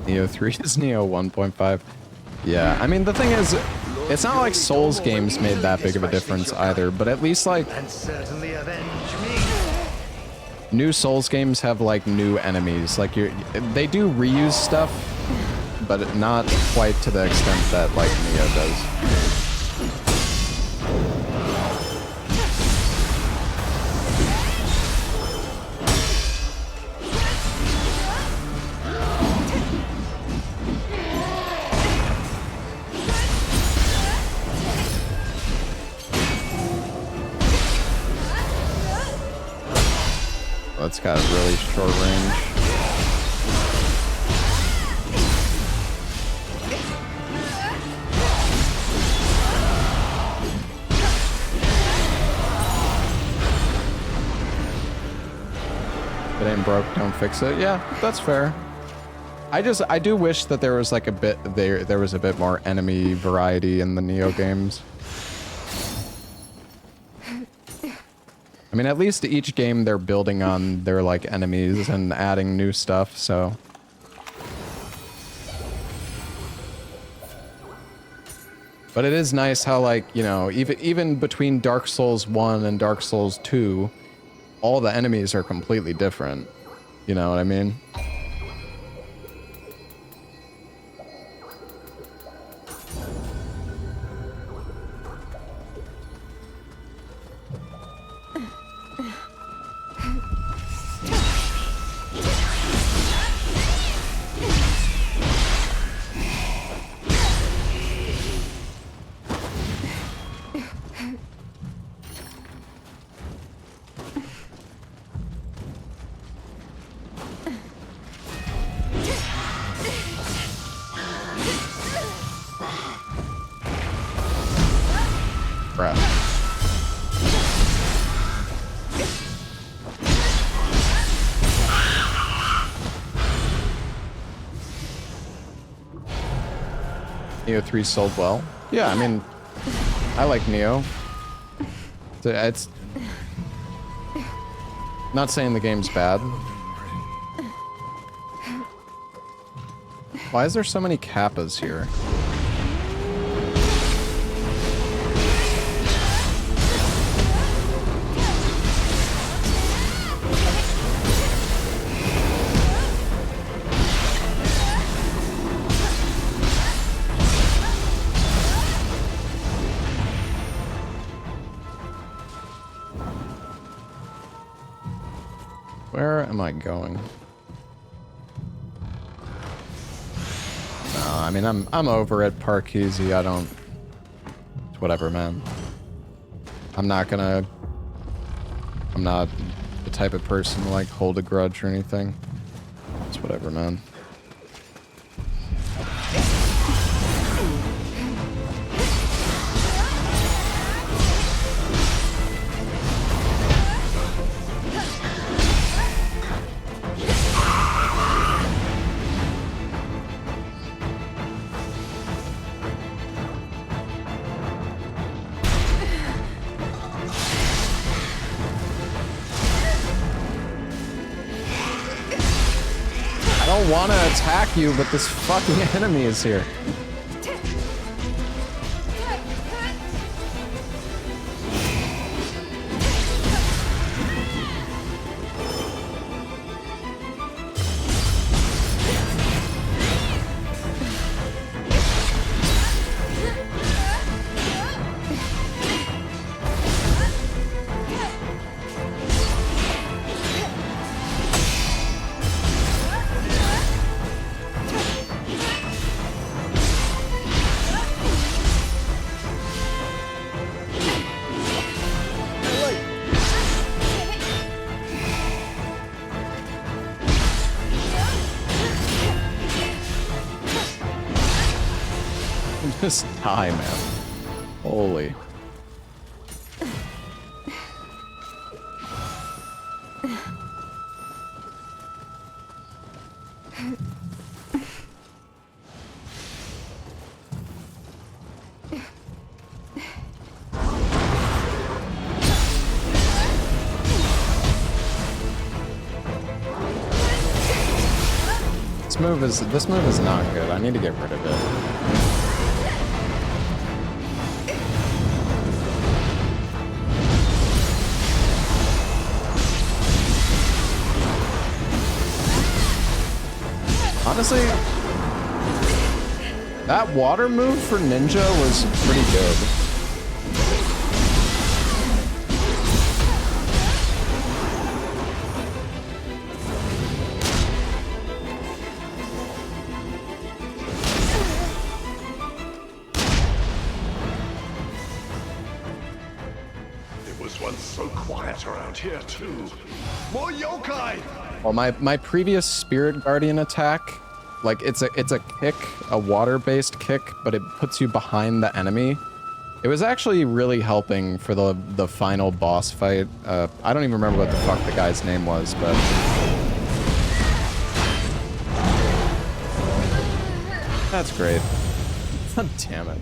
Nioh 3 is Nioh 1.5. Yeah, I mean, the thing is, it's not like Souls games made that big of a difference either, but at least, like, new Souls games have, like, new enemies. Like, they do reuse stuff, but not quite to the extent that, like, Nioh does. It's got really short range. If it ain't broke, don't fix it. Yeah, that's fair. I do wish that there was like a bit there was a bit more enemy variety in the Nioh games. I mean, at least each game they're building on their, like, enemies and adding new stuff, so... But it is nice how, like, you know, even between Dark Souls 1 and Dark Souls 2, all the enemies are completely different. You know what I mean? Crap. Nioh 3 sold well. Yeah, I mean, I like Nioh. It's not saying the game's bad. Why is there so many kappas here? Where am I going? No, I mean, I'm over at Parkeezy. I don't... It's whatever, man. I'm not the type of person to, like, hold a grudge or anything. It's whatever, man. I don't want to attack you, but this fucking enemy is here. Just die, man. Holy. This move is not good. I need to get rid of it. Honestly, that water move for Ninja was pretty good. Here too. More yokai! Well, my previous Spirit Guardian attack, like it's a kick, a water-based kick, but it puts you behind the enemy. It was actually really helping for the final boss fight. I don't even remember what the fuck the guy's name was, but that's great. God damn it.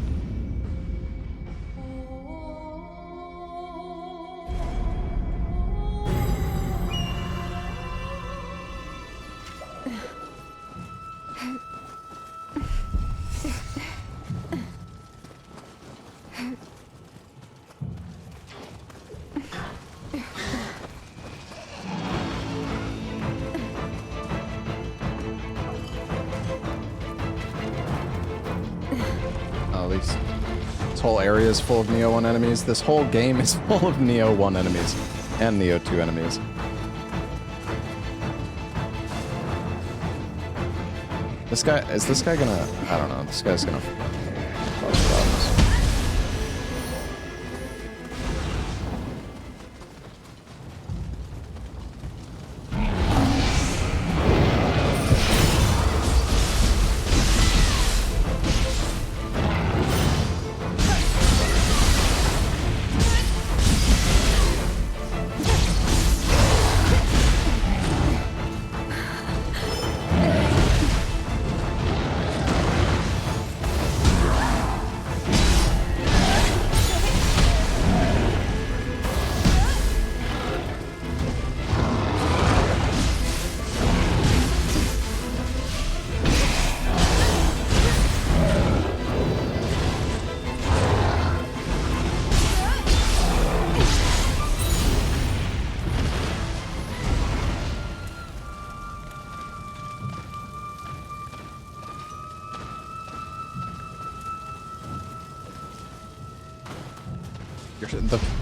This whole area is full of Nioh 1 enemies. This whole game is full of Nioh 1 enemies and Nioh 2 enemies. This guy, is this guy gonna, I don't know, this guy's gonna cause problems.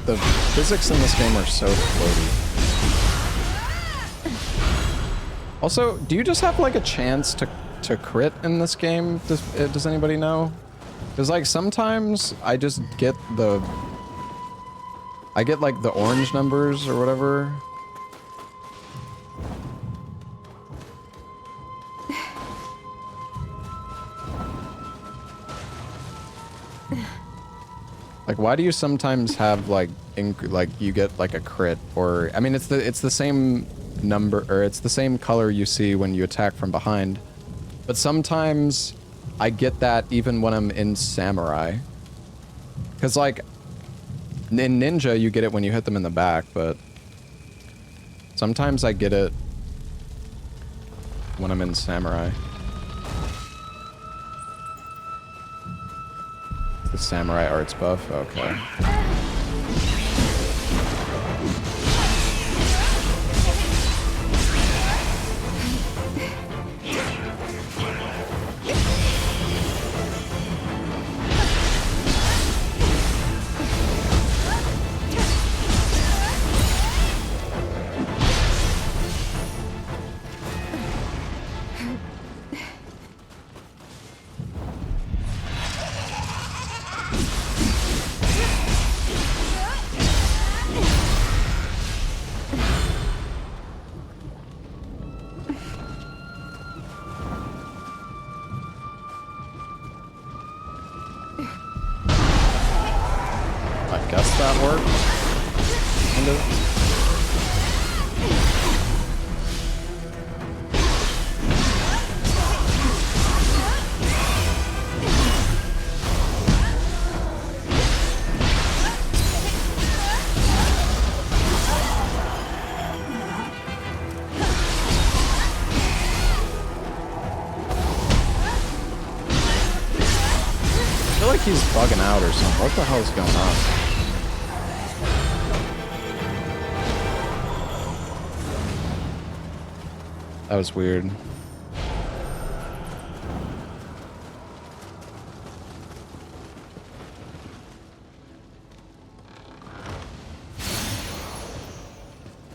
The physics in this game are so floaty. Also, do you just have like a chance to crit in this game? Does anybody know? Because like sometimes I just get like the orange numbers or whatever. Like, why do you sometimes have like you get like a crit, or I mean, it's the same number, or it's the same color you see when you attack from behind, but sometimes I get that even when I'm in Samurai. Cause like in Ninja you get it when you hit them in the back, but sometimes I get it when I'm in Samurai. The Samurai Arts buff? Okay. guess that worked. Kind of. I feel like he's bugging out or something. What the hell is going on? That was weird.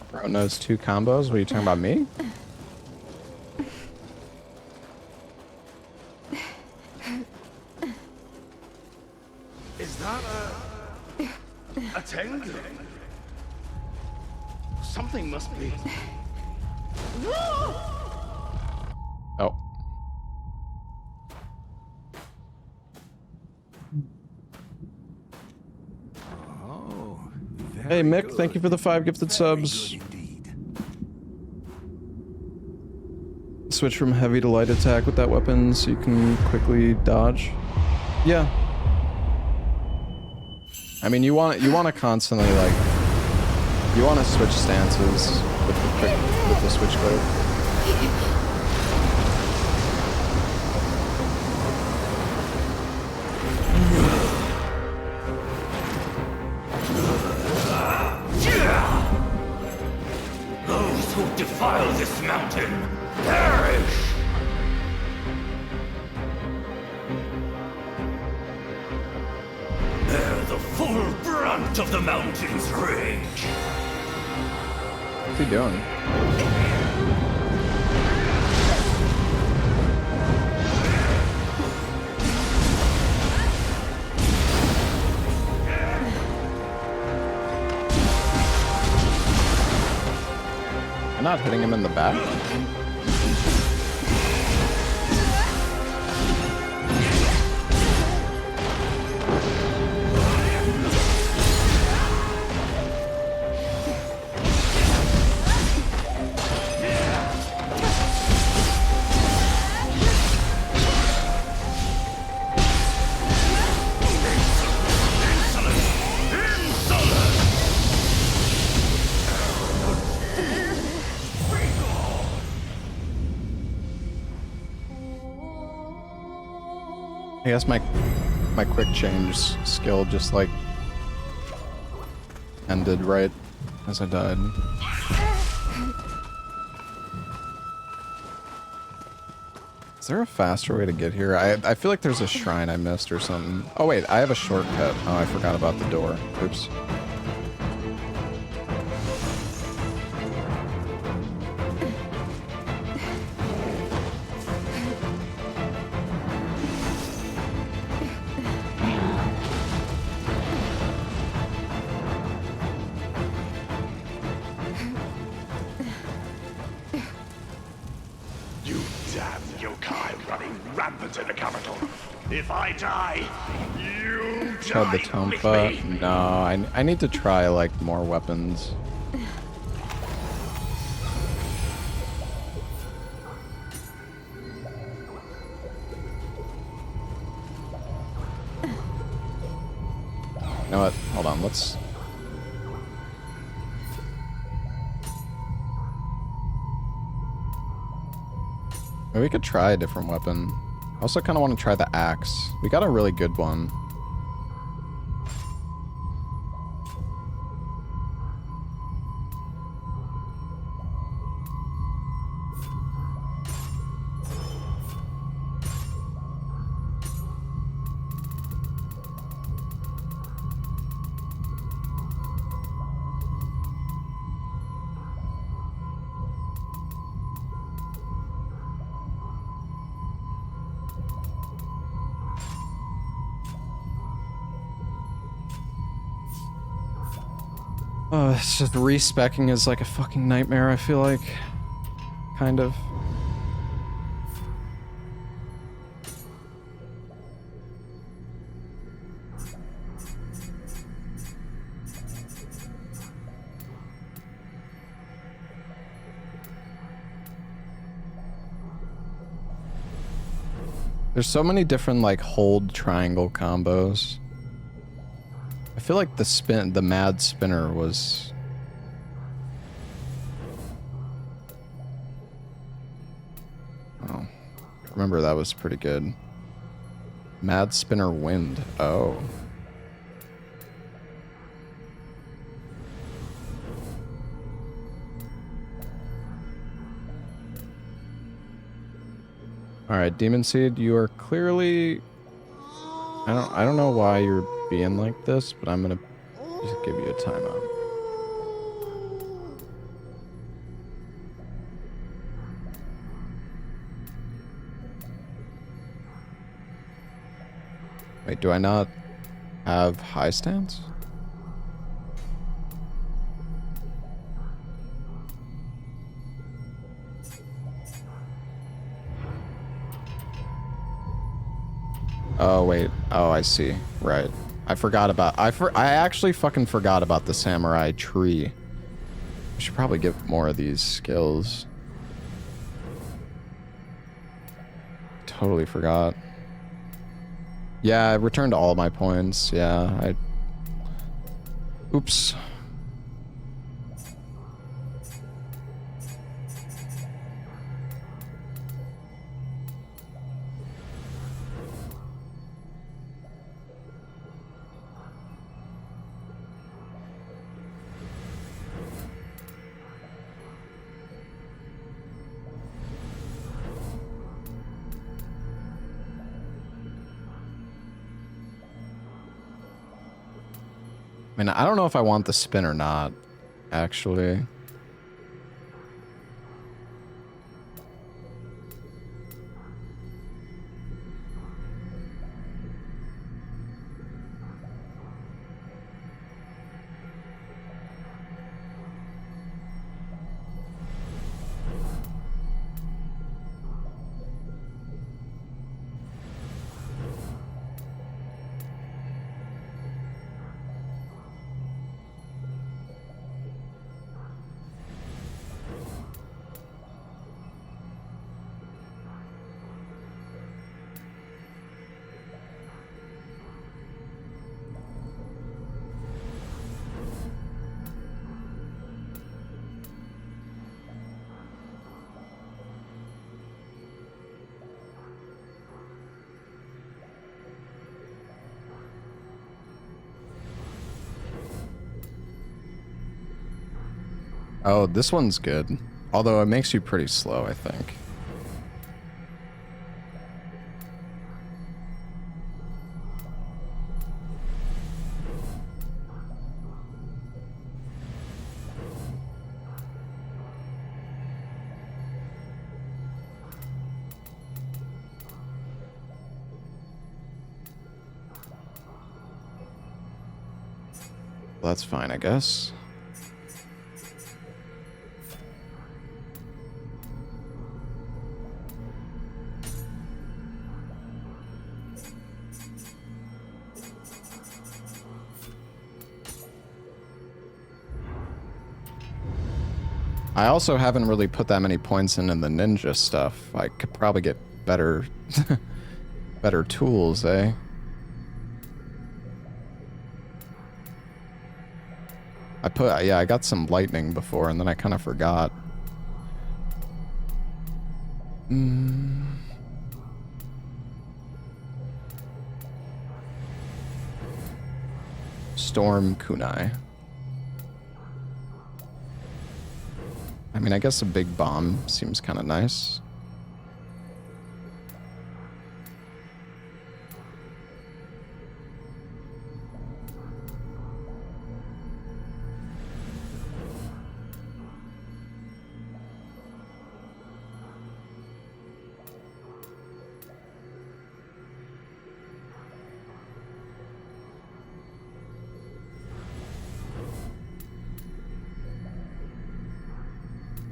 Bro knows 2 combos? What are you talking about, me? Is that a tendon? Something must be. Oh. Hey Mick, thank you for the 5 gifted subs. Switch from heavy to light attack with that weapon so you can quickly dodge. Yeah. I mean, you want to constantly like, you want to switch stances with the switch click. Those who defile this mountain perish! Bear the full brunt of the mountain's rage! What's he doing? I'm not hitting him in the back. I guess my quick change skill just like ended right as I died. Is there a faster way to get here? I feel like there's a shrine I missed or something. Oh wait, I have a shortcut. Oh, I forgot about the door. Oops. You damn yokai running rampant in the capital. If I die, you Tried the die with Tonfa. me. No, I need to try like more weapons. You know what? Hold on, let's... Maybe we could try a different weapon. I also kind of want to try the axe. We got a really good one. Oh, it's just respecking is like a fucking nightmare, I feel like. Kind of. There's so many different like hold triangle combos. I feel like the mad spinner was. Oh, I remember that was pretty good. Mad spinner wind. Oh. All right, Demon Seed, you are clearly. I don't know why you're being like this, but I'm gonna just give you a timeout. Wait, do I not have high stance? Oh wait. Oh, I see. Right. I forgot about. I actually fucking forgot about the samurai tree. I should probably get more of these skills. Totally forgot. Yeah, I returned all my points. Yeah, Oops. I mean, I don't know if I want the spin or not, actually. Oh, this one's good. Although it makes you pretty slow, I think. That's fine, I guess. I also haven't really put that many points in the ninja stuff. I could probably get better better tools, eh? I got some lightning before and then I kind of forgot. Storm kunai. I mean, I guess a big bomb seems kind of nice.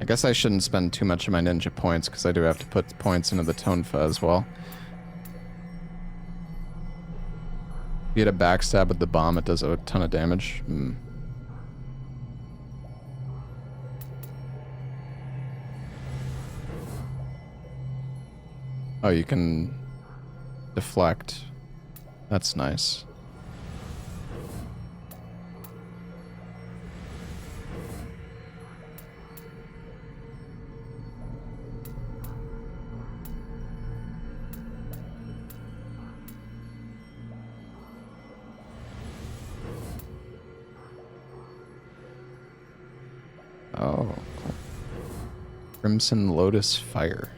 I guess I shouldn't spend too much of my ninja points because I do have to put points into the tonfa as well. If you get a backstab with the bomb, it does a ton of damage. Oh, you can deflect. That's nice. Oh, cool. Crimson Lotus Fire.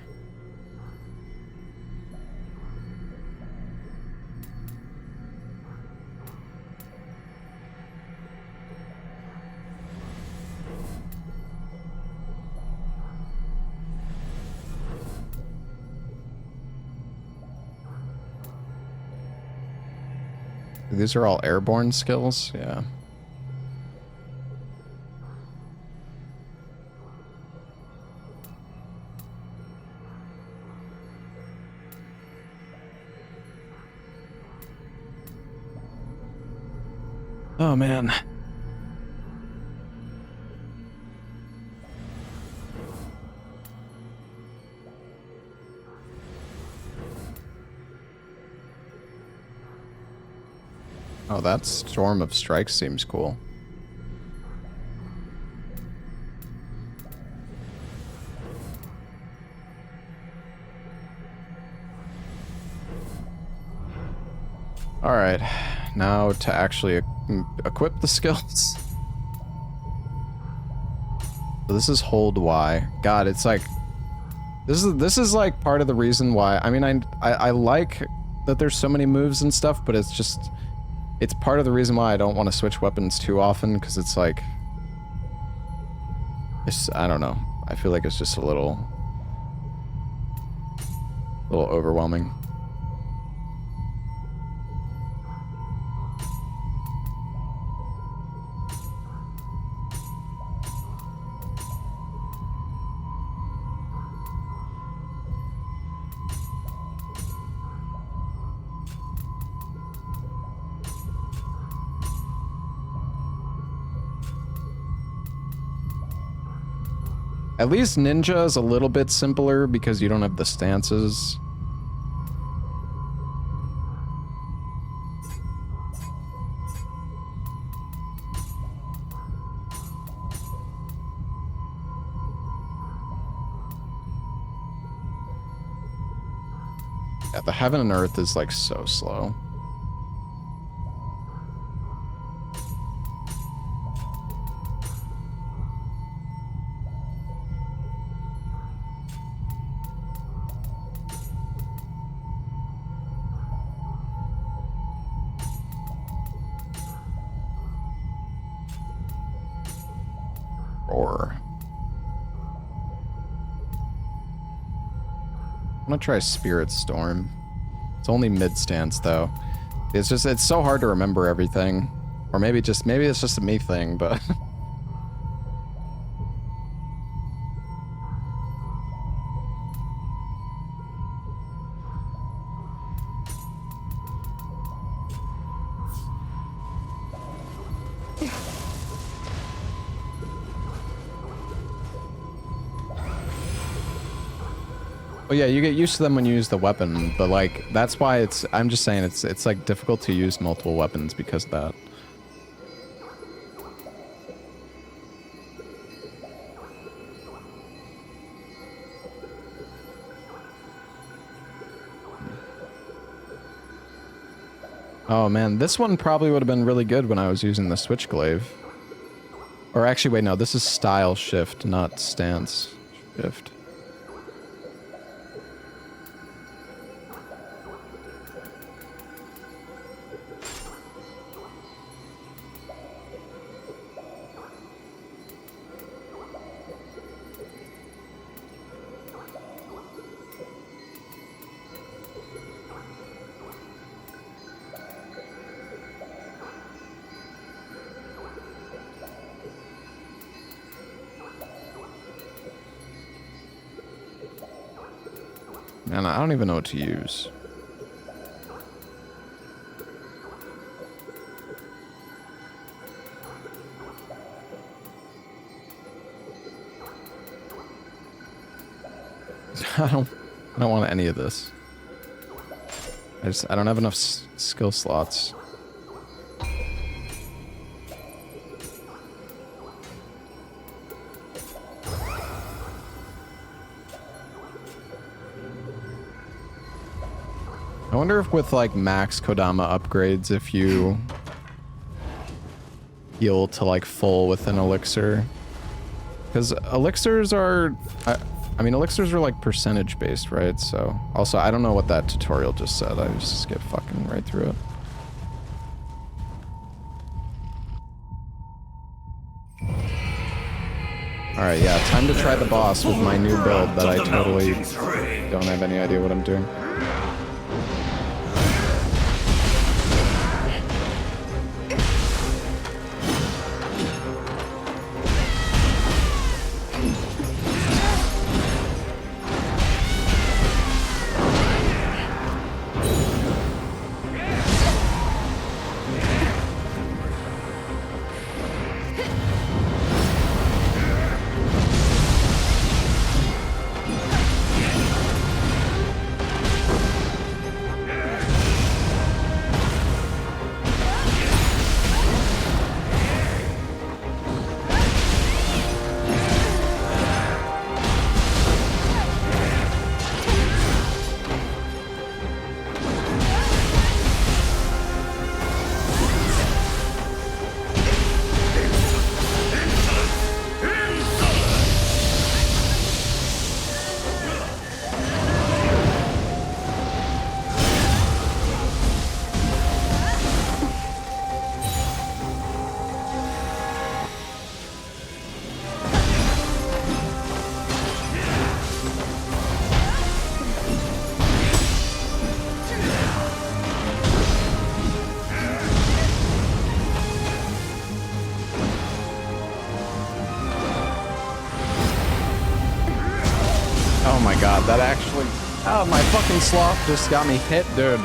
These are all airborne skills? Yeah. Oh man. Oh, that Storm of Strikes seems cool. Alright, now to actually equip the skills. So this is hold Y. God, it's like this is like part of the reason why. I mean, I like that there's so many moves and stuff, but it's part of the reason why I don't want to switch weapons too often, because it's like I don't know. I feel like it's just a little overwhelming. At least Ninja is a little bit simpler because you don't have the stances. Yeah, the Heaven and Earth is like so slow. Roar. I'm gonna try Spirit Storm. It's only mid stance though. It's so hard to remember everything. Or maybe it's just a me thing, but well, yeah, you get used to them when you use the weapon, but like that's why I'm just saying it's like difficult to use multiple weapons because of that. Oh man, this one probably would have been really good when I was using the Switch Glaive. Or actually, wait, no, this is Style Shift, not Stance Shift. Man, I don't even know what to use. I don't want any of this. I don't have enough skill slots. I wonder if with like max Kodama upgrades, if you heal to like full with an elixir. Because elixirs are, I mean elixirs are like percentage based, right? So also I don't know what that tutorial just said. I just skipped fucking right through it. Alright, yeah, time to try the boss with my new build that I totally don't have any idea what I'm doing. Oh my god, that actually... Oh, my fucking sloth just got me hit, dude.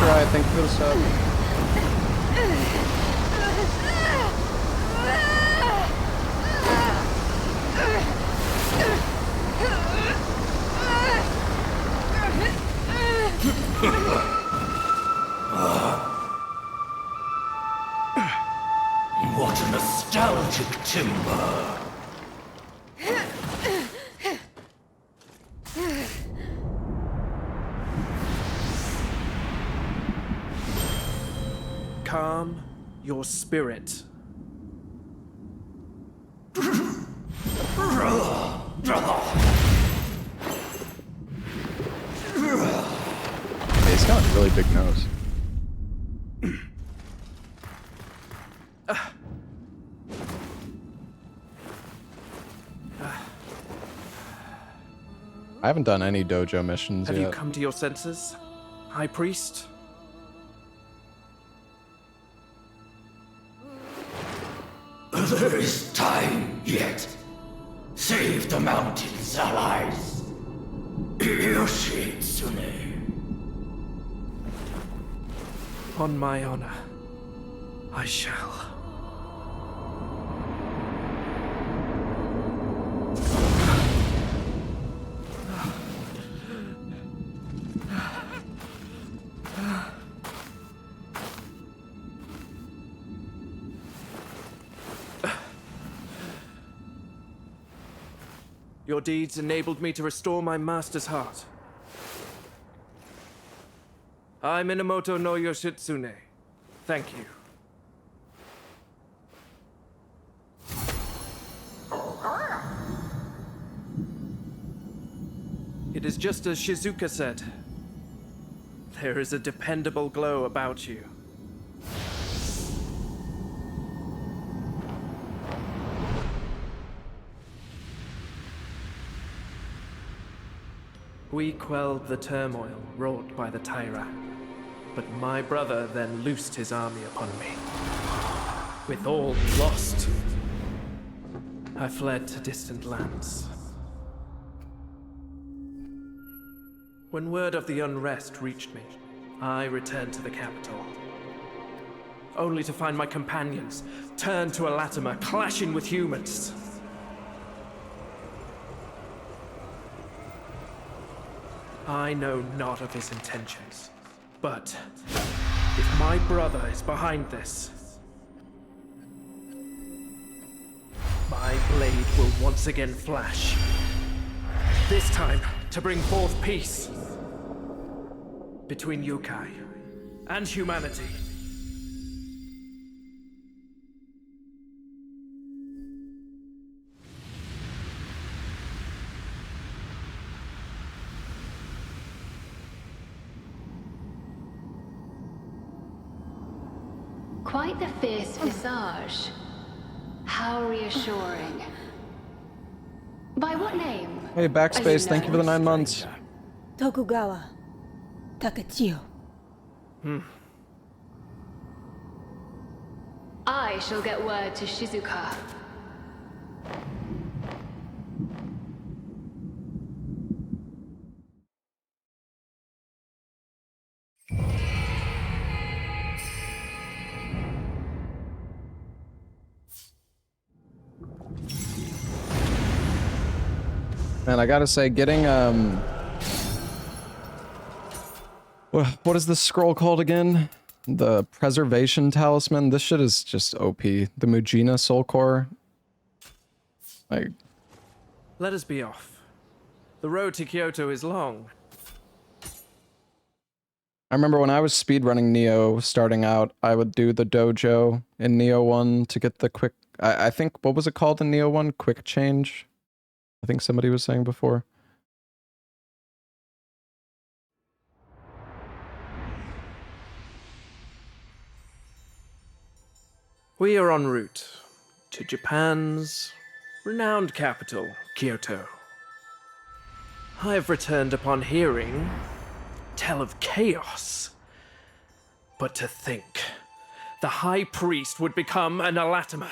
I think this up. What a nostalgic timber. Calm your spirit. He's got a really big nose. I haven't done any dojo missions Have yet. you come to your senses, High Priest? There is time yet. Save the mountain's allies. Yoshi Tsune. On my honor, I shall. Your deeds enabled me to restore my master's heart. I, Minamoto no Yoshitsune, thank you. It is just as Shizuka said. There is a dependable glow about you. We quelled the turmoil wrought by the Taira, but my brother then loosed his army upon me. With all lost, I fled to distant lands. When word of the unrest reached me, I returned to the capital, only to find my companions turned to a Latimer, clashing with humans. I know not of his intentions, but if my brother is behind this, my blade will once again flash. This time, to bring forth peace between yokai and humanity. Quite the fierce visage. How reassuring. By what name? Hey, Backspace, thank you for the 9 months. Tokugawa Takachio. I shall get word to Shizuka. Man, I gotta say, getting, what is this scroll called again? The Preservation Talisman? This shit is just OP. The Mujina Soul Core. Like... Let us be off. The road to Kyoto is long. I remember when I was speedrunning Nioh starting out, I would do the dojo in Nioh 1 to get the quick... I think, what was it called in Nioh 1? Quick change? I think somebody was saying before. We are en route to Japan's renowned capital, Kyoto. I have returned upon hearing tell of chaos. But to think, the High Priest would become an Anathema.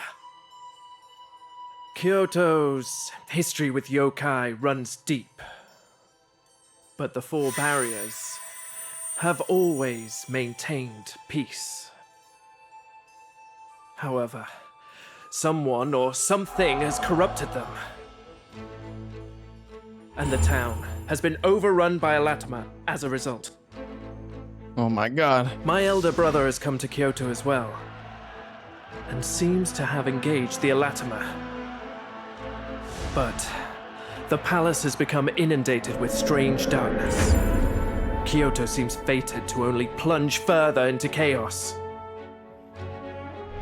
Kyoto's history with yokai runs deep. But the four barriers have always maintained peace. However, someone or something has corrupted them. And the town has been overrun by Anathema as a result. Oh my god. My elder brother has come to Kyoto as well, and seems to have engaged the Anathema. But the palace has become inundated with strange darkness. Kyoto seems fated to only plunge further into chaos.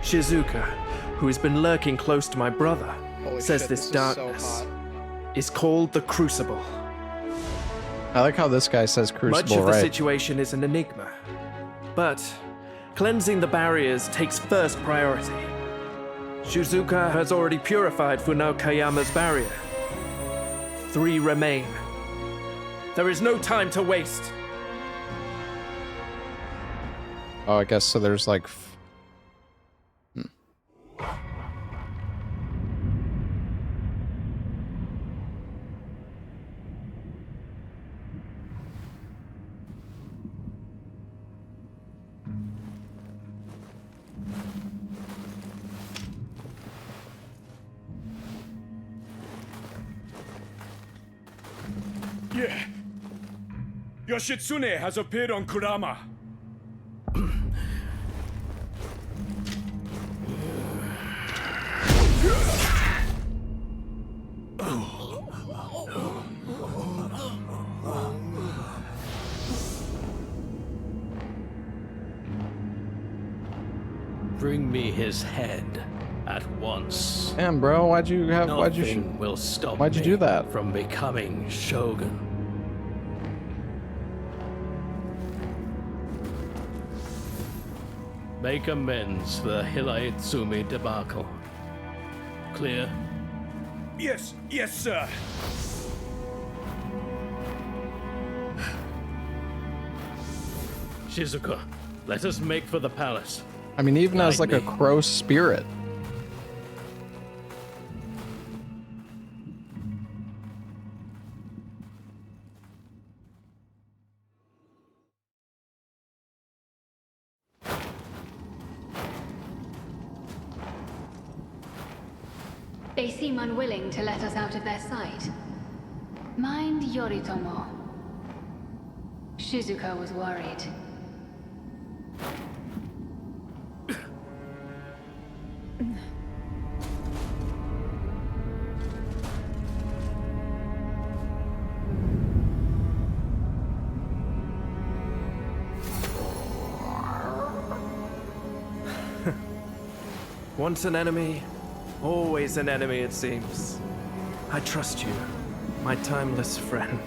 Shizuka, who has been lurking close to my brother, says shit, this this is darkness so is called the Crucible. I like how this guy says Crucible, Much of the right? situation is an enigma, but cleansing the barriers takes first priority. Shizuka has already purified Funao-Kayama's barrier. 3 remain. There is no time to waste. Oh, I guess so there's like... Yeah. Yoshitsune has appeared on Kurama. Bring me his head at once. Damn, bro, why'd you Nothing will stop why'd you me do that? from becoming Shogun. Make amends for the Hilaitsumi debacle. Clear? Yes, sir. Shizuka, let us make for the palace. I mean, even as Guide like a me. crow spirit. They seem unwilling to let us out of their sight. Mind Yoritomo. Shizuka was worried. Once an enemy, always an enemy, it seems. I trust you, my timeless friend.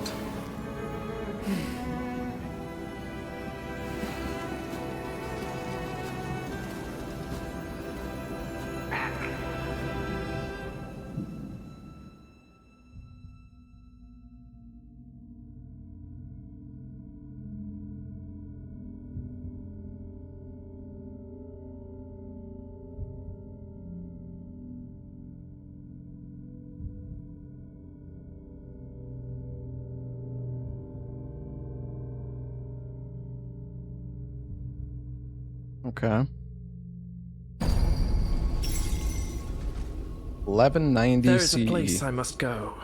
Okay. 1190 There is a CE. place I must go.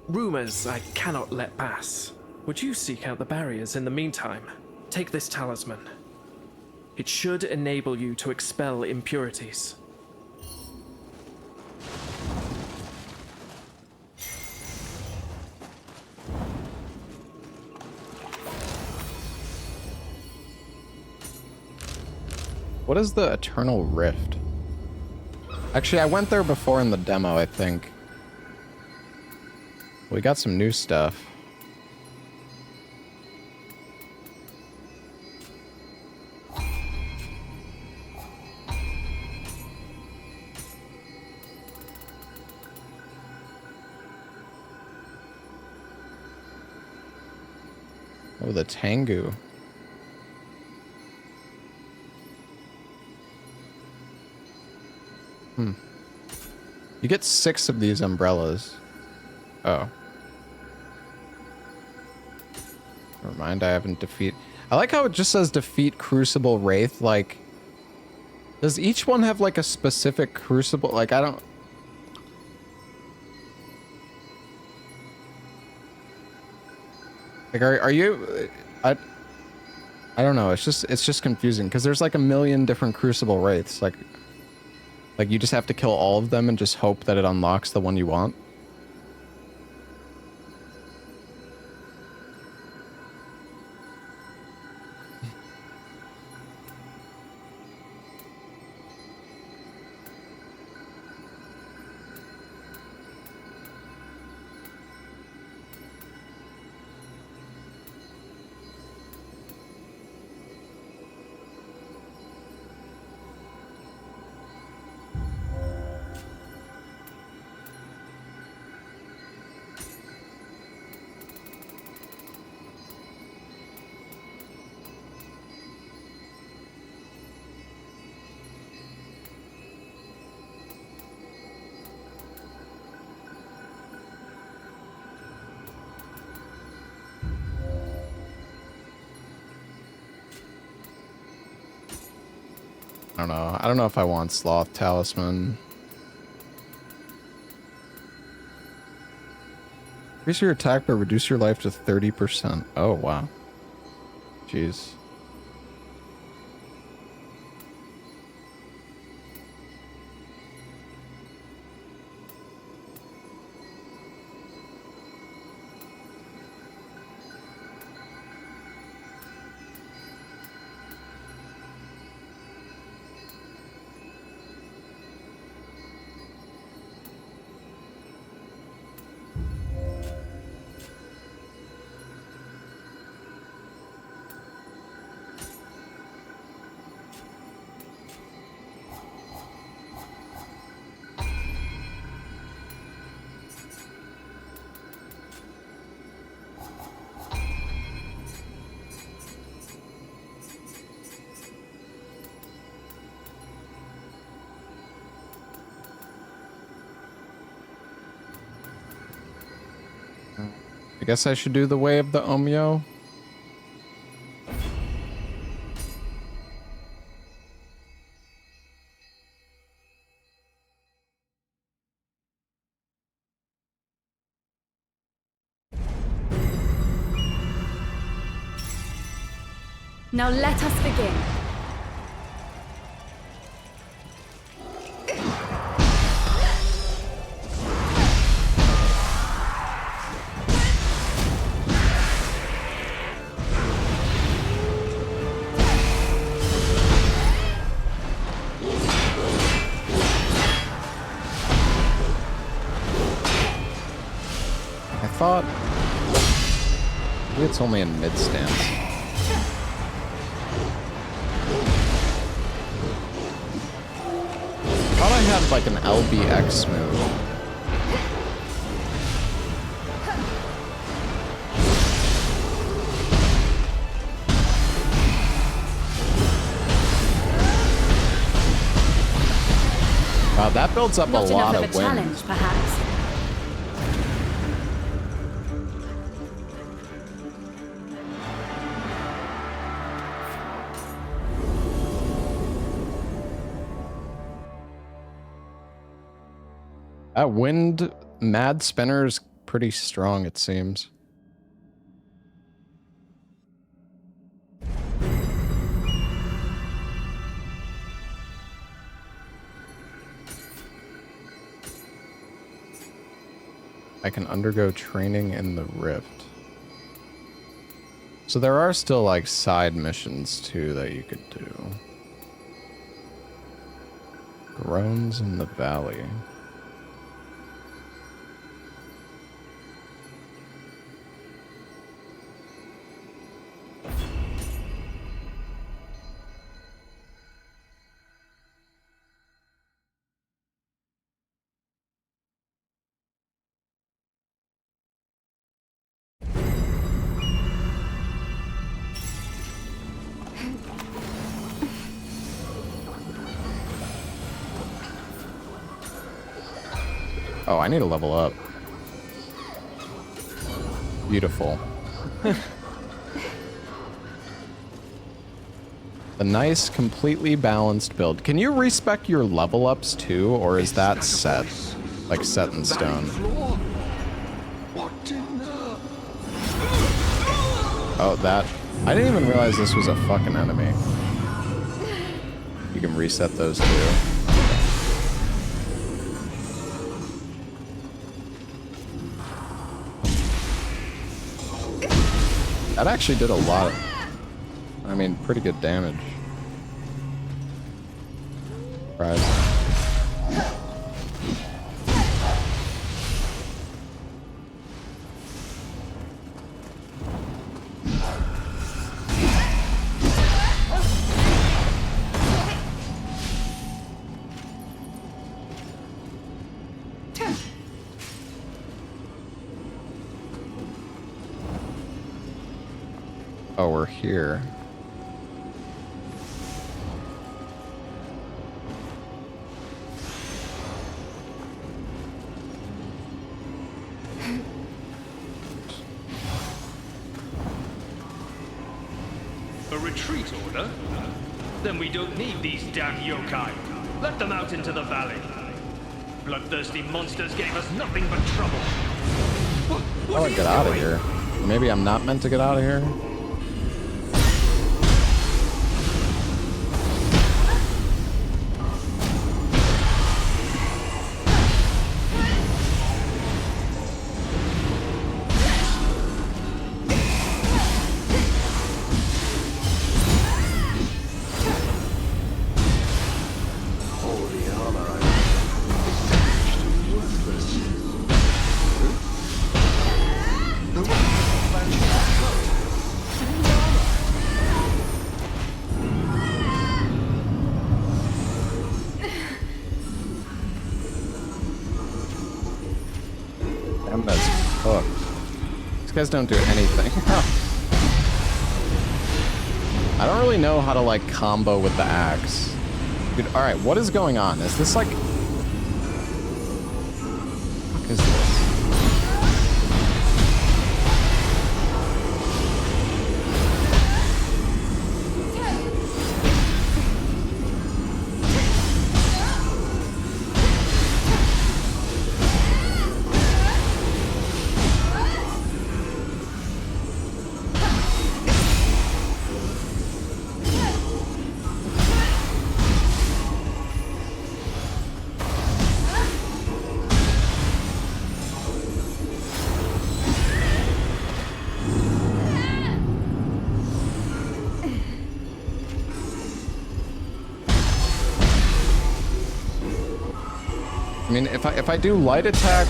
Rumors I cannot let pass. Would you seek out the barriers in the meantime? Take this talisman. It should enable you to expel impurities. What is the Eternal Rift? Actually, I went there before in the demo, I think. We got some new stuff. Oh, the Tengu. You get 6 of these umbrellas. Oh. Never mind, I haven't defeat. I like how it just says defeat Crucible Wraith. Like, does each one have like a specific Crucible? Like, I don't. Like, are you? I don't know. It's just confusing because there's like a million different Crucible Wraiths. Like you just have to kill all of them and just hope that it unlocks the one you want. I don't know. I don't know if I want Sloth Talisman. Increase your attack but reduce your life to 30%. Oh, wow. Jeez. I guess I should do the way of the Omyo. Now let us begin. I thought maybe it's only in mid stance. I thought I had like an LBX move. Wow, that builds up Not a lot enough of of a wind. challenge, perhaps. That wind mad spinner's pretty strong, it seems. I can undergo training in the Rift. So there are still like side missions too that you could do. Groans in the Valley. Oh, I need to level up. Beautiful. A nice, completely balanced build. Can you respec your level ups too, or is that set? Like set in stone? Oh, that... I didn't even realize this was a fucking enemy. You can reset those too. That actually did a lot of... I mean, pretty good damage. Surprise. Oh, we're here. A retreat order? Then we don't need these damn yokai. Let them out into the valley. Bloodthirsty monsters gave us nothing but trouble. I want to get out of here. Maybe I'm not meant to get out of here. Guys don't do anything. I don't really know how to like combo with the axe. Dude, alright, what is going on? Is this like... What is this? mean, if I do light attack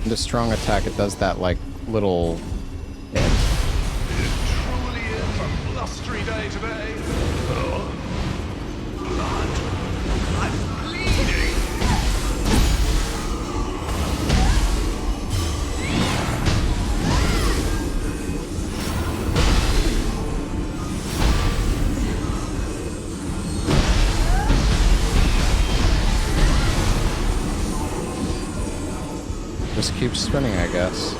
into strong attack, it does that like little hit. Truly is a blustery day today. Oh, blood. I'm bleeding. Just keep spinning, I guess.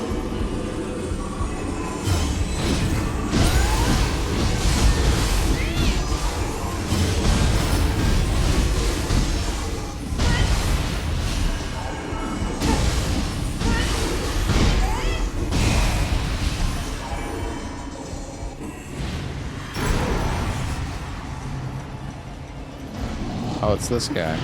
Oh, it's this guy.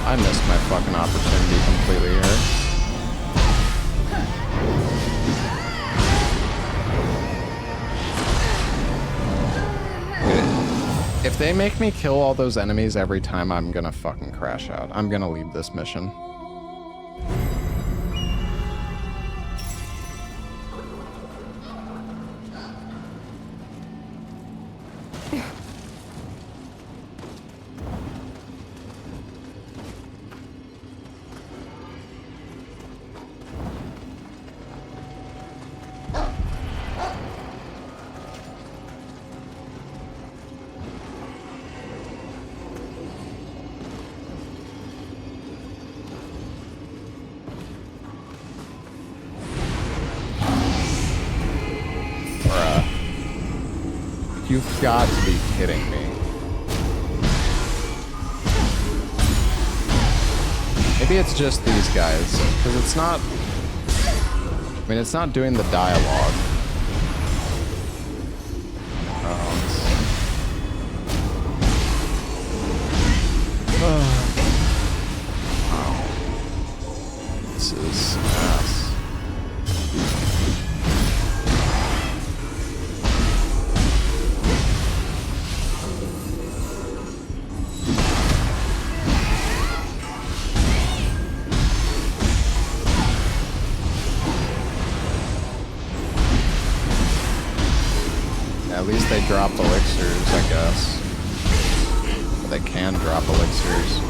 I missed my fucking opportunity completely here. If they make me kill all those enemies every time, I'm gonna fucking crash out. I'm gonna leave this mission. You've got to be kidding me. Maybe it's just these guys, because it's not... I mean, it's not doing the dialogue. Wow. This is ass. At least they drop elixirs, I guess. Or they can drop elixirs.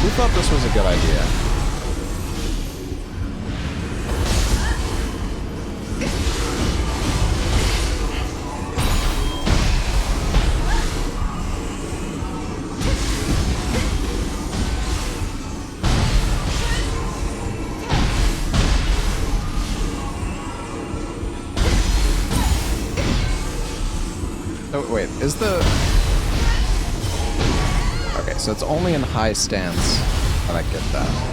I thought this was a good idea. Oh, wait, is the... Okay, so it's only in high stance that I get that.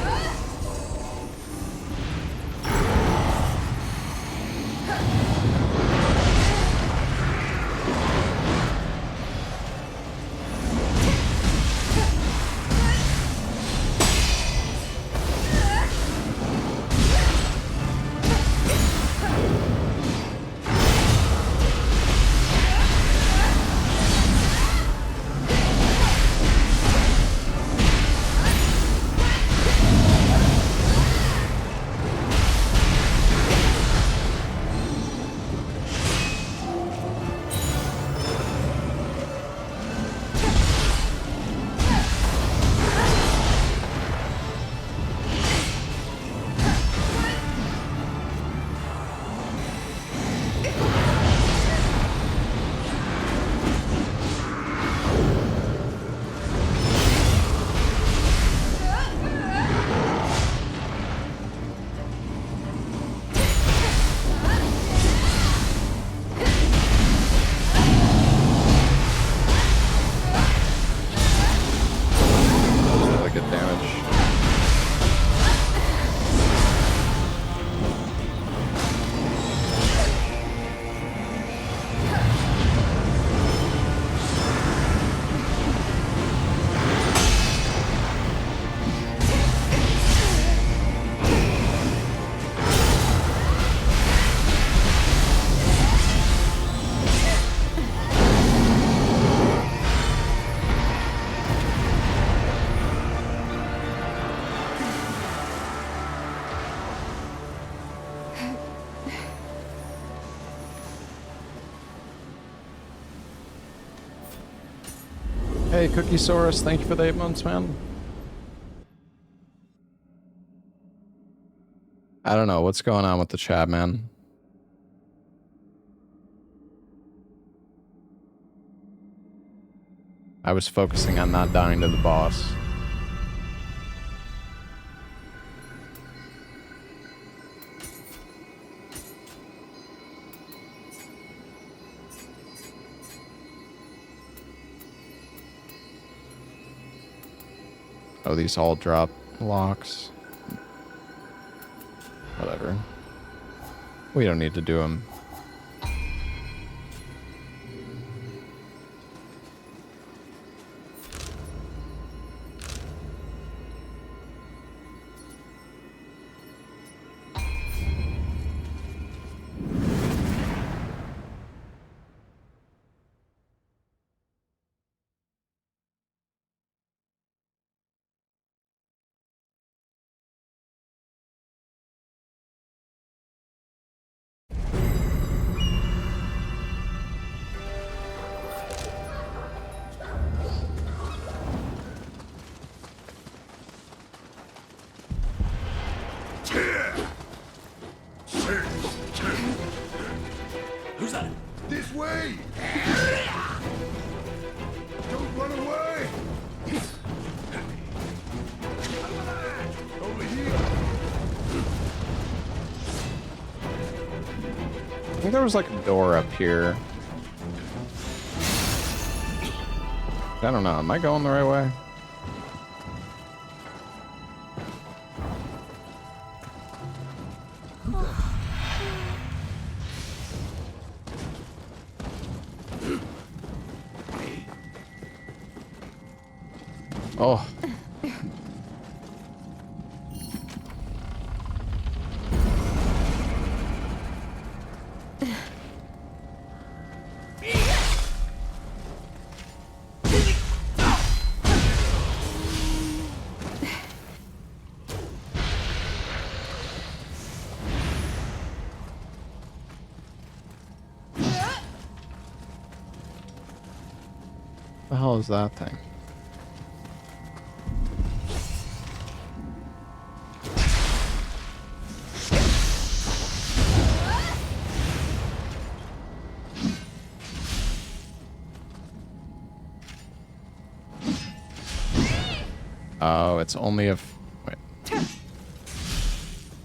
Hey, Cookie Saurus, thank you for the 8 months, man. I don't know, what's going on with the chat, man? I was focusing on not dying to the boss. Oh, these all drop locks. Whatever. We don't need to do them. Who's that? This way! Don't run away! Over here! I think there was like a door up here. I don't know, am I going the right way? Oh. The hell is that thing? Oh, it's only if... Wait.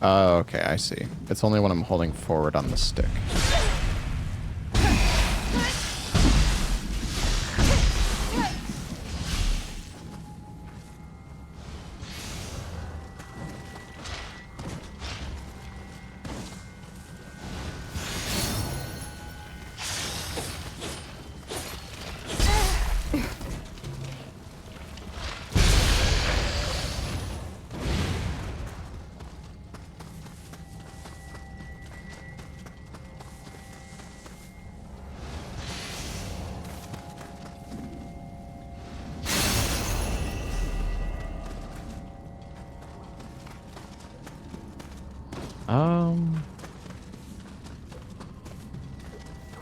Oh, okay, I see. It's only when I'm holding forward on the stick.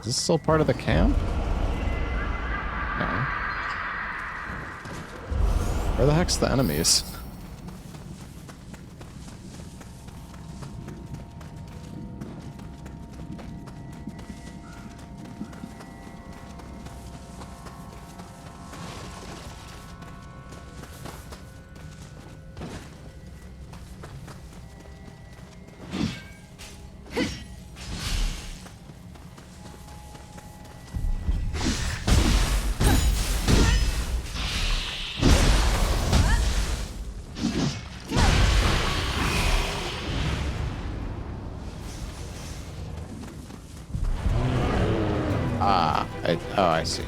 Is this still part of the camp? No. Where the heck's the enemies? I see.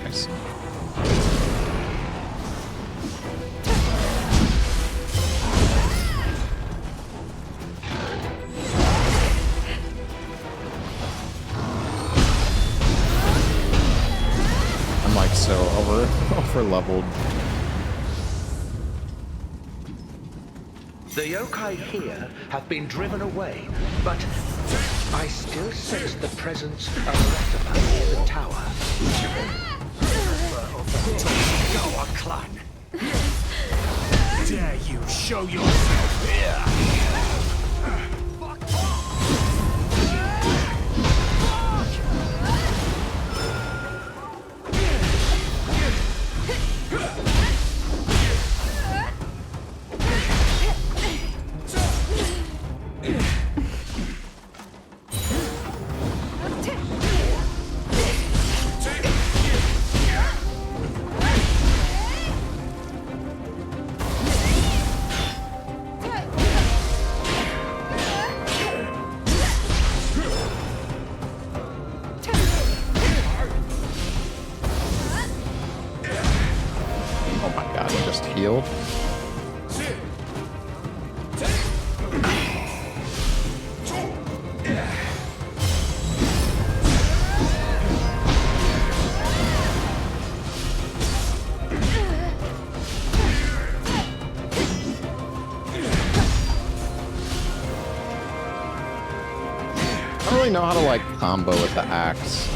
I'm like so over leveled. The yokai here have been driven away, but I still sense the presence of Retama near the tower. Tokugawa clan. Dare you show yourself here? Healed. I don't really know how to like combo with the axe.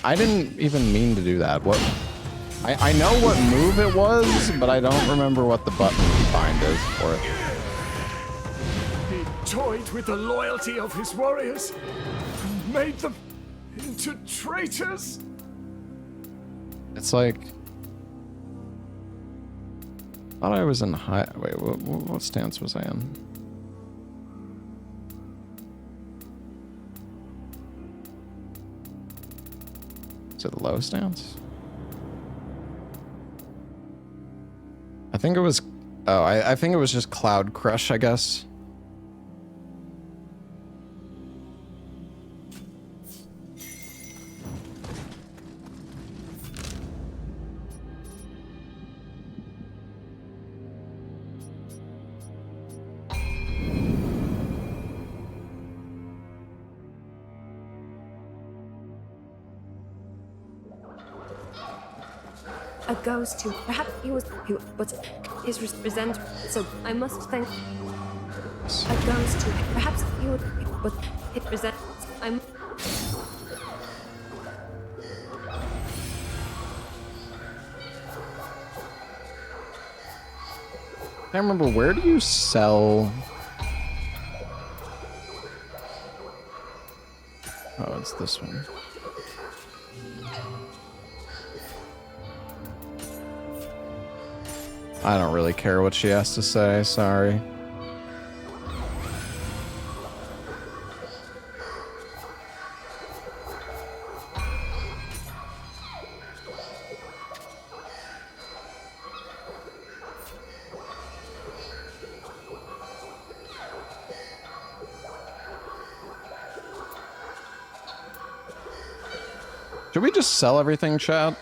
I didn't even mean to do that. What? I know what move it was, but I don't remember what the button bind is for it. He toyed with the loyalty of his warriors and made them into traitors. It's like... I thought I was in high... Wait, what stance was I in? Is it the low stance? I think it was... Oh, I think it was just Cloud Crush, I guess. A ghost who perhaps but his resent. So I must thank a ghost who perhaps but it resents. I'm. I remember, where do you sell? Oh, it's this one. I don't really care what she has to say, sorry. Should we just sell everything, chat?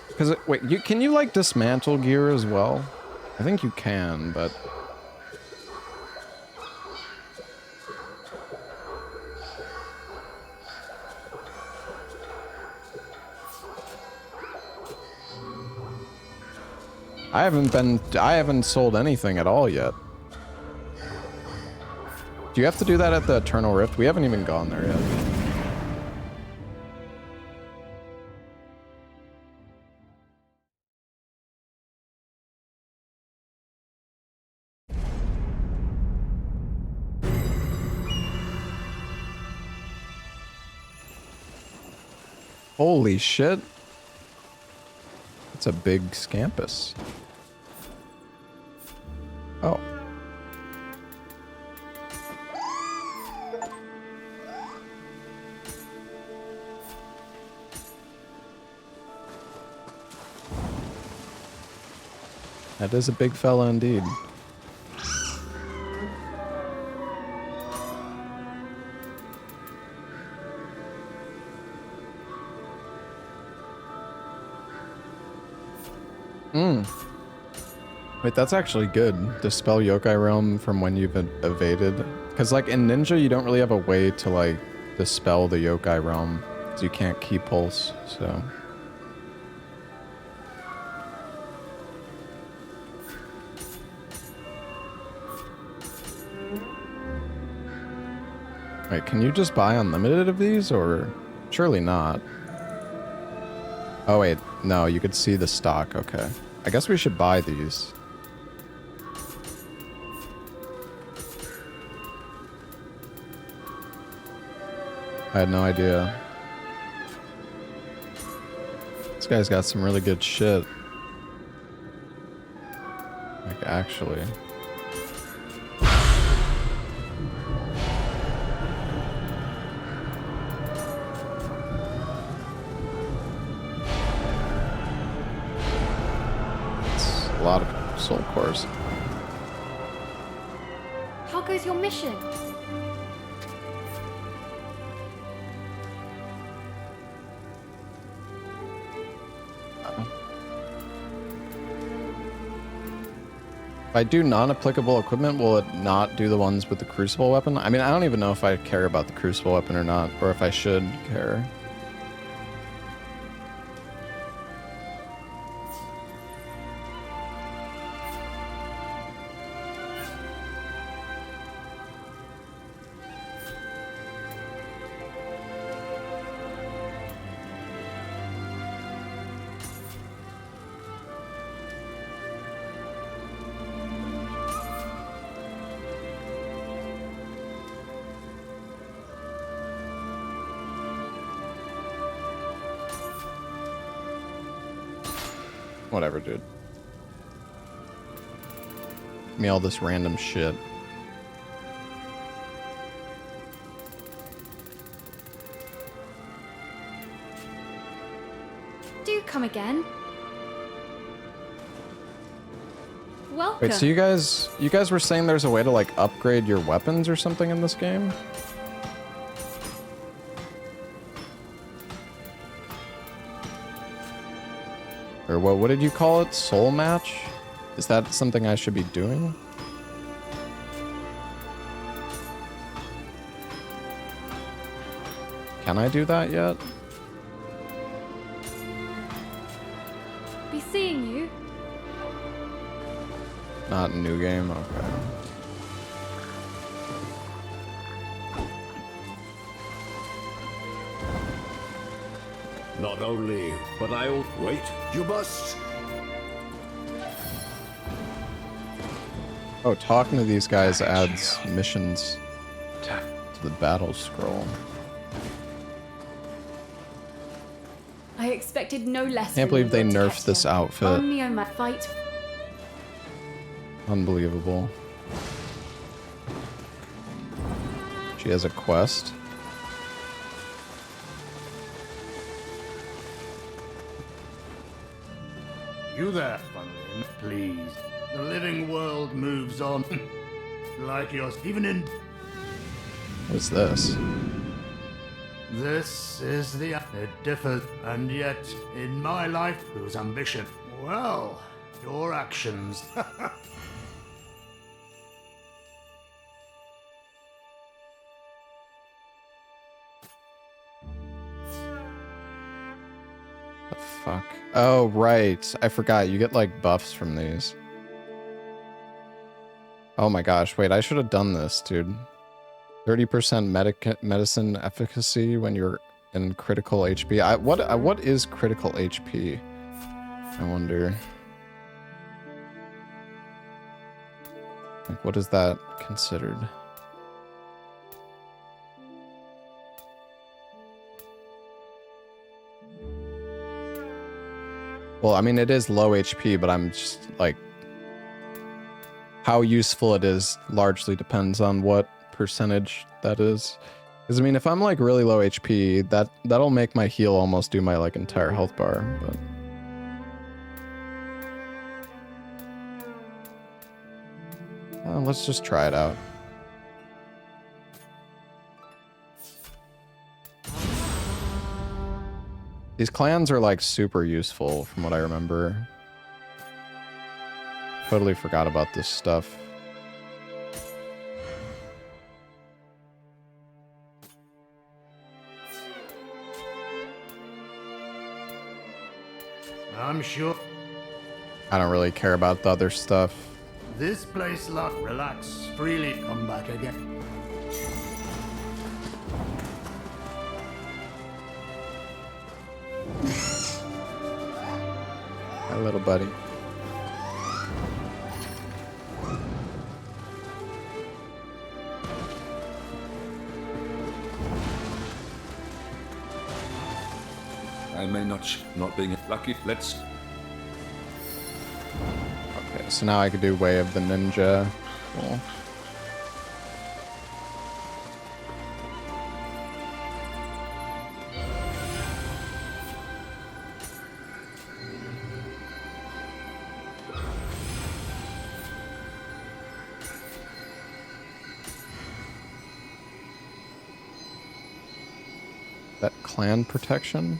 Because, wait, can you, like, dismantle gear as well? I think you can, but... I haven't sold anything at all yet. Do you have to do that at the Eternal Rift? We haven't even gone there yet. Holy shit. That's a big scampus. Oh. That is a big fella indeed. Wait, that's actually good. Dispel Yokai Realm from when you've evaded. Because, like, in Ninja, you don't really have a way to, like, dispel the Yokai Realm. Because you can't key pulse, so... Wait, can you just buy unlimited of these, or... Surely not. Oh, wait. No, you could see the stock. Okay. I guess we should buy these. I had no idea. This guy's got some really good shit. Like, actually. It's a lot of soul cores. How goes your mission? If I do non-applicable equipment, will it not do the ones with the Crucible weapon? I mean, I don't even know if I care about the Crucible weapon or not, or if I should care. Whatever, dude. Give me all this random shit. Do come again. Welcome. Wait, so you guys were saying there's a way to, like, upgrade your weapons or something in this game? Or what did you call it? Soul match? Is that something I should be doing? Can I do that yet? Be seeing you. Not in new game? Okay. Not only, but I'll... Wait, you must... Oh, talking to these guys adds missions to the battle scroll. I expected no less. Can't believe they nerfed this outfit. On Nioh, my fight. Unbelievable. She has a quest. You there, Funlin, please. The living world moves on. Like yours, even in... What's this? This is the... It differs, and yet, in my life, there was ambition. Well, your actions. The fuck? Oh, right. I forgot. You get, like, buffs from these. Oh my gosh. Wait, I should have done this, dude. 30% medicine efficacy when you're in critical HP. What is critical HP? I wonder. Like, what is that considered? Well, I mean, it is low HP, but I'm just, like... How useful it is largely depends on what percentage that is. Because, I mean, if I'm, like, really low HP, that'll make my heal almost do my, like, entire health bar, but... let's just try it out. These clans are, like, super useful from what I remember. Totally forgot about this stuff. I'm sure I don't really care about the other stuff. this place, lot, relax, freely come back again. My little buddy. I may not being lucky. Let's. Okay, so now I could do Way of the Ninja. Cool. That clan protection?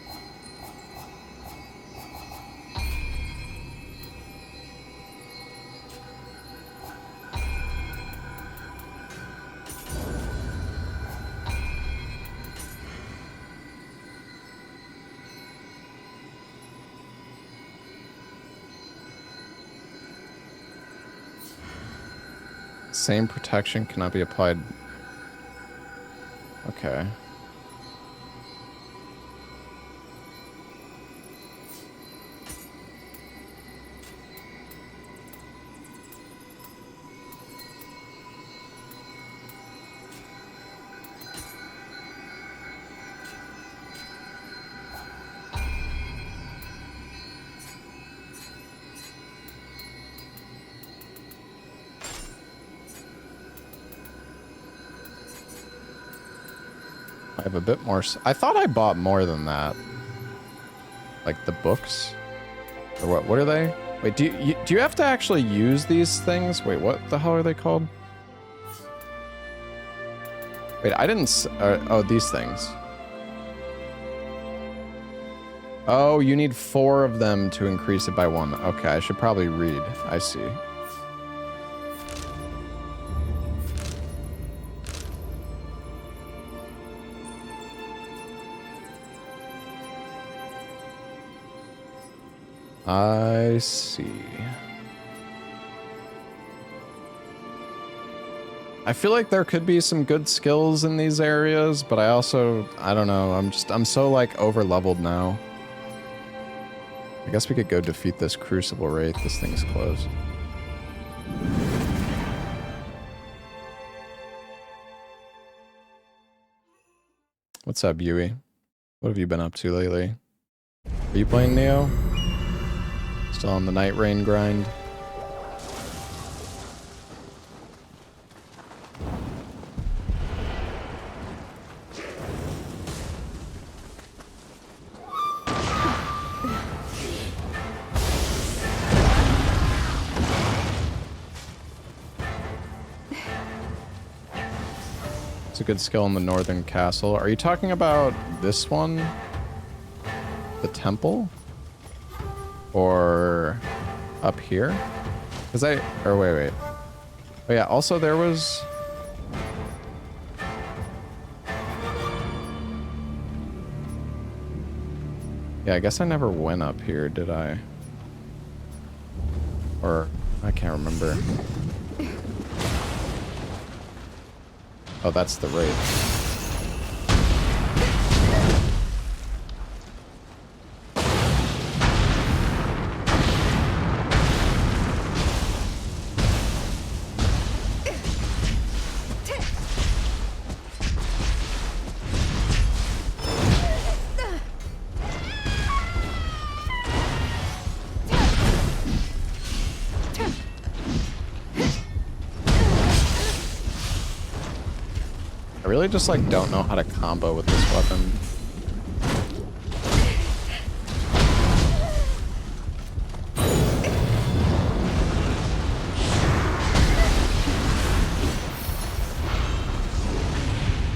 Same protection cannot be applied. Okay. I have a bit more. I thought I bought more than that. Like the books? Or what? What are they? Wait, do you have to actually use these things? Wait, what the hell are they called? Wait, I didn't. Oh, these things. Oh, you need 4 of them to increase it by 1. Okay, I should probably read. I see. I see. I feel like there could be some good skills in these areas, but I don't know, I'm so like over leveled now. I guess we could go defeat this Crucible Wraith. This thing's closed. What's up, Yui? What have you been up to lately? Are you playing Nioh? Still on the Night Rain grind? It's a good skill in the northern castle. Are you talking about this one? The temple? Or up here? Because wait. Oh yeah, also there was... Yeah, I guess I never went up here, did I? Or, I can't remember. Oh, that's the raid. I really just like don't know how to combo with this weapon.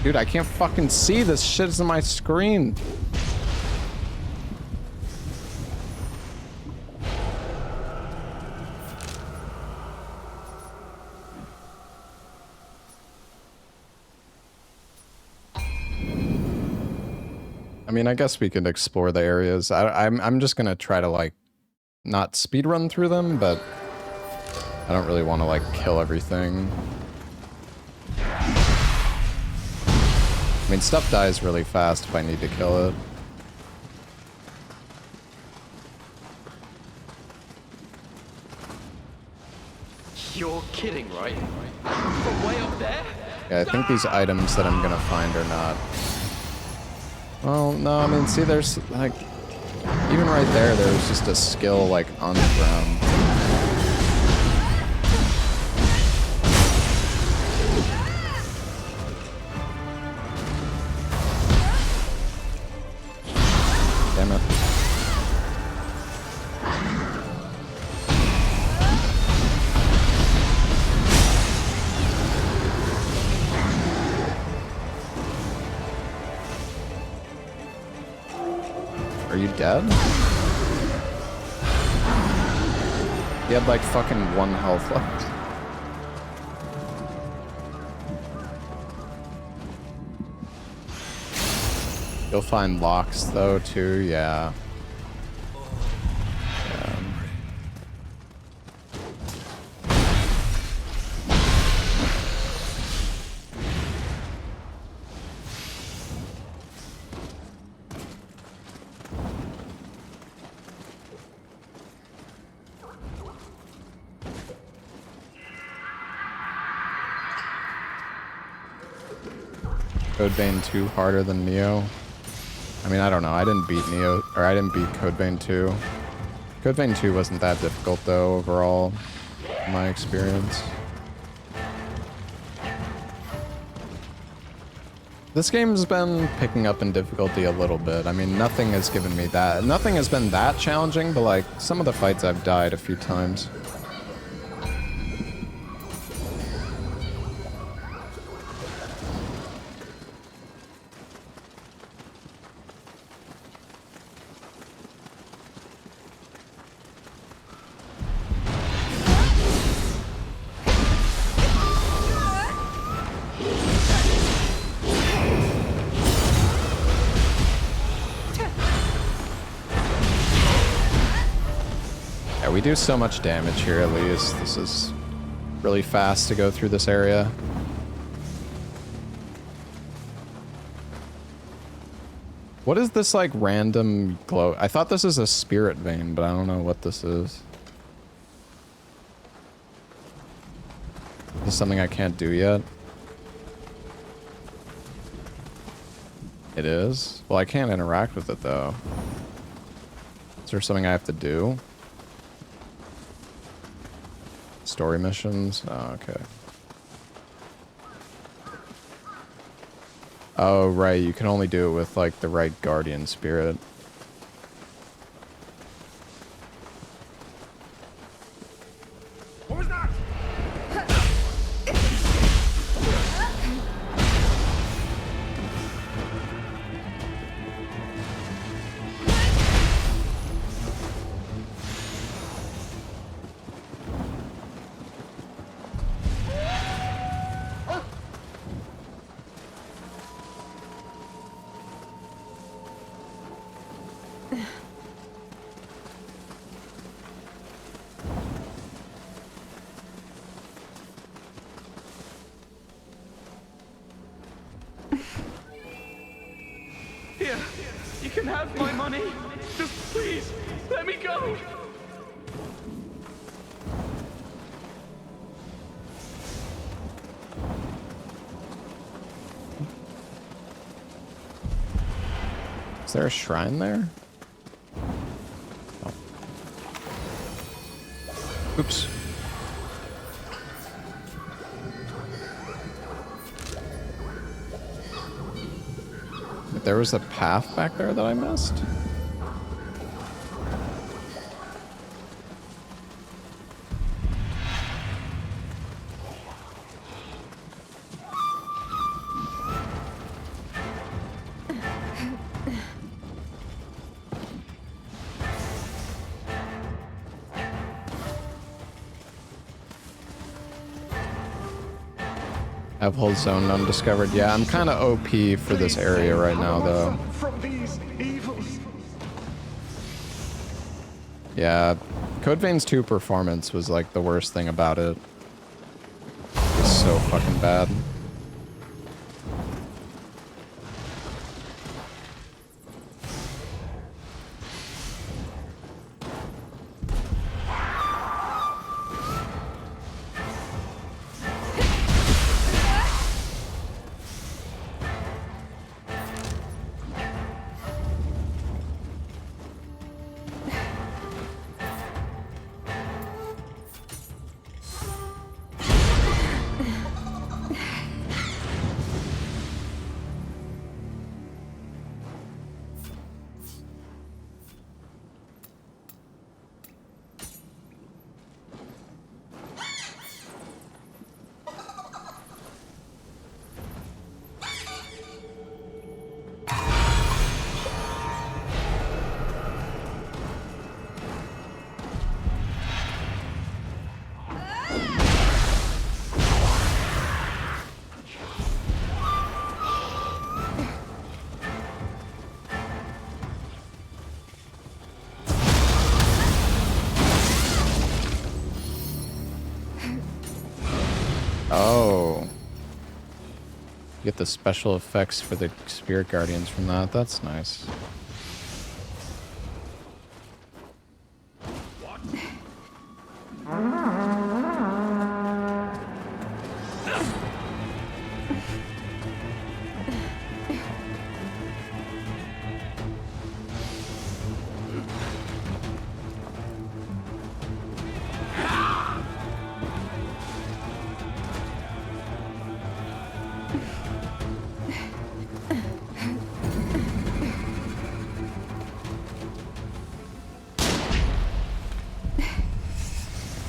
Dude, I can't fucking see this shit is on my screen. I mean, I guess we could explore the areas. I'm just gonna try to like not speed run through them, but I don't really want to like kill everything. I mean, stuff dies really fast if I need to kill it. You're kidding, right? From way up there? Yeah, I think these items that I'm gonna find are not. Well, no, I mean, see, there's like, even right there, there's just a skill like on the ground. Damn it. Are you dead? He had like fucking 1 health left. You'll find locks though too, yeah. Codebane 2 harder than Nioh? I mean, I don't know. I didn't beat Nioh, or I didn't beat Codebane 2. Codebane 2 wasn't that difficult though, overall, in my experience. This game's been picking up in difficulty a little bit. I mean, nothing has given me that. Nothing has been that challenging, but like, some of the fights I've died a few times. We do so much damage here at least. This is really fast to go through this area. What is this like random glow? I thought this is a spirit vein, but I don't know what this is. Is this something I can't do yet? It is? Well, I can't interact with it though. Is there something I have to do? Story missions? Oh, okay. Oh, right. You can only do it with, like, the right guardian spirit. What was that? Here, you can have my money. Just please, let me go. Is there a shrine there? Oh. Oops. But there was a path back there that I missed? I've whole zone undiscovered. Yeah, I'm kind of OP for this area right now, though. From these evils. Yeah, Code Vein's 2 performance was like the worst thing about it. It's so fucking bad. Oh. You get the special effects for the Spirit Guardians from that. That's nice.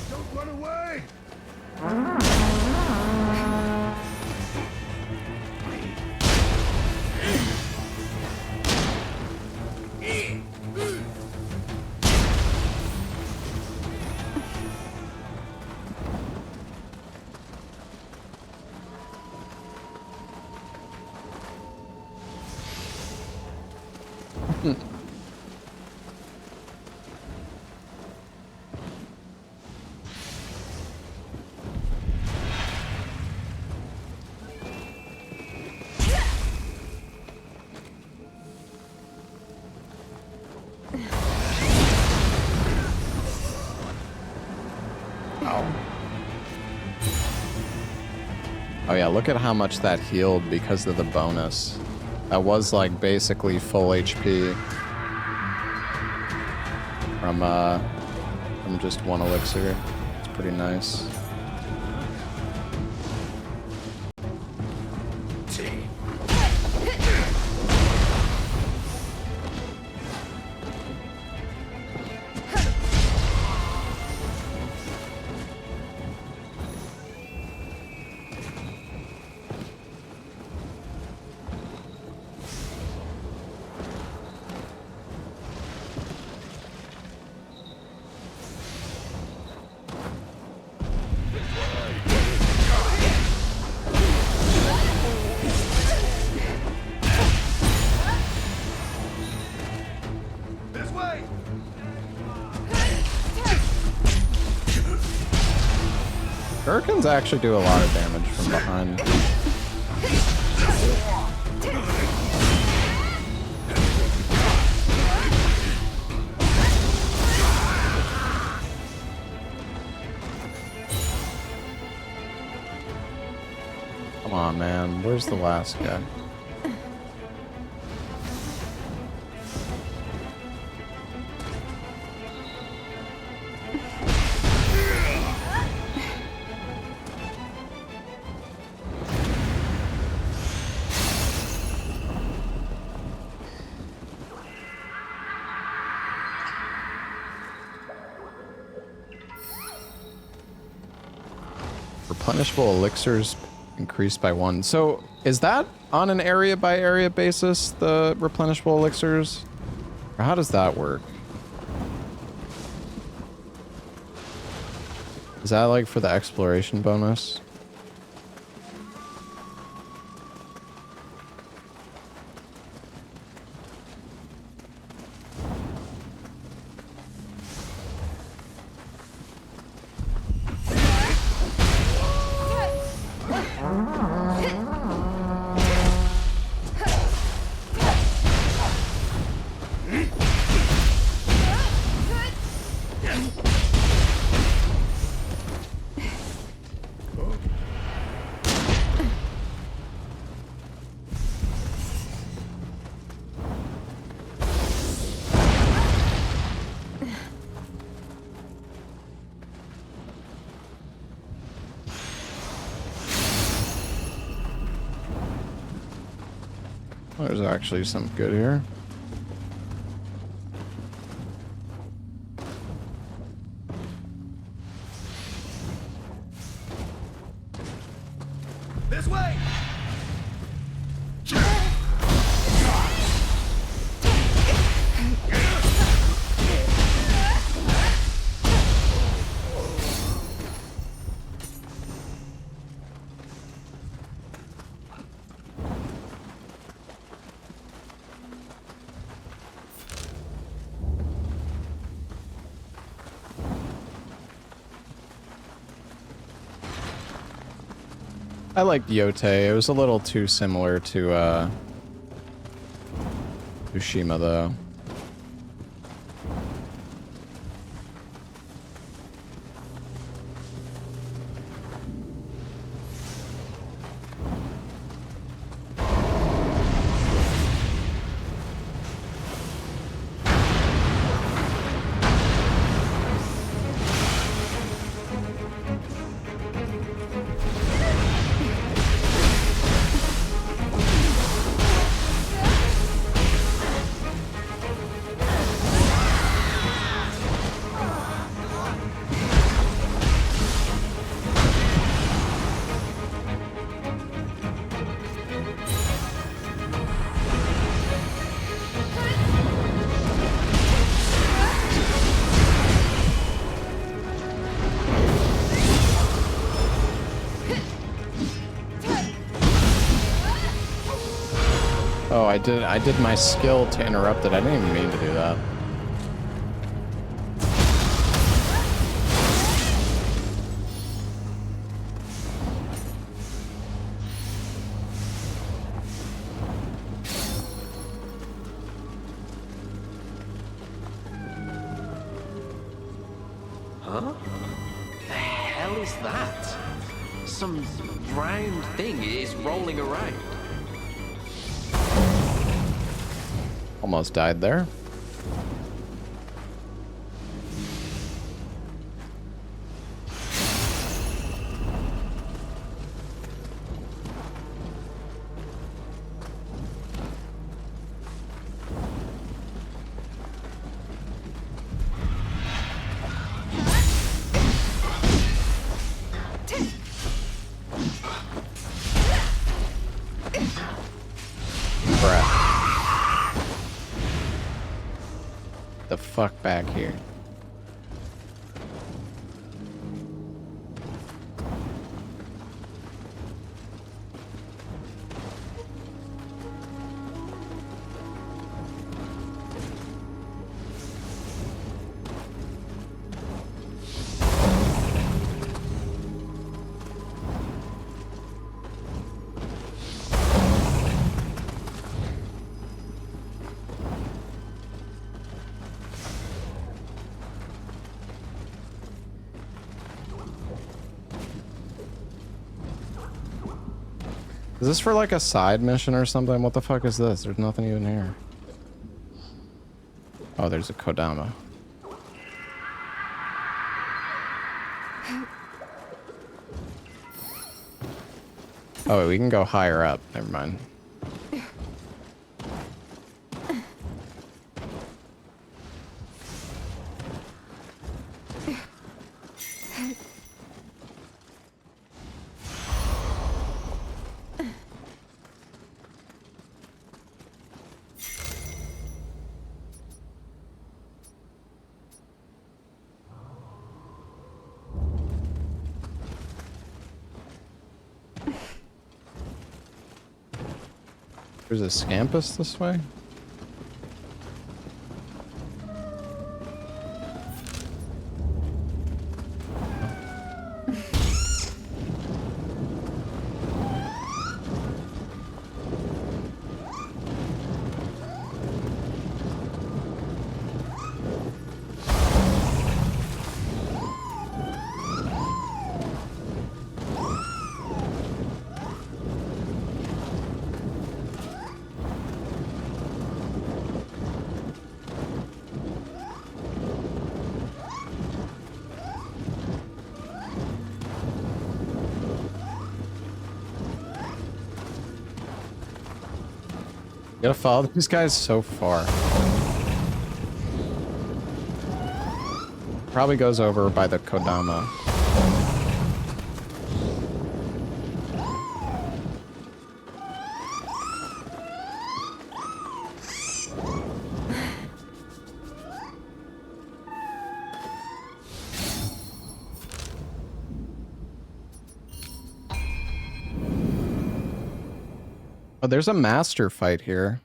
Don't run away! Oh yeah, look at how much that healed because of the bonus. That was like basically full HP from just one elixir. It's pretty nice. Shurikens actually do a lot of damage from behind. Come on, man. Where's the last guy? Replenishable elixirs increased by 1. So, is that on an area by area basis, the replenishable elixirs? Or how does that work? Is that like for the exploration bonus? There's actually some good here. This way! I liked Yote. It was a little too similar to Tsushima, though. Oh, I did my skill to interrupt it. I didn't even mean to do that. Huh? The hell is that? Some round thing is rolling around. Almost died there. The fuck back here. Is this for like a side mission or something? What the fuck is this? There's nothing even here. Oh, there's a Kodama. Oh, wait, we can go higher up. Never mind. There's a Scampus this way? You gotta follow these guys so far. Probably goes over by the Kodama. Oh, there's a master fight here.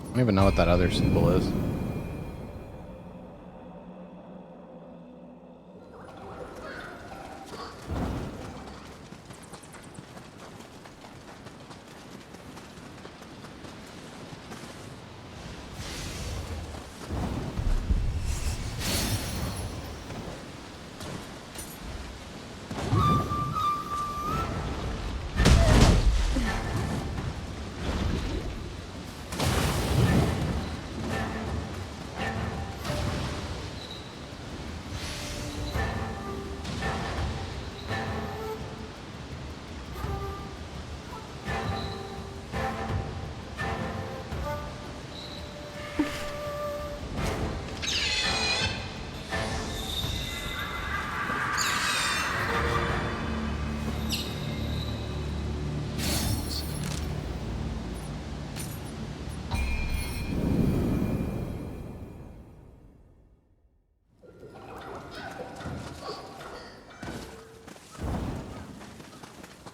I don't even know what that other symbol is.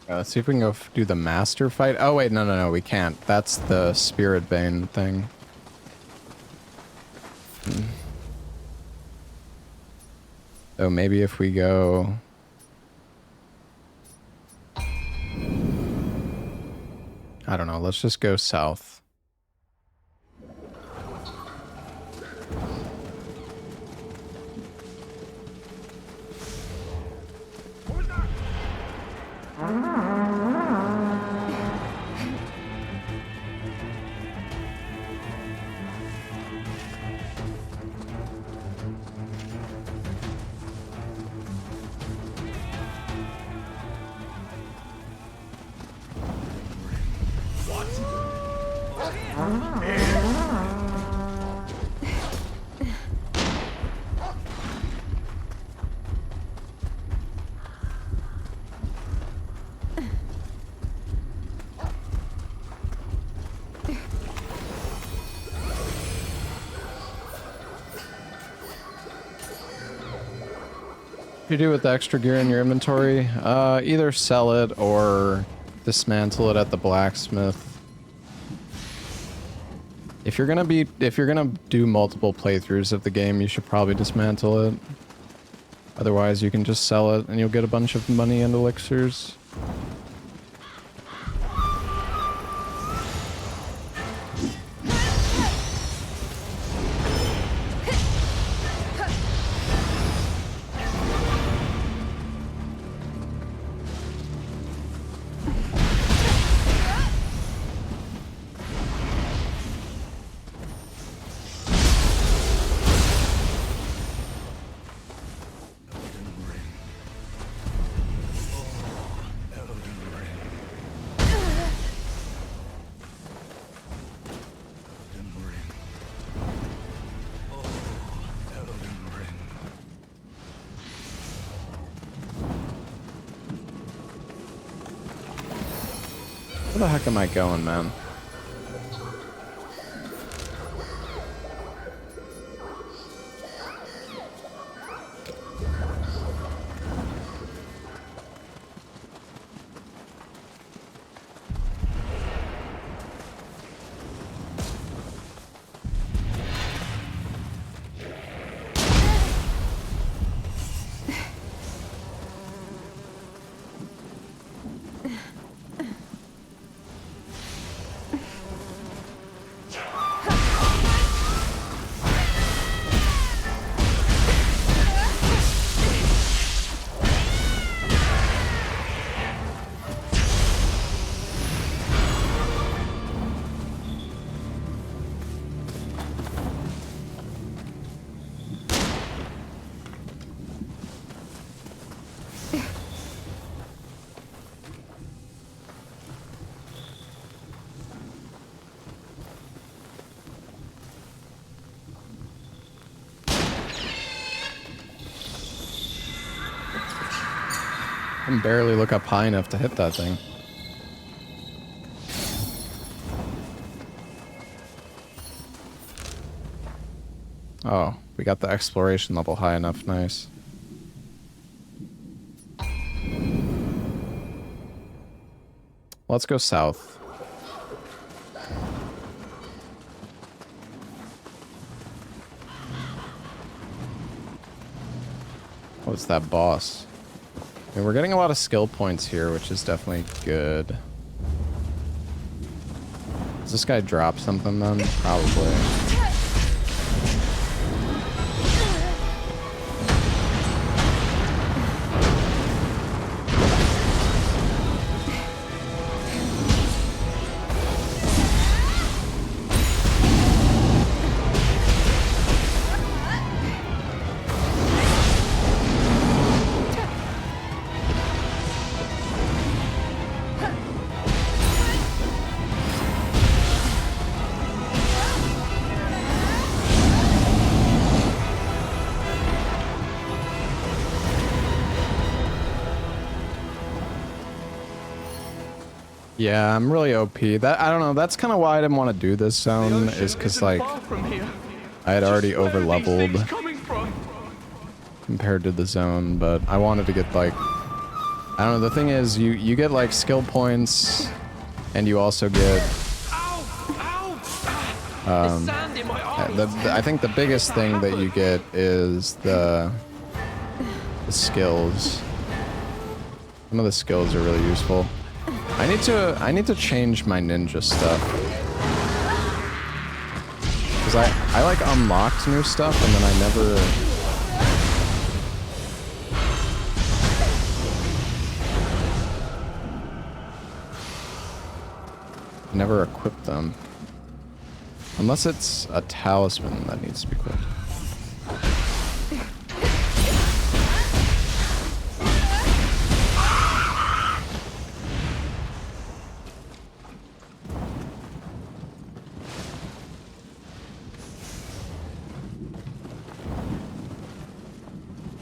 Let's see if we can go do the master fight. Oh wait, no, we can't. That's the Spirit Bane thing. So maybe if we go... I don't know, let's just go south. you do with the extra gear in your inventory? Either sell it or dismantle it at the blacksmith. If you're gonna do multiple playthroughs of the game, you should probably dismantle it. Otherwise, you can just sell it and you'll get a bunch of money and elixirs. Where the heck am I going, man? I can barely look up high enough to hit that thing. Oh, we got the exploration level high enough, nice. Let's go south. What's that boss? I mean, we're getting a lot of skill points here, which is definitely good. Does this guy drop something then? Probably. Yeah, I'm really OP. That I don't know. That's kind of why I didn't want to do this zone, is because like I had already over leveled compared to the zone, but I wanted to get like I don't know. The thing is, you get like skill points, and you also get I think the biggest thing that you get is the skills. Some of the skills are really useful. I need to change my ninja stuff. Cause I like unlocked new stuff and then I never equip them. Unless it's a talisman that needs to be equipped.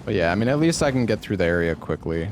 But yeah, I mean, at least I can get through the area quickly.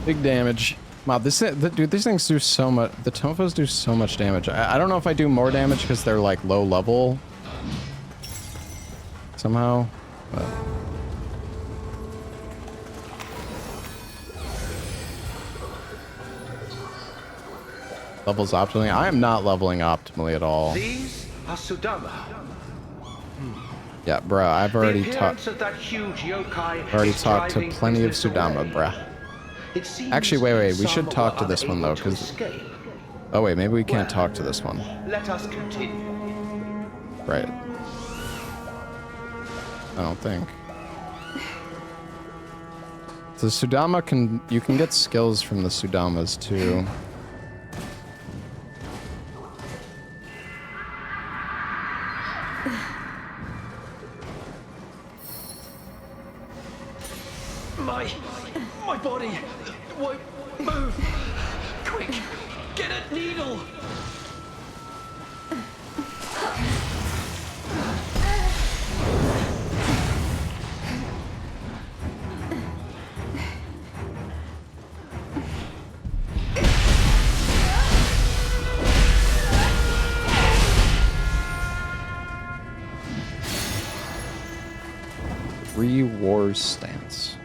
Big damage. Wow, dude, these things do so much. The Tofos do so much damage. I don't know if I do more damage because they're like low level somehow, but. Levels optimally? I am not leveling optimally at all. These are Sudama. Yeah, bruh, I've already The talked. appearance of that huge yokai Already is talked to driving plenty of business Sudama, away. bruh. It seems Actually, wait, we should some talk to were this one unable though, to because. escape. Oh wait, maybe we can't talk to this one. Let us continue. Right. I don't think. The Sudama you can get skills from the Sudamas too. My body won't move. Quick, get a needle. Wars stance.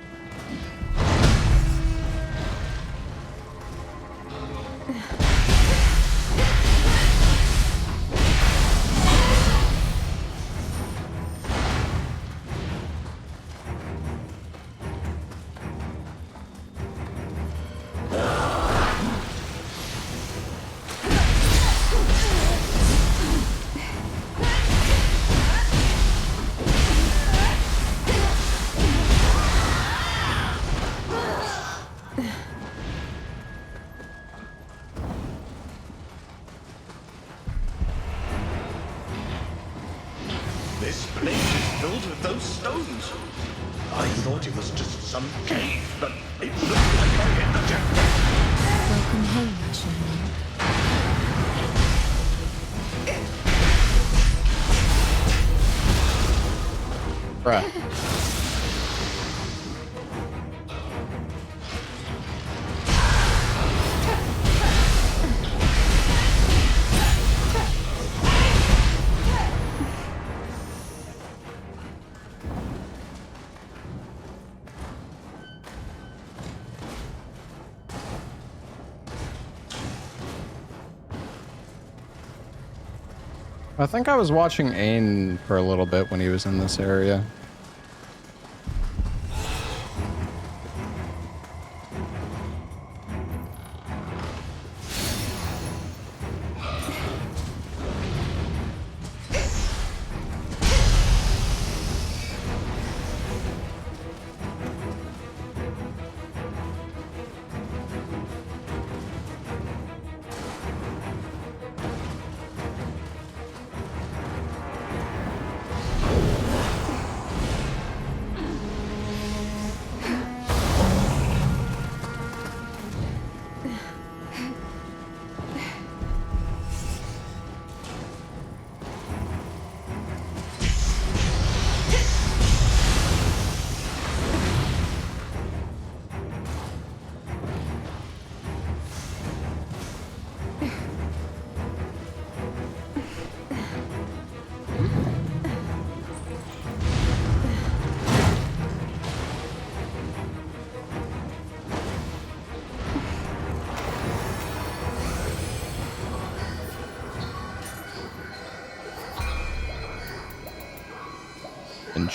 This place is filled with those stones. I thought it was just some cave, but it looks like I hit the jackpot. Welcome home, Sherman. Bruh. I think I was watching Ain for a little bit when he was in this area.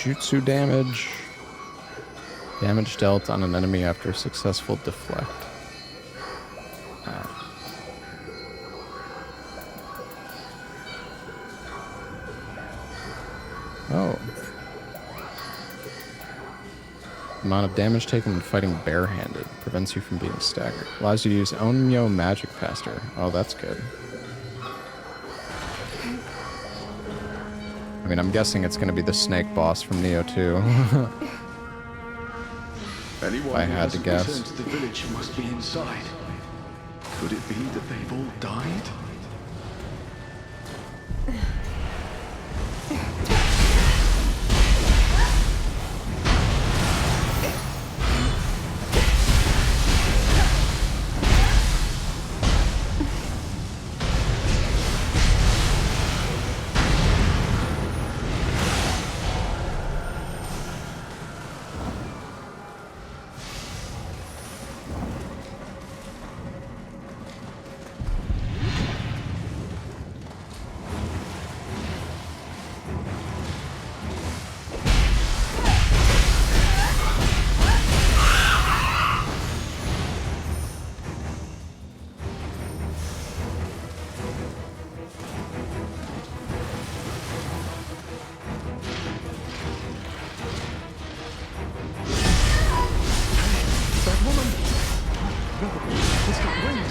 Jutsu damage. Damage dealt on an enemy after successful deflect. Oh. Amount of damage taken when fighting barehanded. Prevents you from being staggered. Allows you to use Onmyo Magic Faster. Oh, that's good. I mean, I'm guessing it's going to be the snake boss from Nioh 2. Anyone I who had to hasn't guess. returned to the village must be inside. Could it be that they've all died?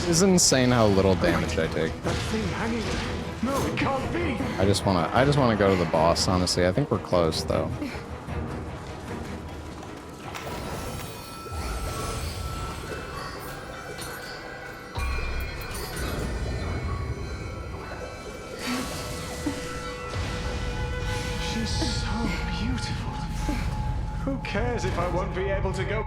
It's insane how little damage I take. That thing hanging there. No, it can't be. I just wanna go to the boss, honestly. I think we're close though. She's so beautiful. Who cares if I won't be able to go?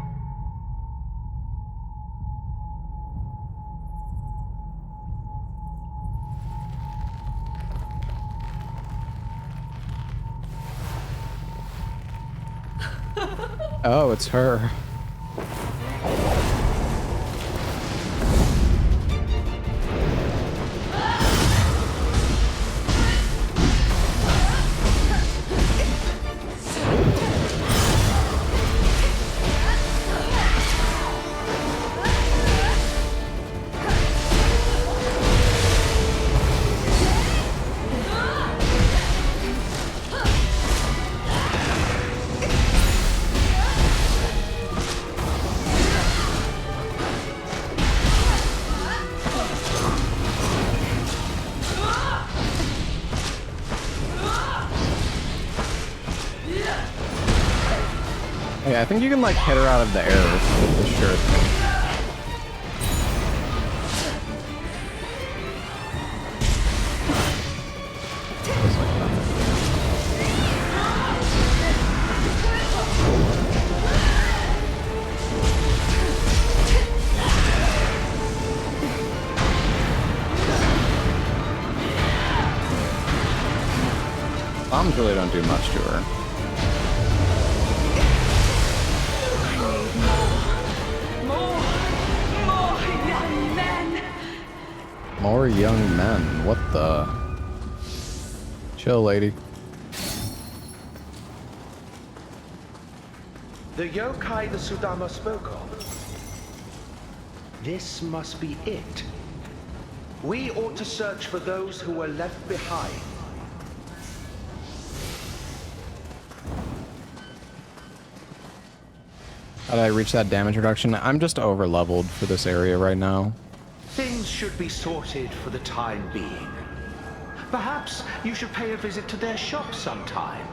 Oh, it's her. Yeah, I think you can like hit her out of the air with the shirt thing. Bombs really don't do much to her. More young men. What the? Chill, lady. The yokai the Sudama spoke of. This must be it. We ought to search for those who were left behind. How did I reach that damage reduction? I'm just over leveled for this area right now. Things should be sorted for the time being. Perhaps you should pay a visit to their shop sometime.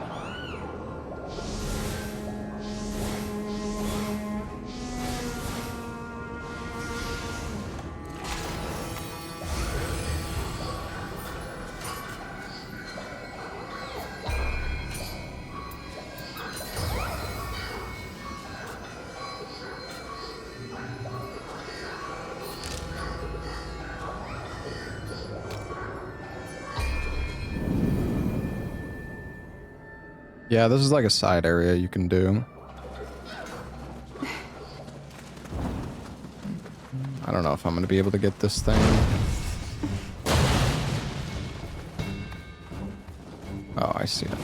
Yeah, this is like a side area you can do. I don't know if I'm gonna be able to get this thing. Oh, I see it.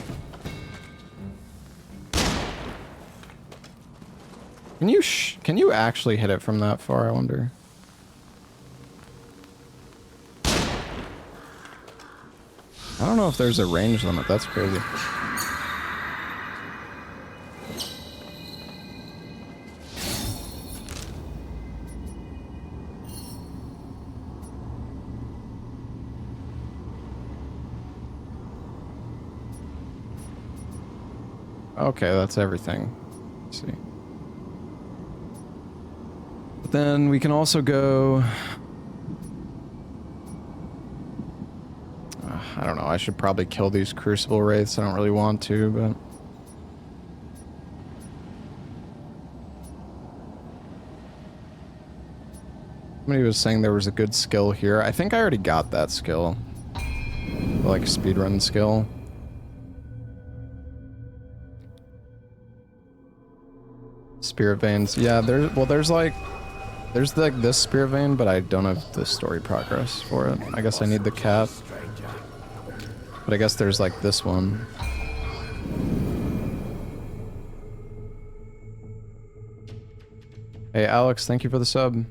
Can you actually hit it from that far, I wonder? I don't know if there's a range limit, that's crazy. Okay, that's everything. Let's see. But then we can also go... I don't know, I should probably kill these Crucible Wraiths. I don't really want to, but... Somebody was saying there was a good skill here. I think I already got that skill. Like speedrun skill. Spirit veins. Yeah, there's like this spirit vein, but I don't have the story progress for it. I guess I need the cap. But I guess there's like this one. Hey Alex, thank you for the sub.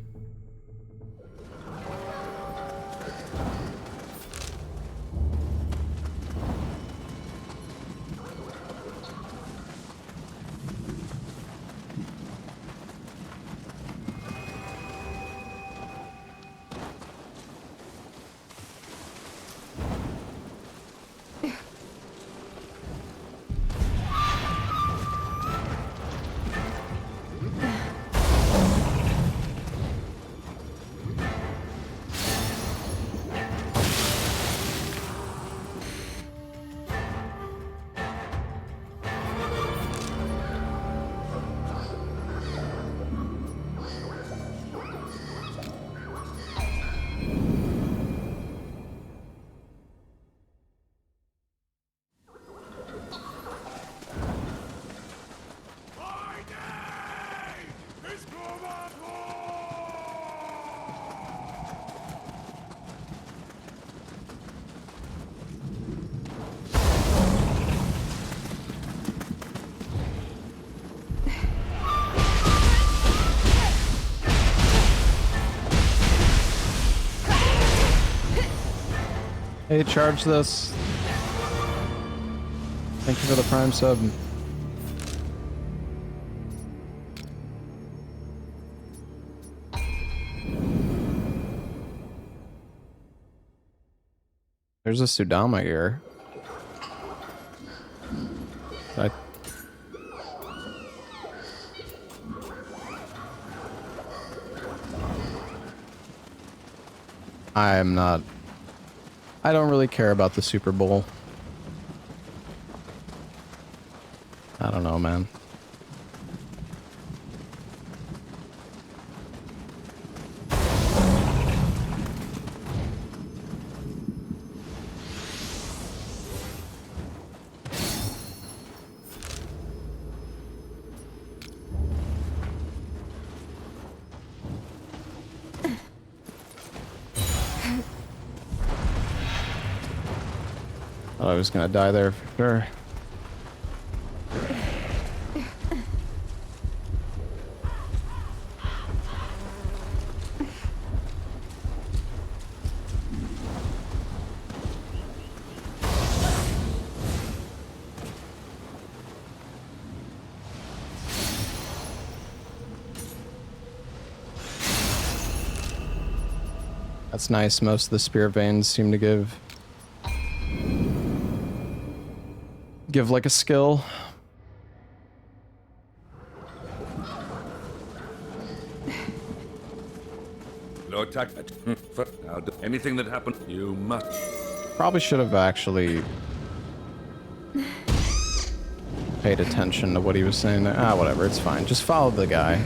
Hey, charge this. Thank you for the Prime sub. There's a Sudama here. I'm not... I don't really care about the Super Bowl. I don't know, man. I was gonna die there for sure. That's nice. Most of the spear veins seem to give like a skill. Lord Tackett, anything that happened, you must. Probably should have actually paid attention to what he was saying there. Ah, whatever, it's fine. Just follow the guy.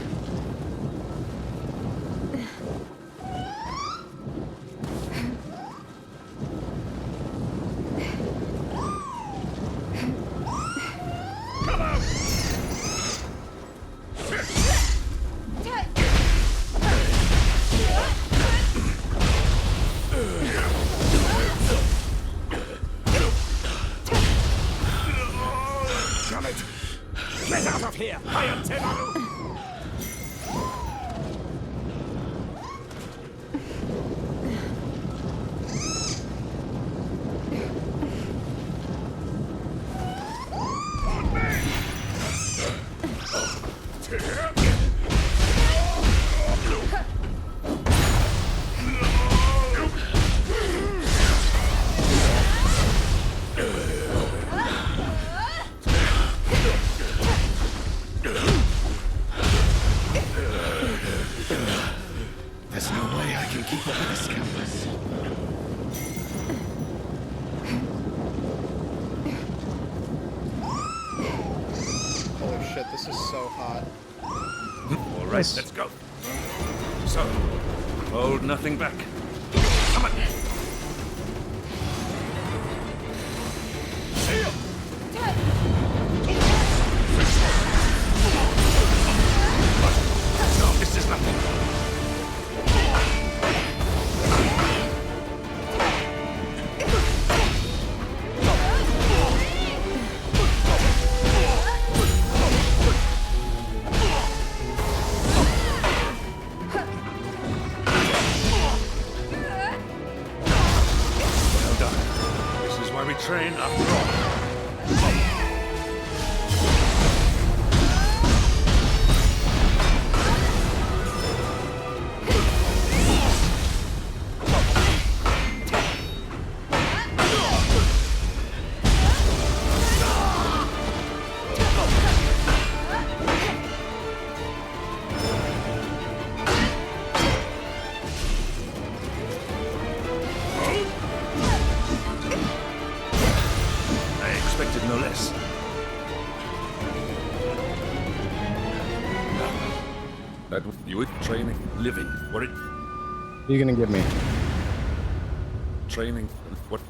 Let's go. So, hold nothing back. Come on. No, this is nothing. Train after all. Training, living, what are you gonna give me? Training, what?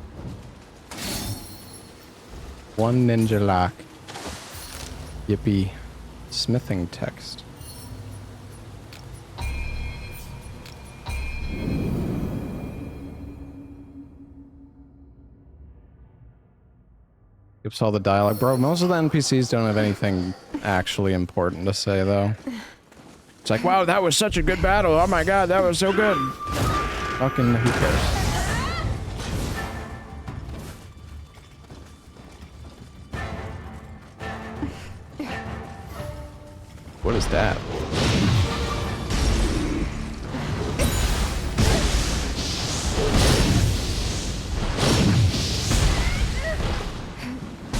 One ninja lock. Yippee. Smithing text. Skips all the dialogue. Bro, most of the NPCs don't have anything actually important to say, though. It's like, wow, that was such a good battle. Oh my god, that was so good. Fucking, who cares? What is that?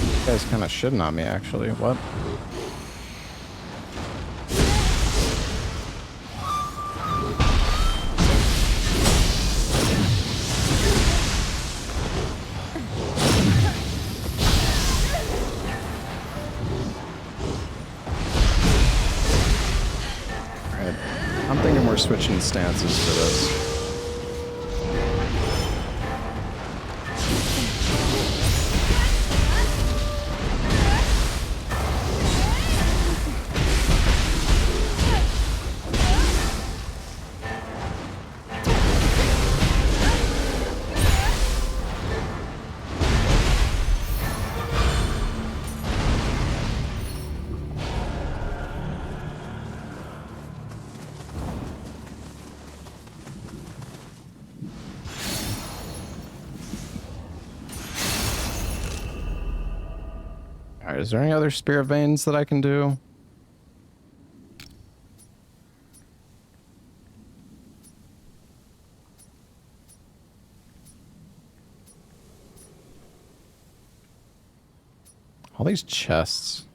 This guy's kind of shitting on me, actually. What? Alright. I'm thinking we're switching stances for this. Alright, is there any other spirit veins that I can do? All these chests.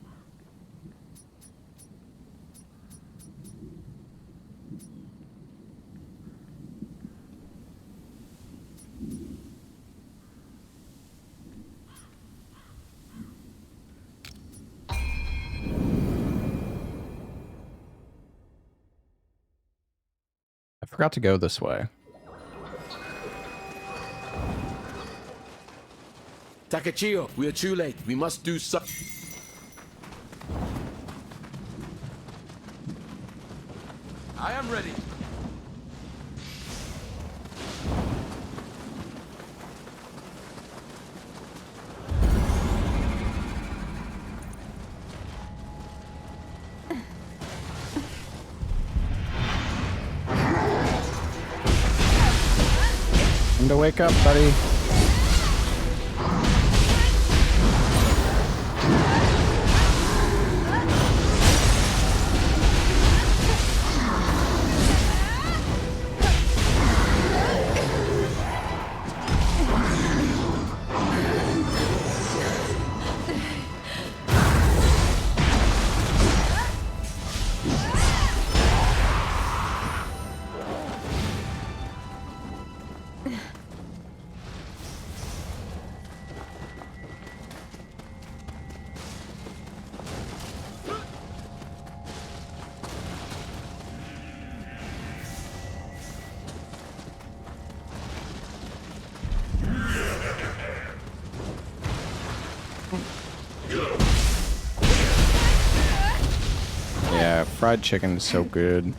I forgot to go this way. Takachio, we are too late. We must do something. I am ready. Time to wake up, buddy. Yeah, fried chicken is so good.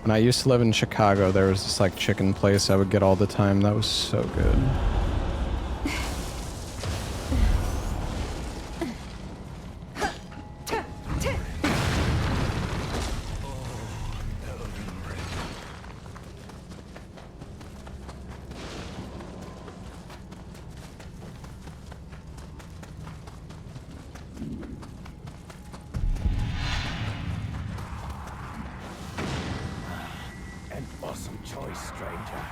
When I used to live in Chicago, there was this like chicken place I would get all the time. That was so good. An awesome choice, stranger.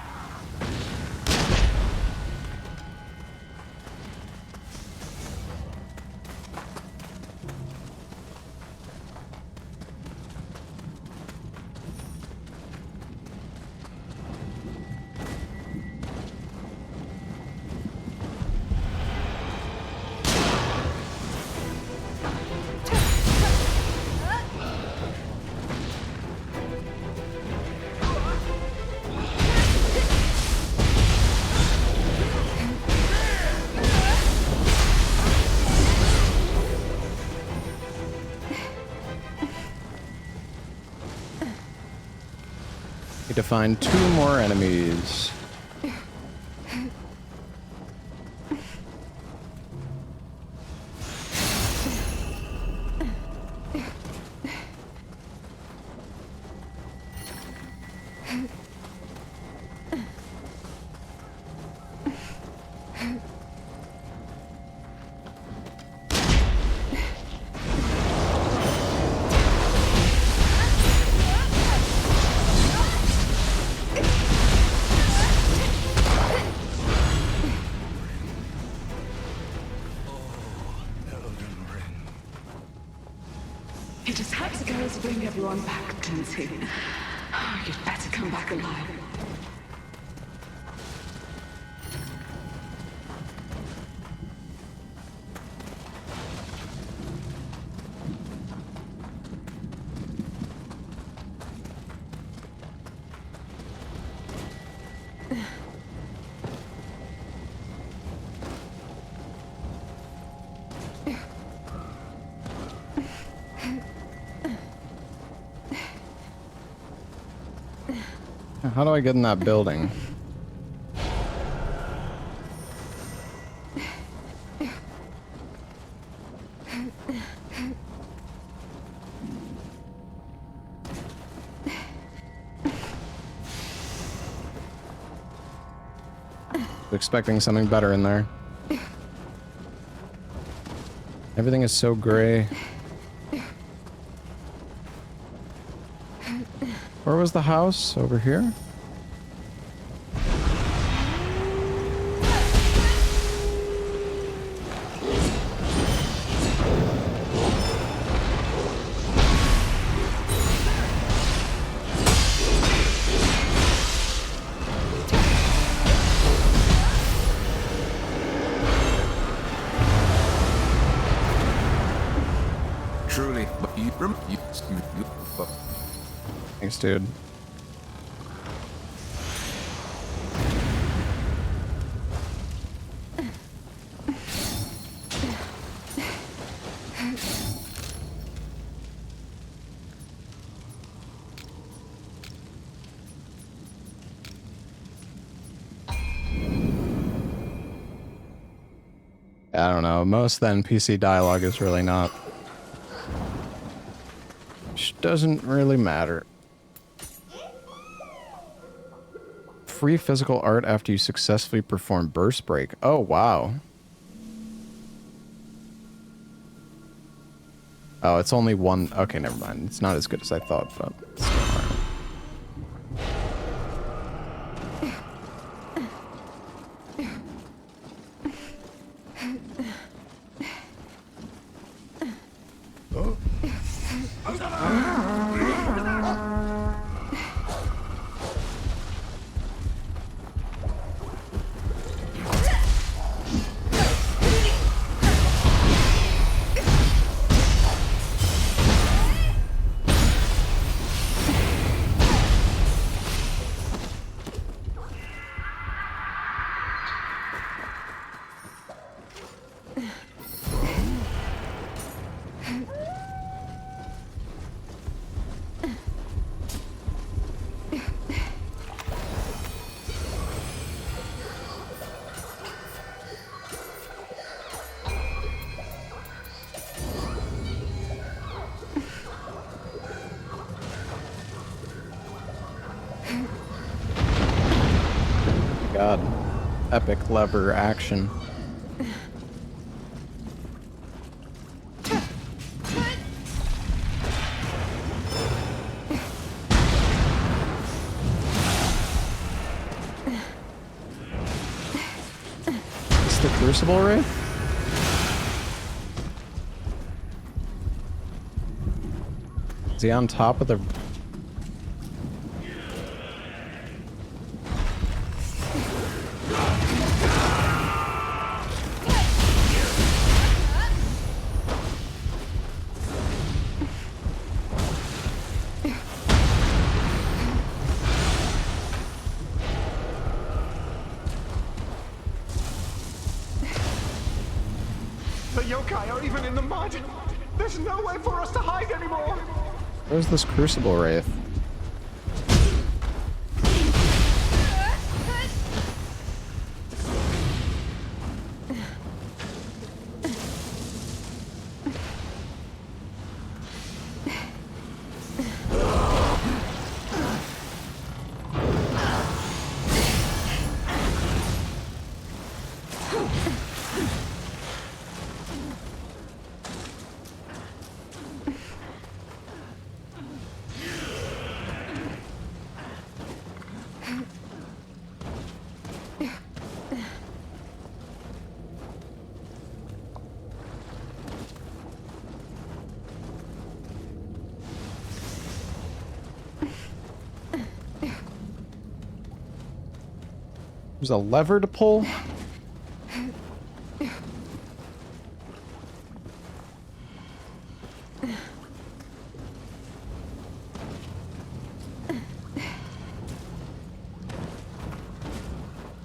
Need to find 2 more enemies. to bring everyone back, didn't he? You'd better come back alive. How do I get in that building? Expecting something better in there. Everything is so gray. Where was the house? Over here? Truly, but you Thanks, dude. I don't know. Most of the NPC dialogue is really not. Which doesn't really matter. Free physical art after you successfully perform burst break. Oh, wow. Oh, it's only one. Okay, never mind. It's not as good as I thought, but it's still alright. God. Epic lever action. It's the Crucible Ray? Is he on top of the... The yokai are even in the mud. There's no way for us to hide anymore. Where's this Crucible Wraith? There's a lever to pull?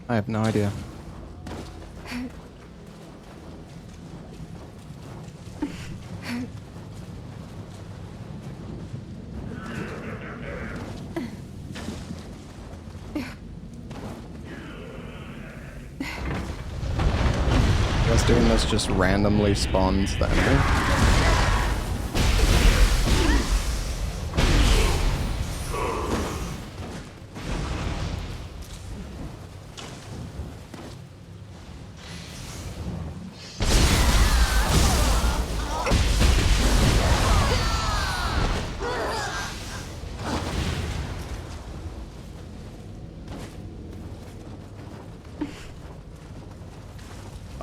I have no idea. I guess doing this just randomly spawns the enemy.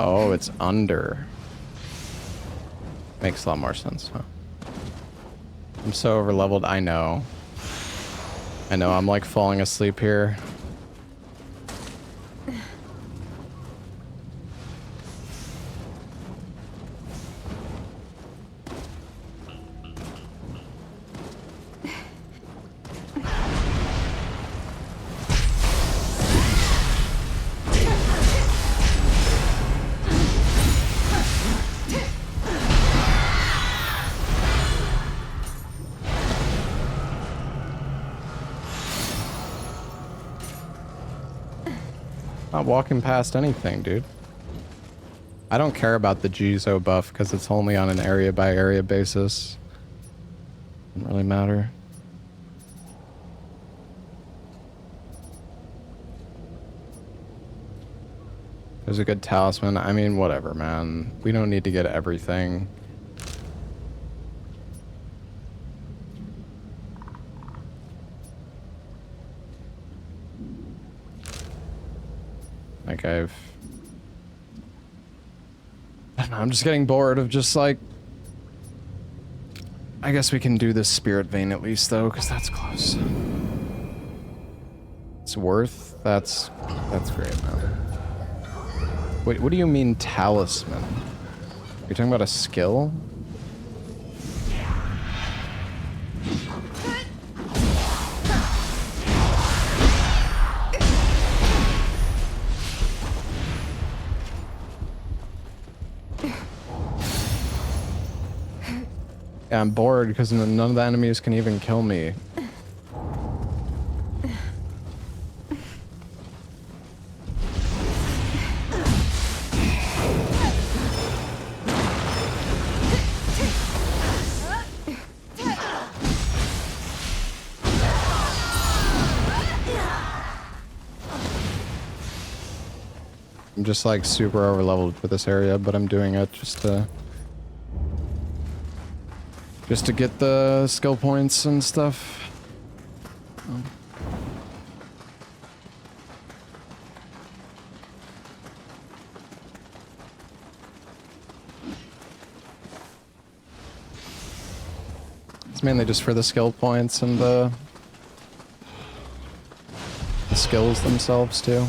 Oh, it's under. Makes a lot more sense, huh? I'm so overleveled, I know. I know, I'm like falling asleep here. Not walking past anything, dude. I don't care about the Jizo buff because it's only on an area by area basis. Doesn't really matter. There's a good talisman. I mean, whatever, man. We don't need to get everything. Like I don't know, I'm just getting bored of just like... I guess we can do this spirit vein at least though, because that's close. It's worth? That's great, man. Wait, what do you mean talisman? You're talking about a skill? Yeah, I'm bored because none of the enemies can even kill me. I'm just like super overleveled for this area, but I'm doing it just to get the skill points and stuff. Oh. It's mainly just for the skill points and the skills themselves too.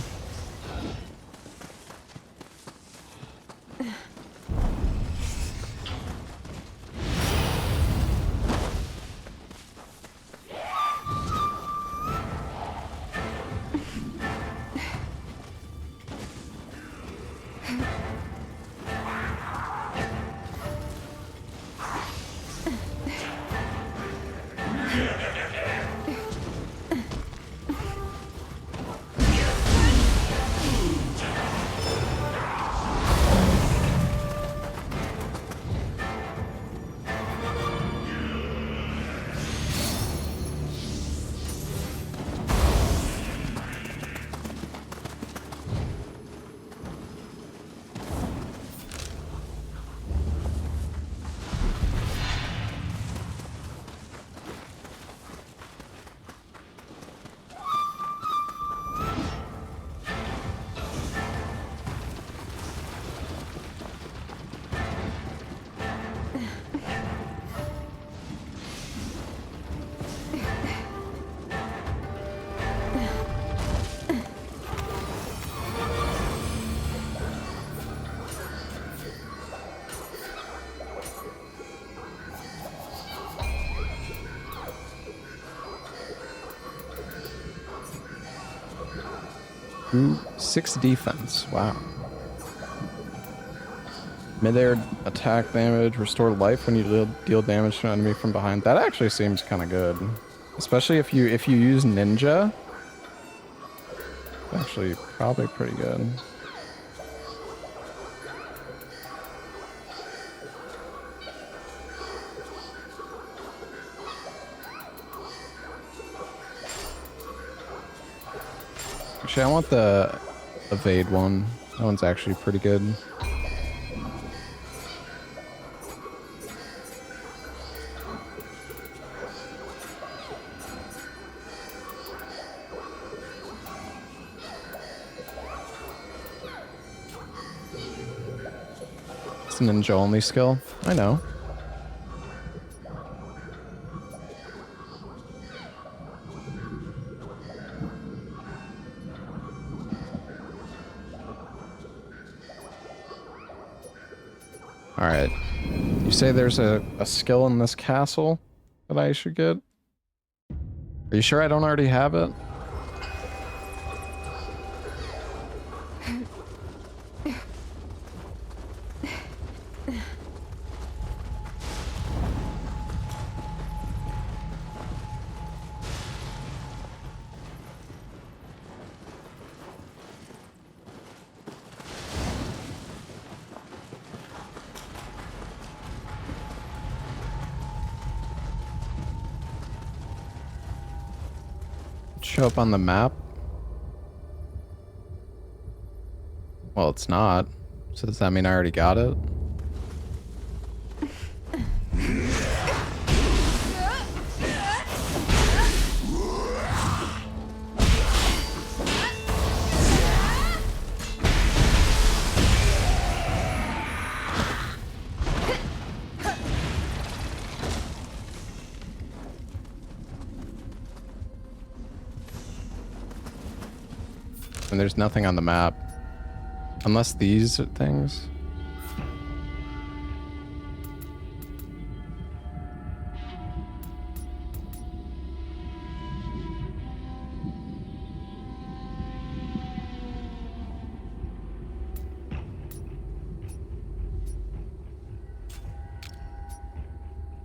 6 defense. Wow. Mid-air attack damage, restore life when you deal damage to an enemy from behind. That actually seems kind of good, especially if you use ninja. Actually, probably pretty good. Actually, I want the evade one. That one's actually pretty good. It's a ninja only skill. I know. Alright. You say there's a skill in this castle that I should get? Are you sure I don't already have it? Show up on the map? Well, it's not. So does that mean I already got it? And there's nothing on the map. Unless these are things.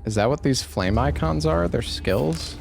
Is that what these flame icons are? They're skills?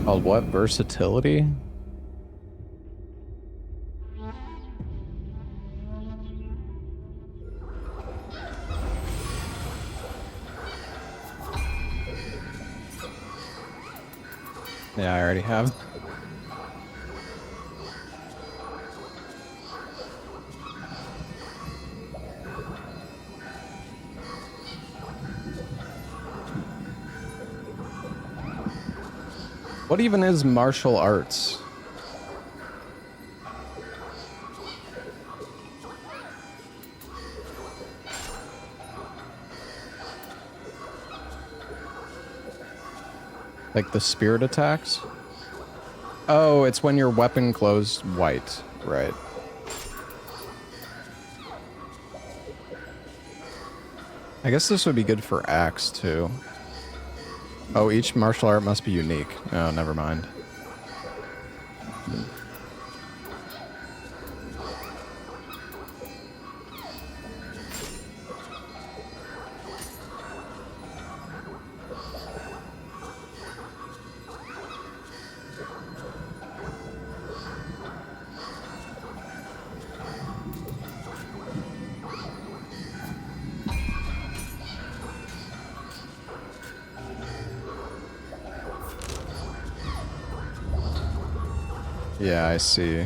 Called what? Versatility? Yeah, I already have. What even is martial arts? Like the spirit attacks? Oh, it's when your weapon glows white. Right. I guess this would be good for axe too. Oh, each martial art must be unique. Oh, never mind. Yeah, I see.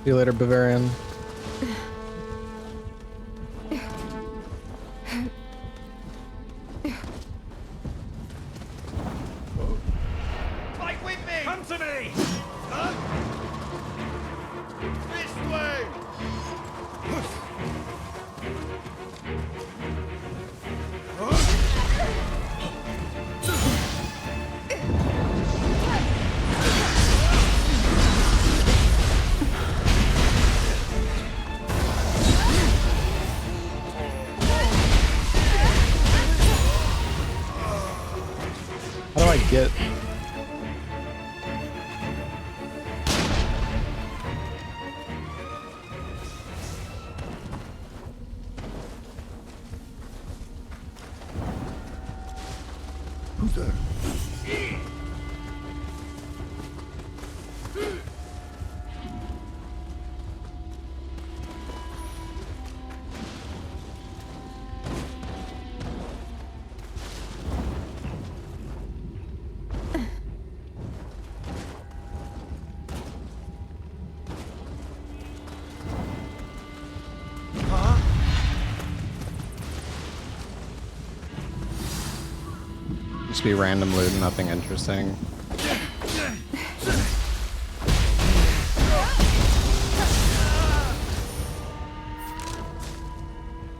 See you later, Bavarian. Fight with me! Come to me! Huh? This way! How do I get... Who's there? Just be random loot, nothing interesting.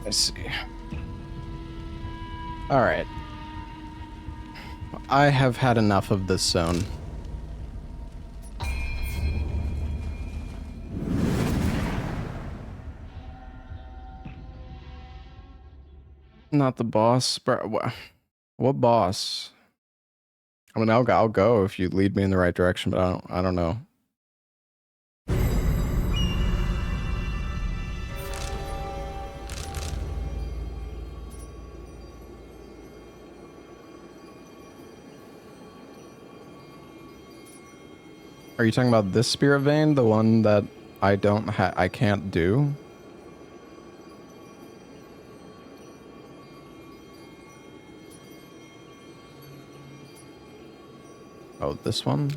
I see. Alright. I have had enough of this zone. Not the boss, bro. What boss? I mean, I'll go if you lead me in the right direction, but I don't know. Are you talking about this spirit vein, the one that I can't do? Oh, this one?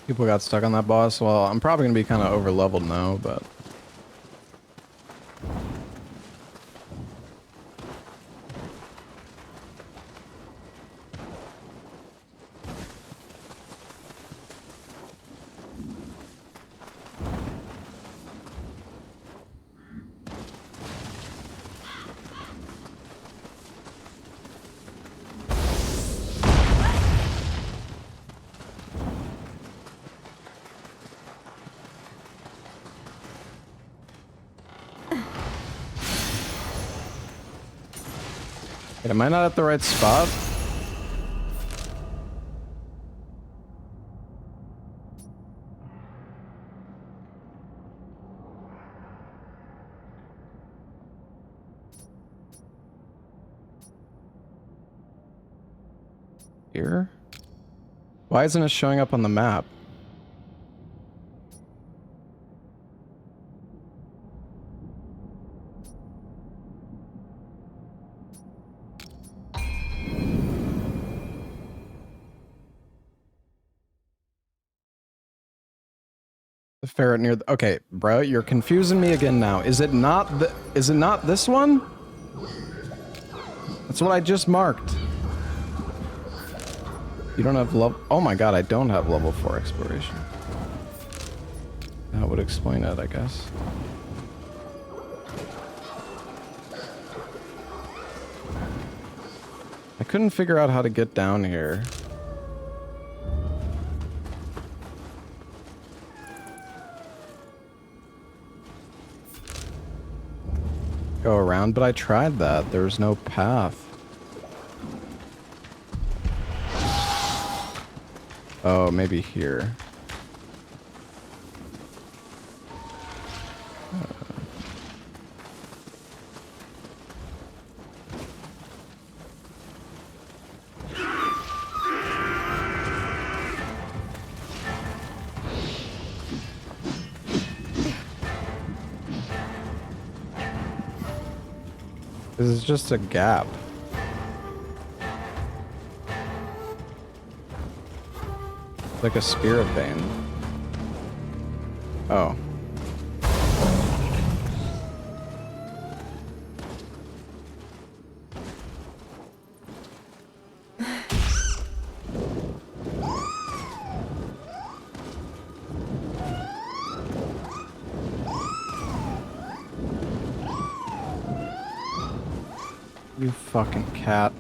People got stuck on that boss. Well, I'm probably gonna be kind of over leveled now, but wait, am I not at the right spot? Here? Why isn't it showing up on the map? The ferret near the... Okay, bro, you're confusing me again now. Is it not this one? That's what I just marked. You don't have level... Oh my god, I don't have level 4 exploration. That would explain it, I guess. I couldn't figure out how to get down here. go around, but I tried that. There was no path. Oh, maybe here. This is just a gap. Like a spirit vein. Oh. You fucking cat.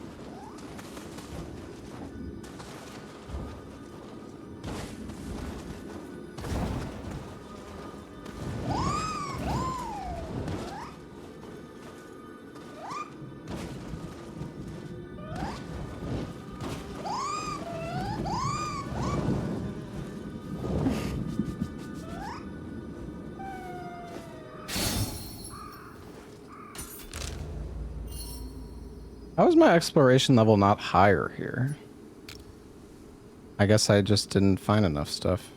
How is my exploration level not higher here? I guess I just didn't find enough stuff.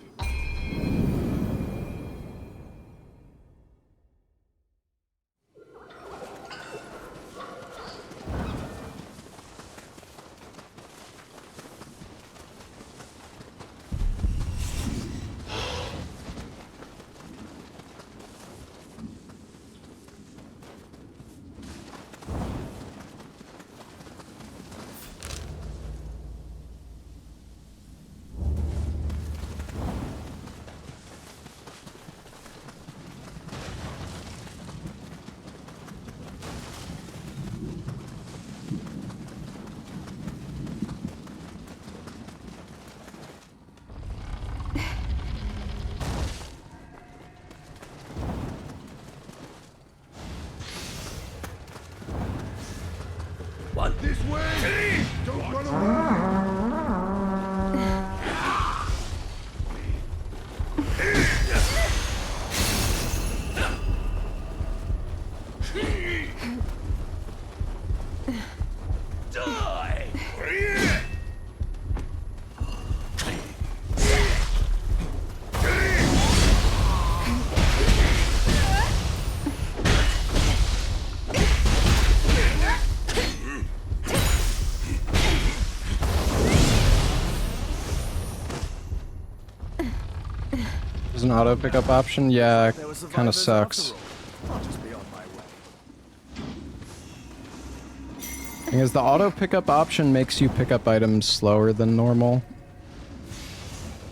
What? This way! Don't run away! Die! There's an auto pickup option? Yeah, kind of sucks. Thing is, the auto pickup option makes you pick up items slower than normal.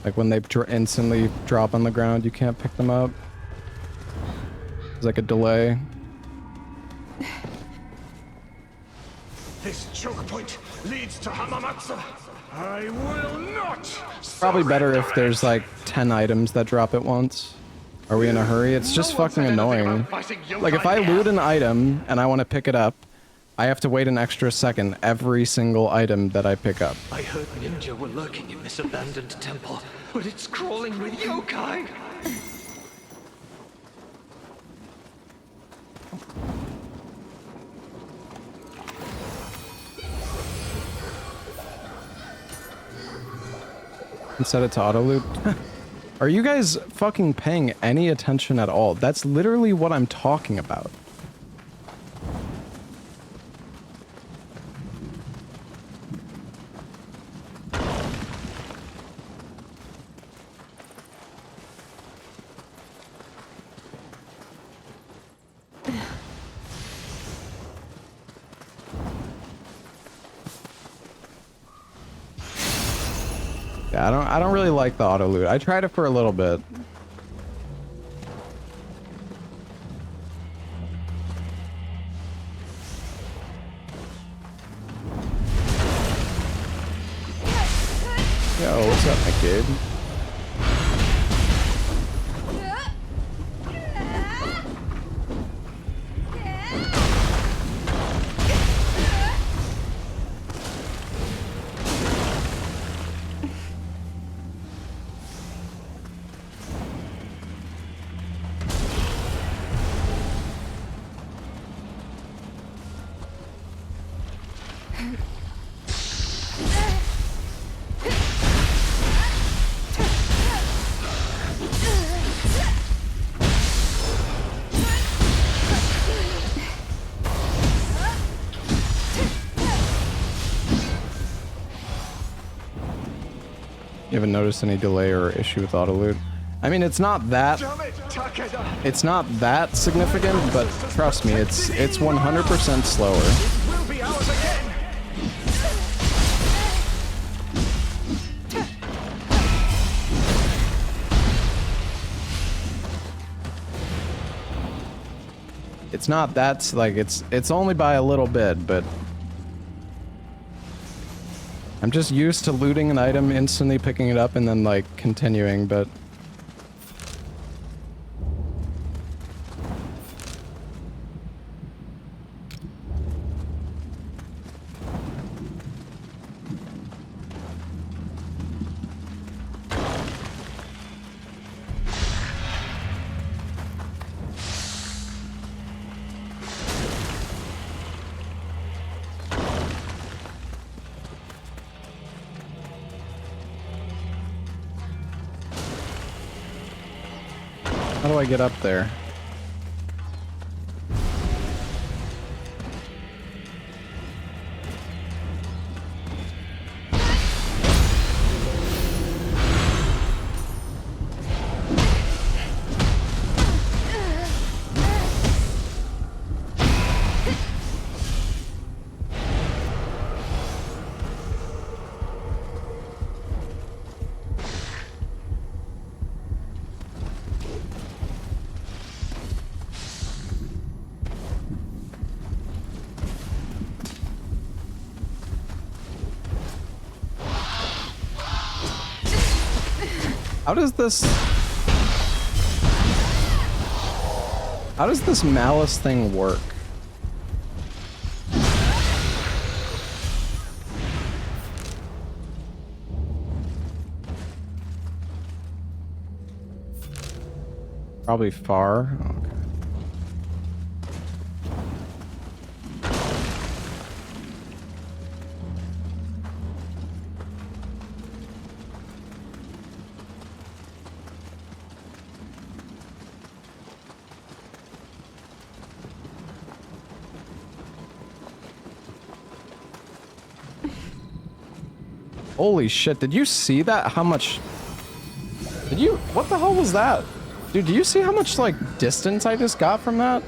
Like when they instantly drop on the ground, you can't pick them up. There's like a delay. This choke point leads to Hamamatsu. I will not. Probably better if there's like 10 items that drop at once. Are we in a hurry? It's just fucking annoying. Like if I loot an item and I want to pick it up, I have to wait an extra second every single item that I pick up. I heard ninja were lurking in this abandoned temple, but it's crawling with yokai. And set it to auto loot. Are you guys fucking paying any attention at all? That's literally what I'm talking about. Yeah, I don't really like the auto loot. I tried it for a little bit. Yo, what's up, my kid? You haven't noticed any delay or issue with auto loot? I mean, it's not that significant, but trust me, it's 100% slower. Will be ours again. It's not that, like, it's only by a little bit, but I'm just used to looting an item, instantly picking it up, and then, like, continuing, but how do I get up there? How does this malice thing work? Probably far. Okay. Holy shit, did you see that? How much... What the hell was that? Dude, do you see how much, like, distance I just got from that?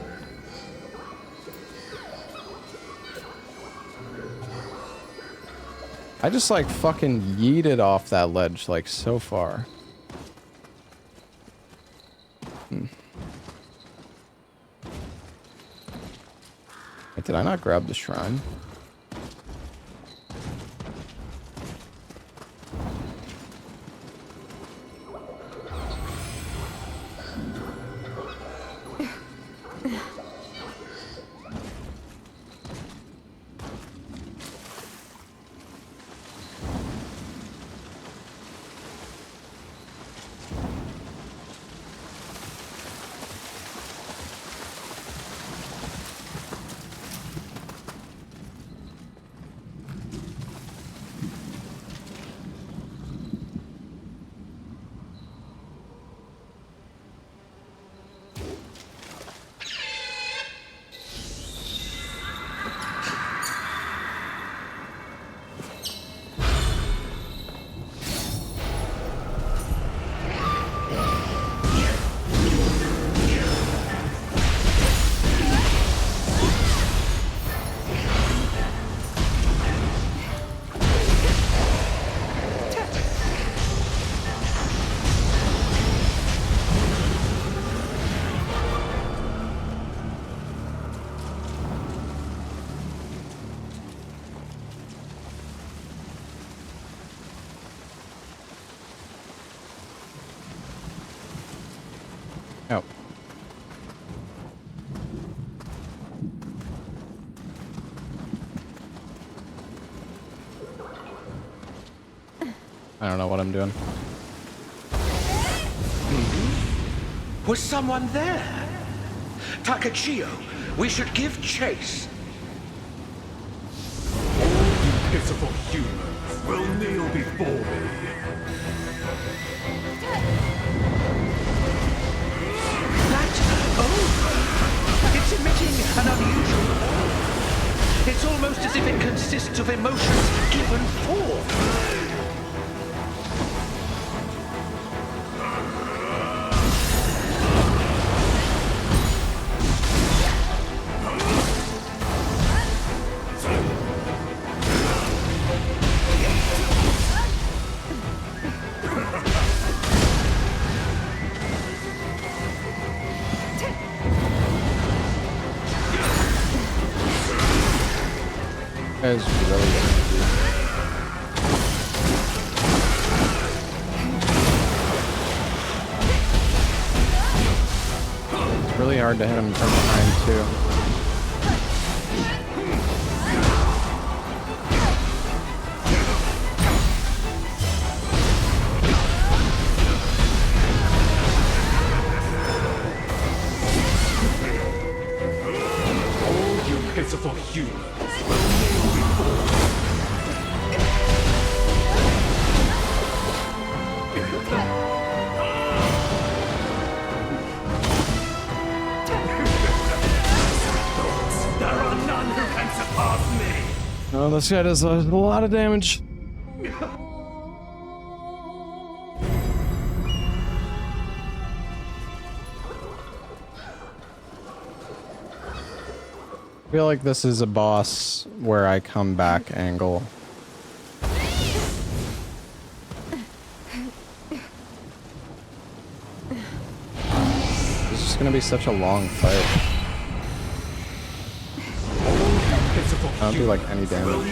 I just, like, fucking yeeted off that ledge, like, so far. Wait, did I not grab the shrine? Oh. I don't know what I'm doing. Was someone there? Takachio, we should give chase. pitiful humans will kneel before me. It's emitting an unusual aura. It's almost as if it consists of emotions given forth. Guys really It's really hard to hit him from behind too. All you pitiful humans will kneel before me. There are none who can surpass me. Oh, this guy does a lot of damage. I feel like this is a boss where I come back angle. This is gonna be such a long fight. I don't do like any damage.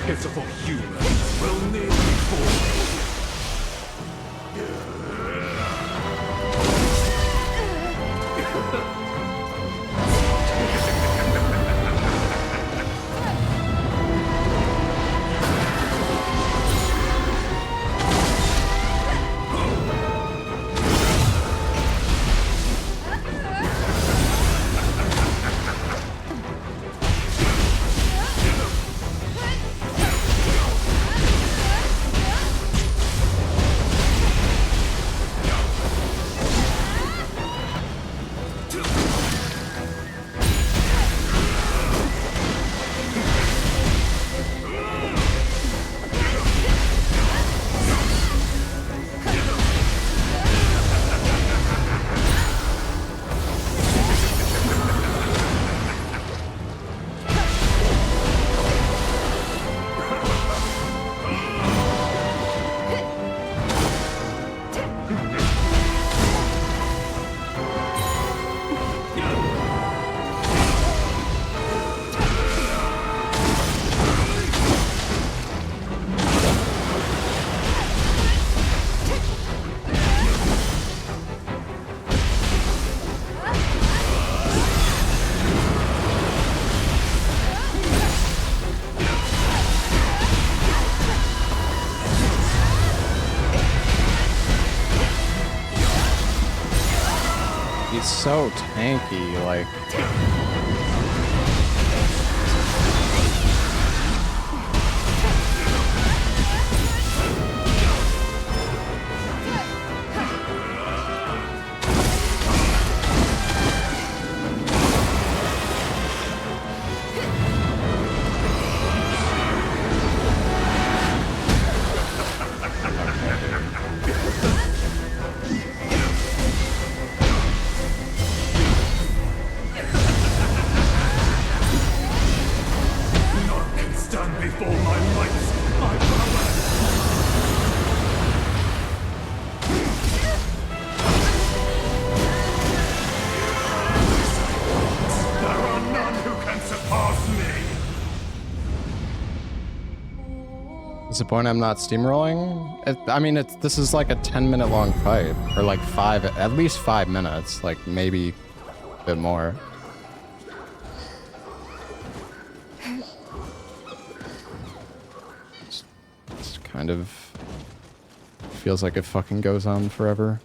Pitiful humans will kneel before me. He's so tanky, like. None can stand before my might, my power. Disappointed I'm not steamrolling? I mean, this is like a 10-minute long fight. Or like at least 5 minutes. Like, maybe a bit more. It's kind of... feels like it fucking goes on forever.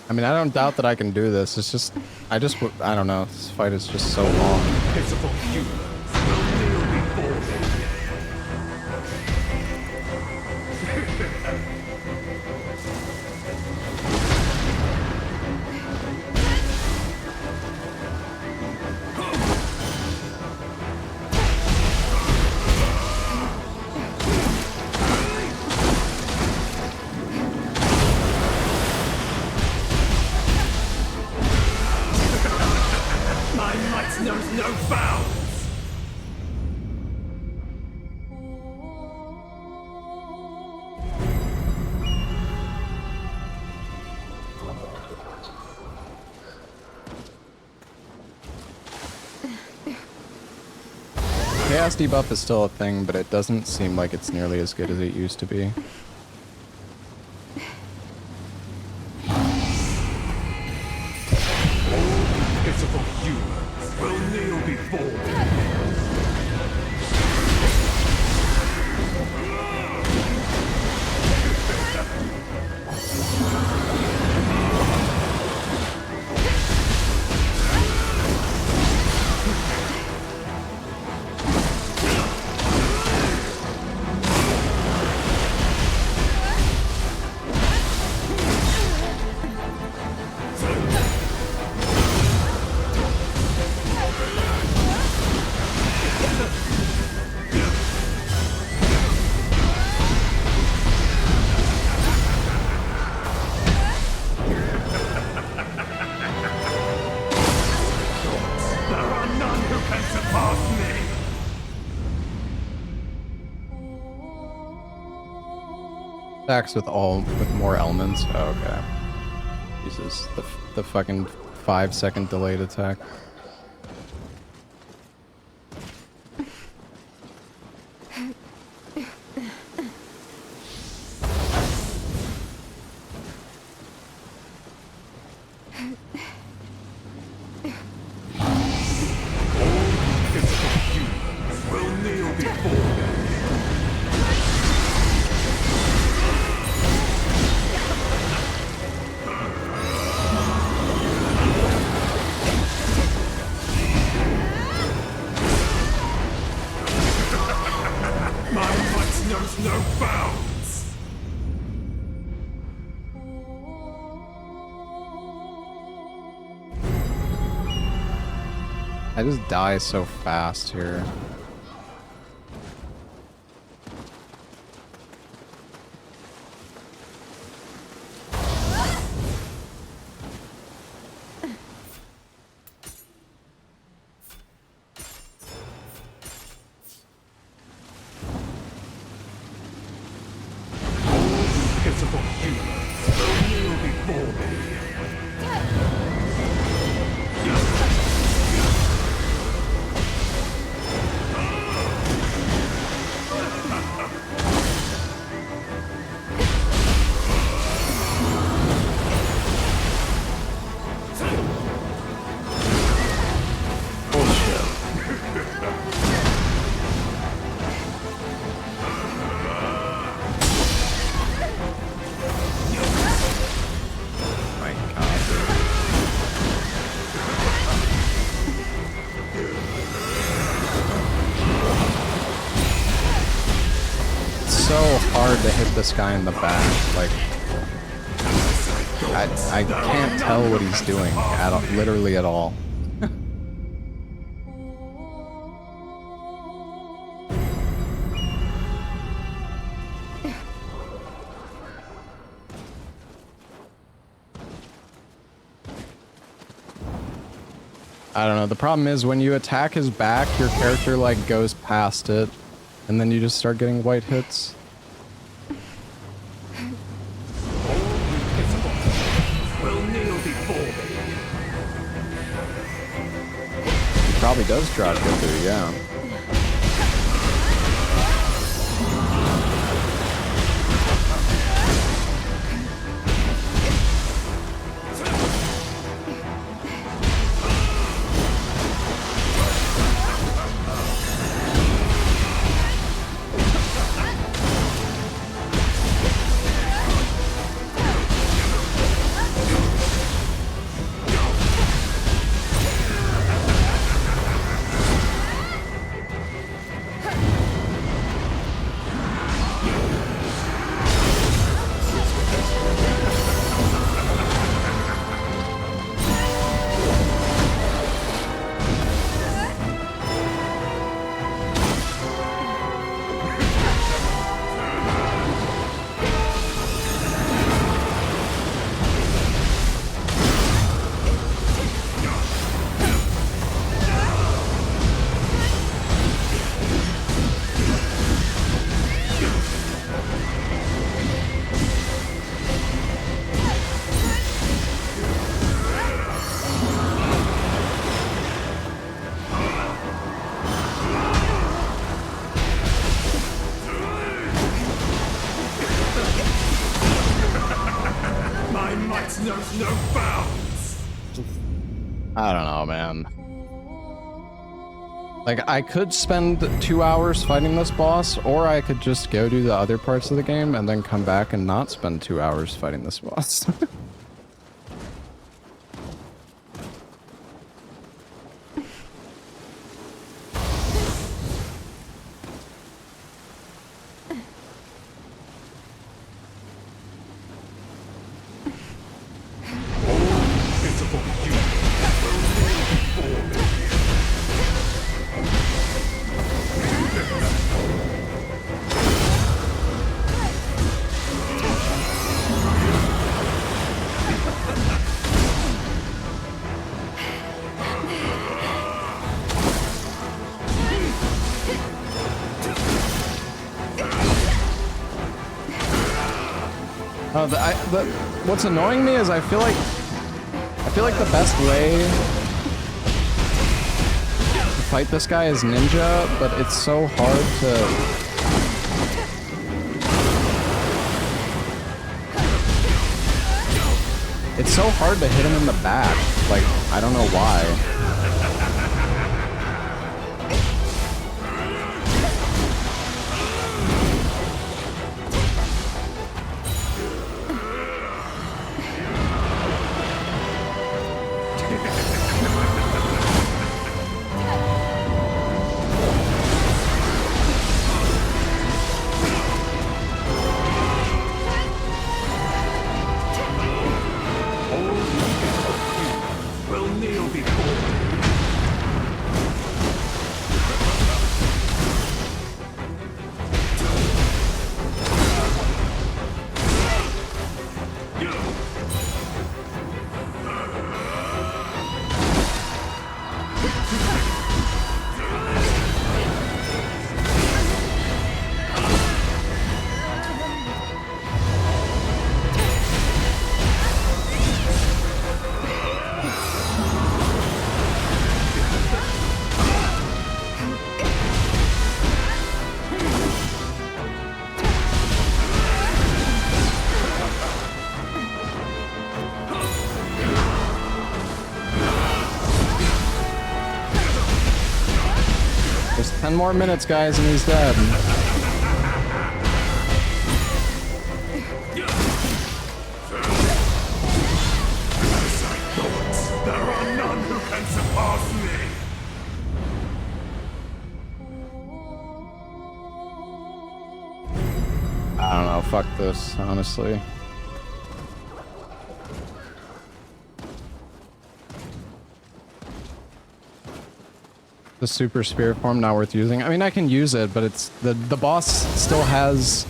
I mean, I don't doubt that I can do this. It's just, I don't know. This fight is just so long. Pitiful humans will kneel before me. Knows no bounds! Chaos debuff is still a thing, but it doesn't seem like it's nearly as good as it used to be. Pitiful humans will kneel before me. Attacks with more elements. Oh, okay. Jesus, the fucking 5-second delayed attack. Will kneel before me. Knows no bounds. I just die so fast here. human will kneel before me. So hard to hit this guy in the back. Like, I can't tell what he's doing at all, literally at all. I don't know. The problem is when you attack his back, your character like goes past it, and then you just start getting white hits. Will kneel before me. He probably does drop Goku, yeah. Knows no bounds. I don't know, man. Like, I could spend 2 hours fighting this boss, or I could just go do the other parts of the game and then come back and not spend 2 hours fighting this boss. What's annoying me is I feel like the best way to fight this guy is ninja, but it's so hard to... It's so hard to hit him in the back. Like, I don't know why. Will kneel before me. 10 more minutes, guys, and he's dead. There are none who can surpass me! I don't know, fuck this, honestly. The super spirit form not worth using. I mean, I can use it, but it's the boss still has.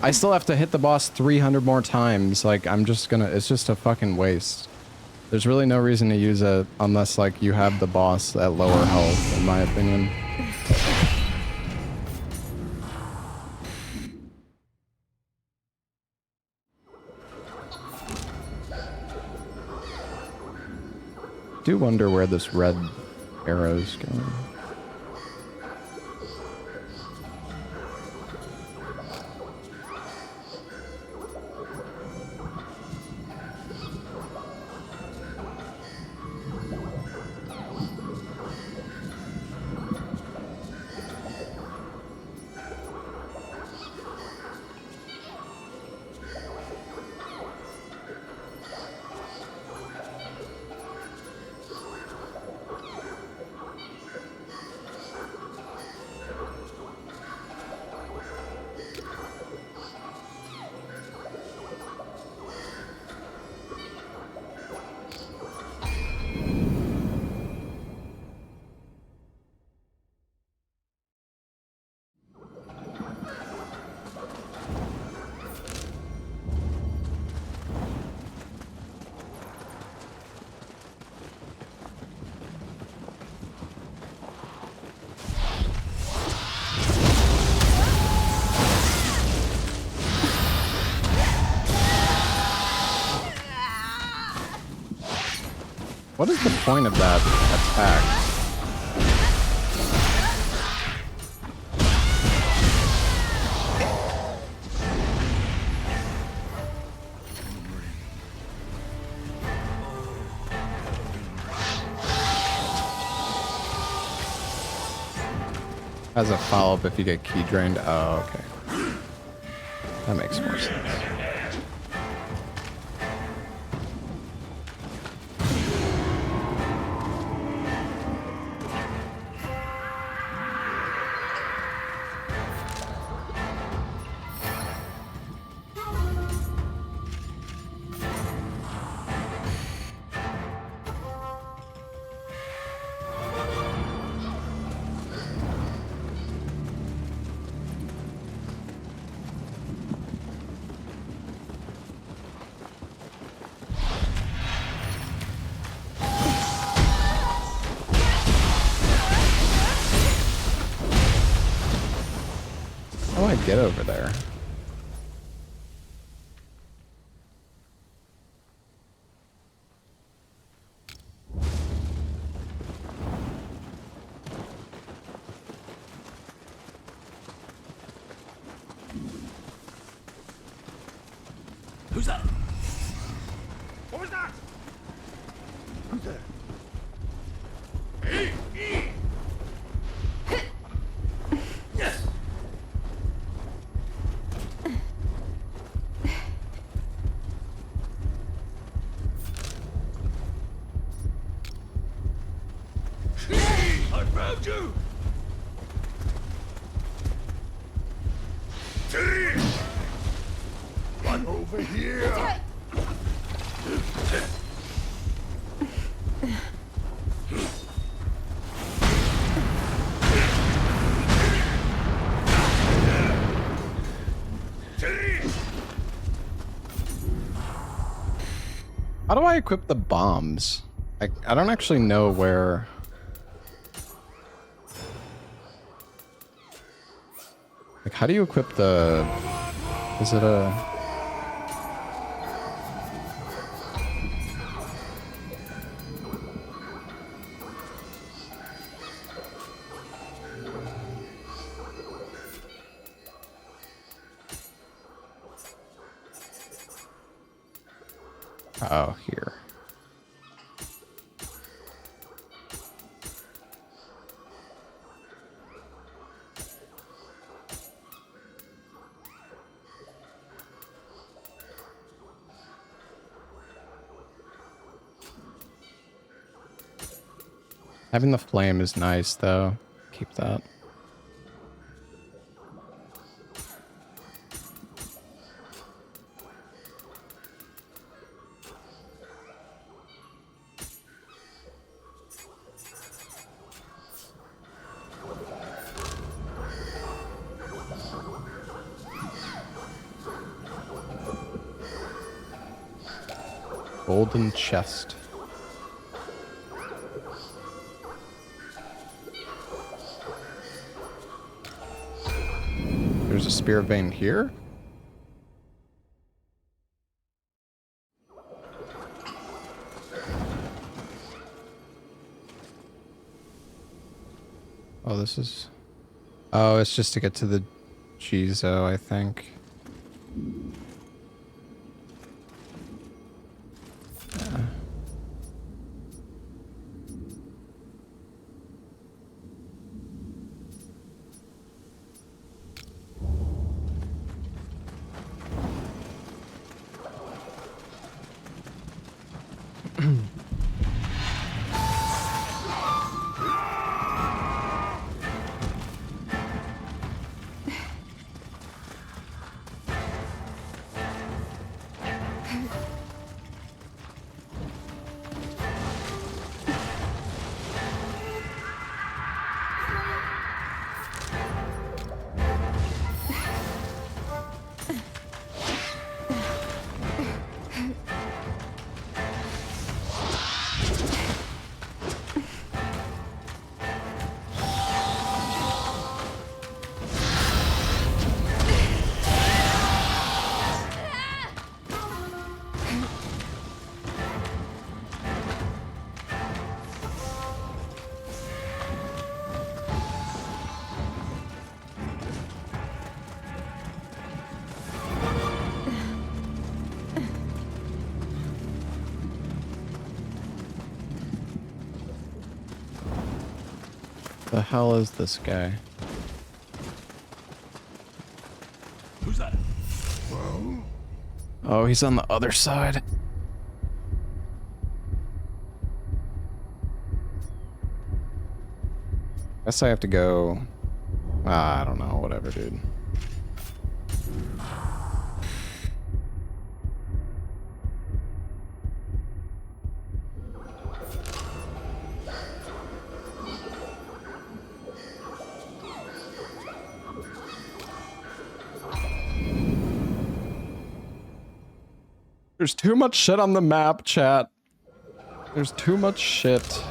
I still have to hit the boss 300 more times. Like, I'm just gonna. It's just a fucking waste. There's really no reason to use it unless like you have the boss at lower health, in my opinion. Do wonder where this red arrow's going. What is the point of that attack? As a follow-up if you get key drained. Oh, okay. That makes more sense. How do I get over there? Who's that? What was that? Who's there? Yes! I found you! One over here! How do I equip the bombs? I don't actually know where. Like, how do you equip the? Is it a? Oh, here. Having the flame is nice, though. Keep that. Golden chest. There's a spear vein here? Oh, this is... Oh, it's just to get to the Jizo, I think. Yeah. The hell is this guy? Who's that? Oh, he's on the other side. Guess I have to go... I don't know, whatever, dude. There's too much shit on the map, chat. There's too much shit.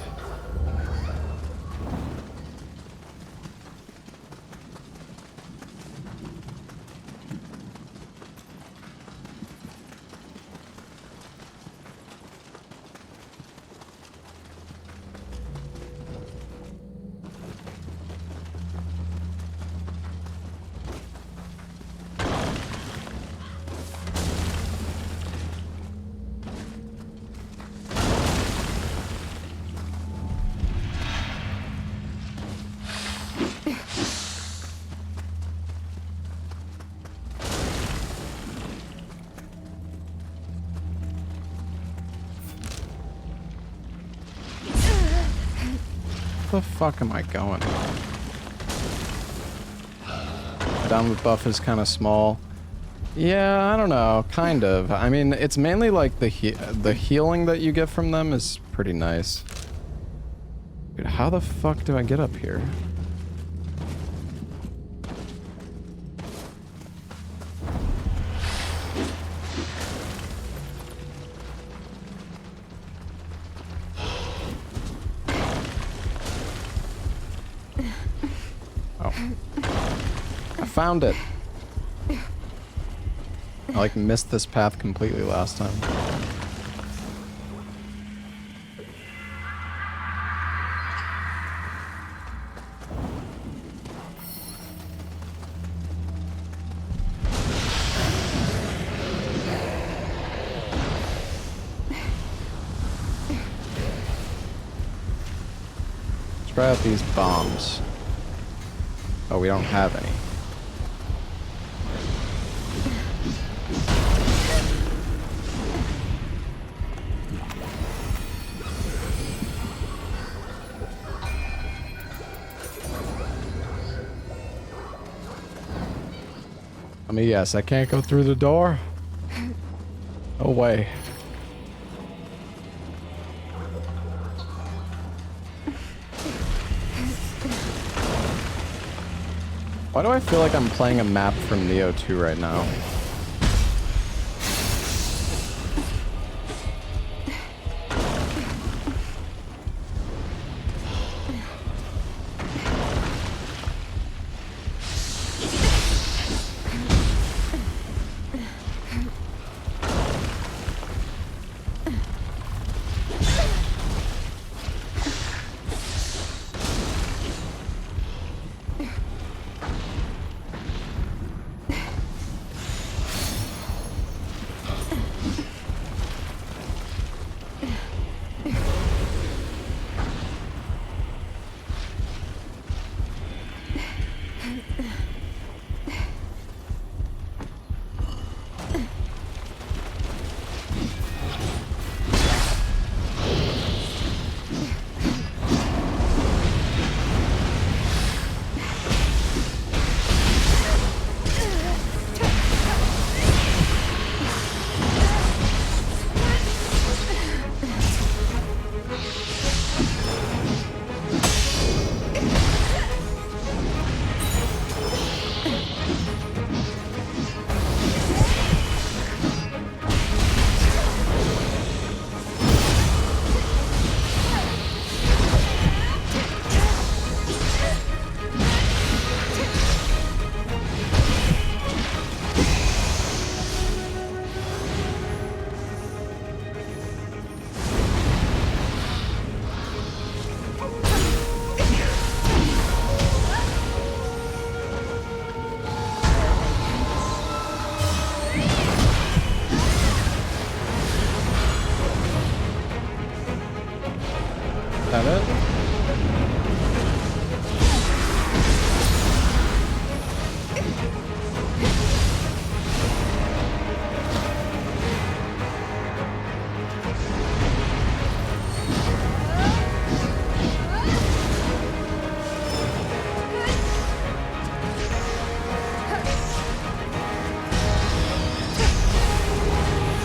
Where the fuck am I going? Downward buff is kind of small. Yeah, I don't know, kind of. I mean, it's mainly like the healing that you get from them is pretty nice. Dude, how the fuck do I get up here? Found it. I like missed this path completely last time. Let's try out these bombs. Oh, we don't have any. I mean, yes, I can't go through the door. No way. Why do I feel like I'm playing a map from Nioh 2 right now? That it?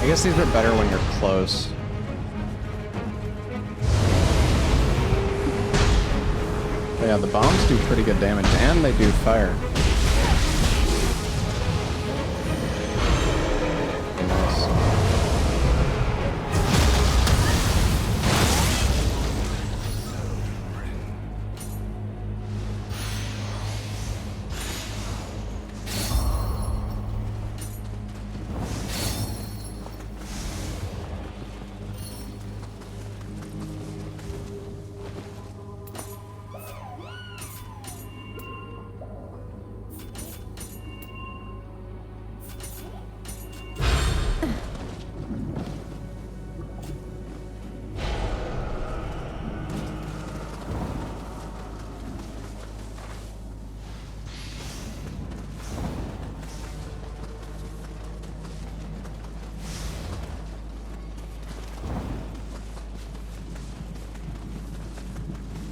I guess these are better when you're close. But yeah, the bombs do pretty good damage, and they do fire. Nice.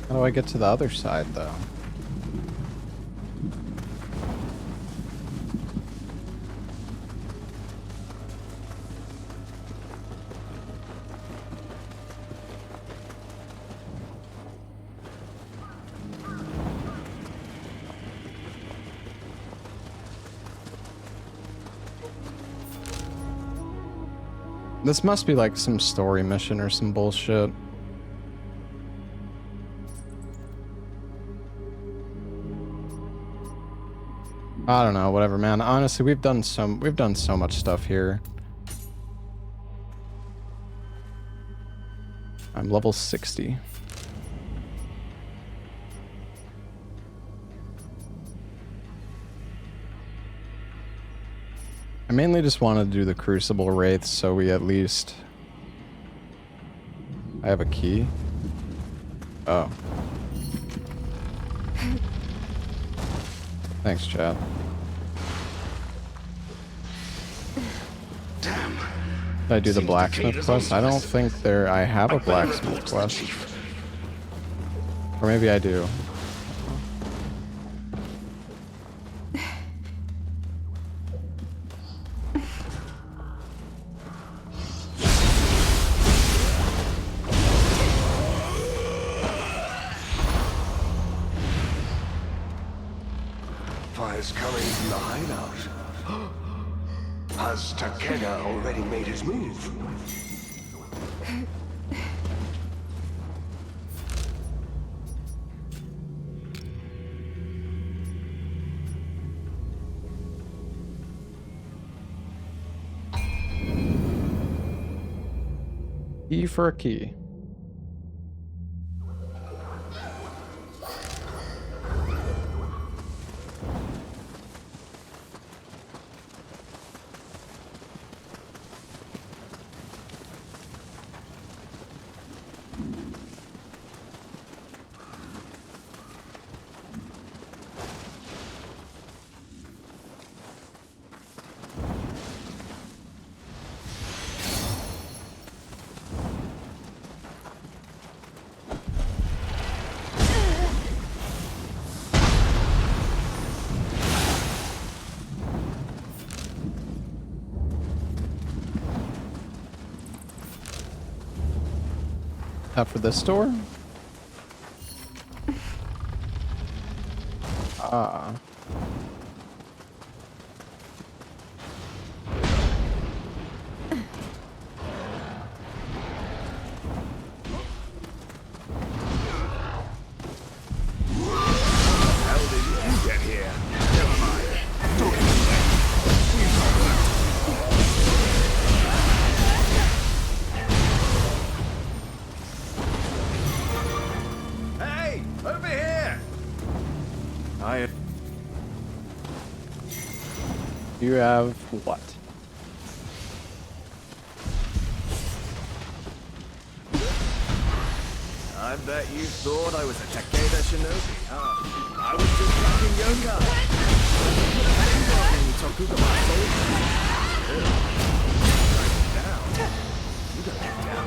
How do I get to the other side, though? This must be like some story mission or some bullshit. I don't know, whatever, man. Honestly, we've done so much stuff here. I'm level 60. I mainly just wanted to do the Crucible Wraiths, so we at least... I have a key? Oh. Thanks, chat. Damn. Did I do the blacksmith quest? I don't think I have a blacksmith quest. Or maybe I do. flares coming from the hideout. Has Takeda already made his move? E for a key. For this door? Ah. How did you get here? Never mind. Hey, over here! You have what? I bet you thought I was a Takeda shinobi, huh? I was just fucking yokai. Tokugawa soldier. Down. You gotta get down.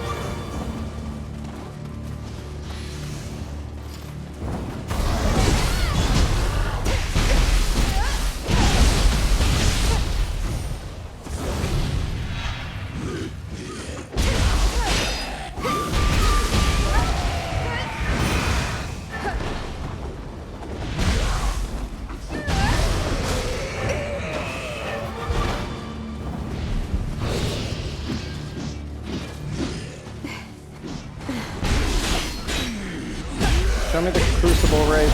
Show me the crucible raid.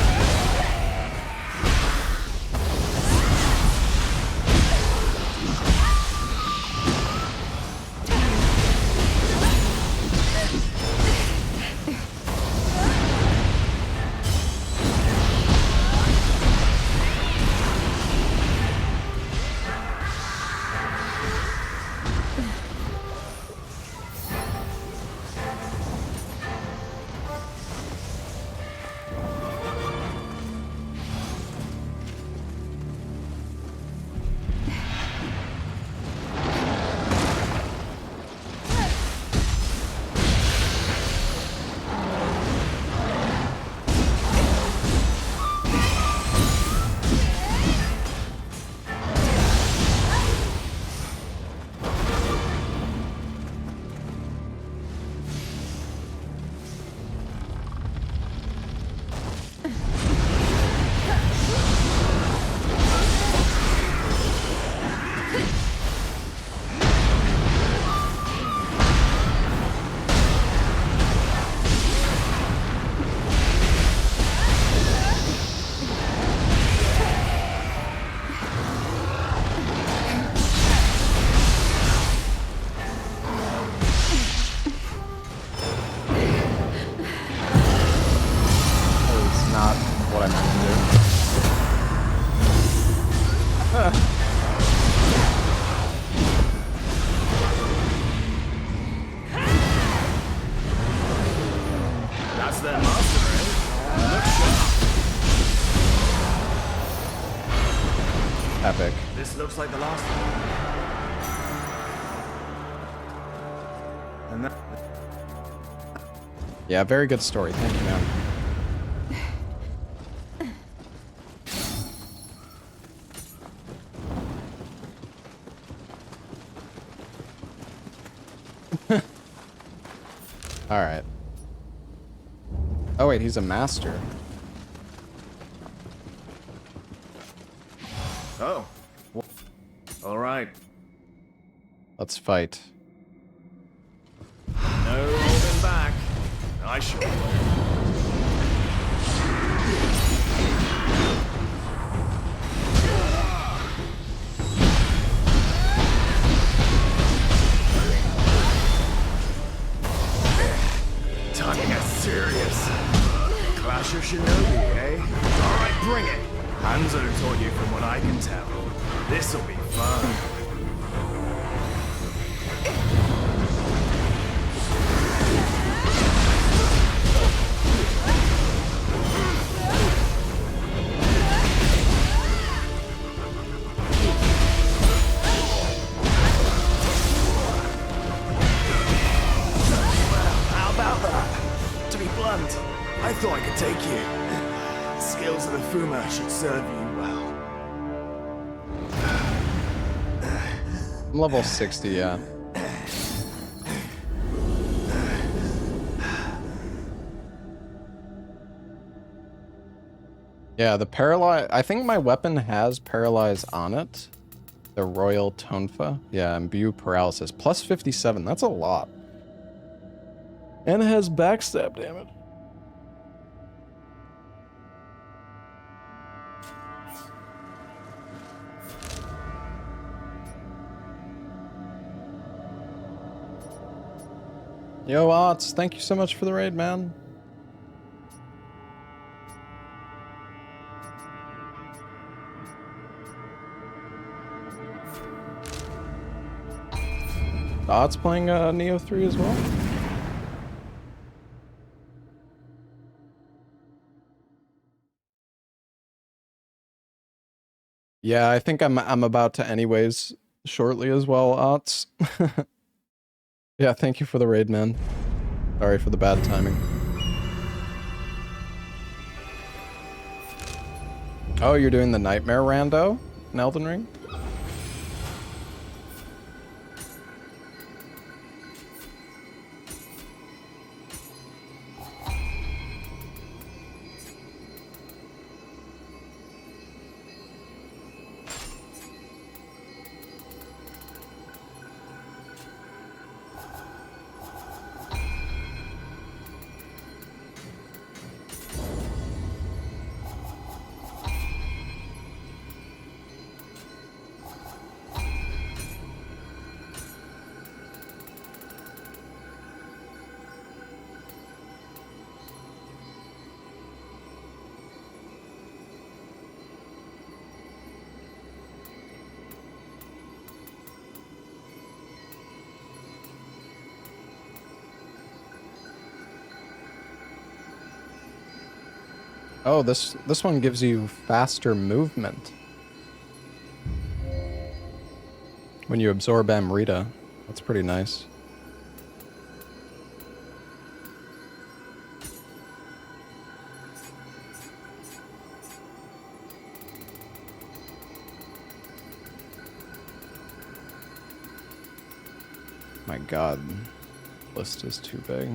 That's their master, eh? Look sharp. Epic. This looks like the last one. And that... Yeah, very good story. Thank you, man. All right. Oh wait, he's a master. right. Let's fight. No holding back. I sure will. Time to get serious. Clash of Shinobi, eh? Alright, bring it. Hanzo taught you from what I can tell. This'll be fun. How about that? To be blunt, I thought I could take you. Skills of the Fuma should serve you well. I'm level 60, yeah. Yeah, the paralyze. I think my weapon has paralyze on it. The Royal Tonfa. Yeah, imbue paralysis. Plus 57. That's a lot. And it has backstab damage. Yo, Otts, thank you so much for the raid, man. Otts playing Nioh 3 as well. Yeah, I think I'm about to anyways shortly as well, Otts. Yeah, thank you for the raid, man. Sorry for the bad timing. Oh, you're doing the Nightmare Rando in Elden Ring? Oh, this one gives you faster movement when you absorb Amrita. That's pretty nice. My God, list is too big.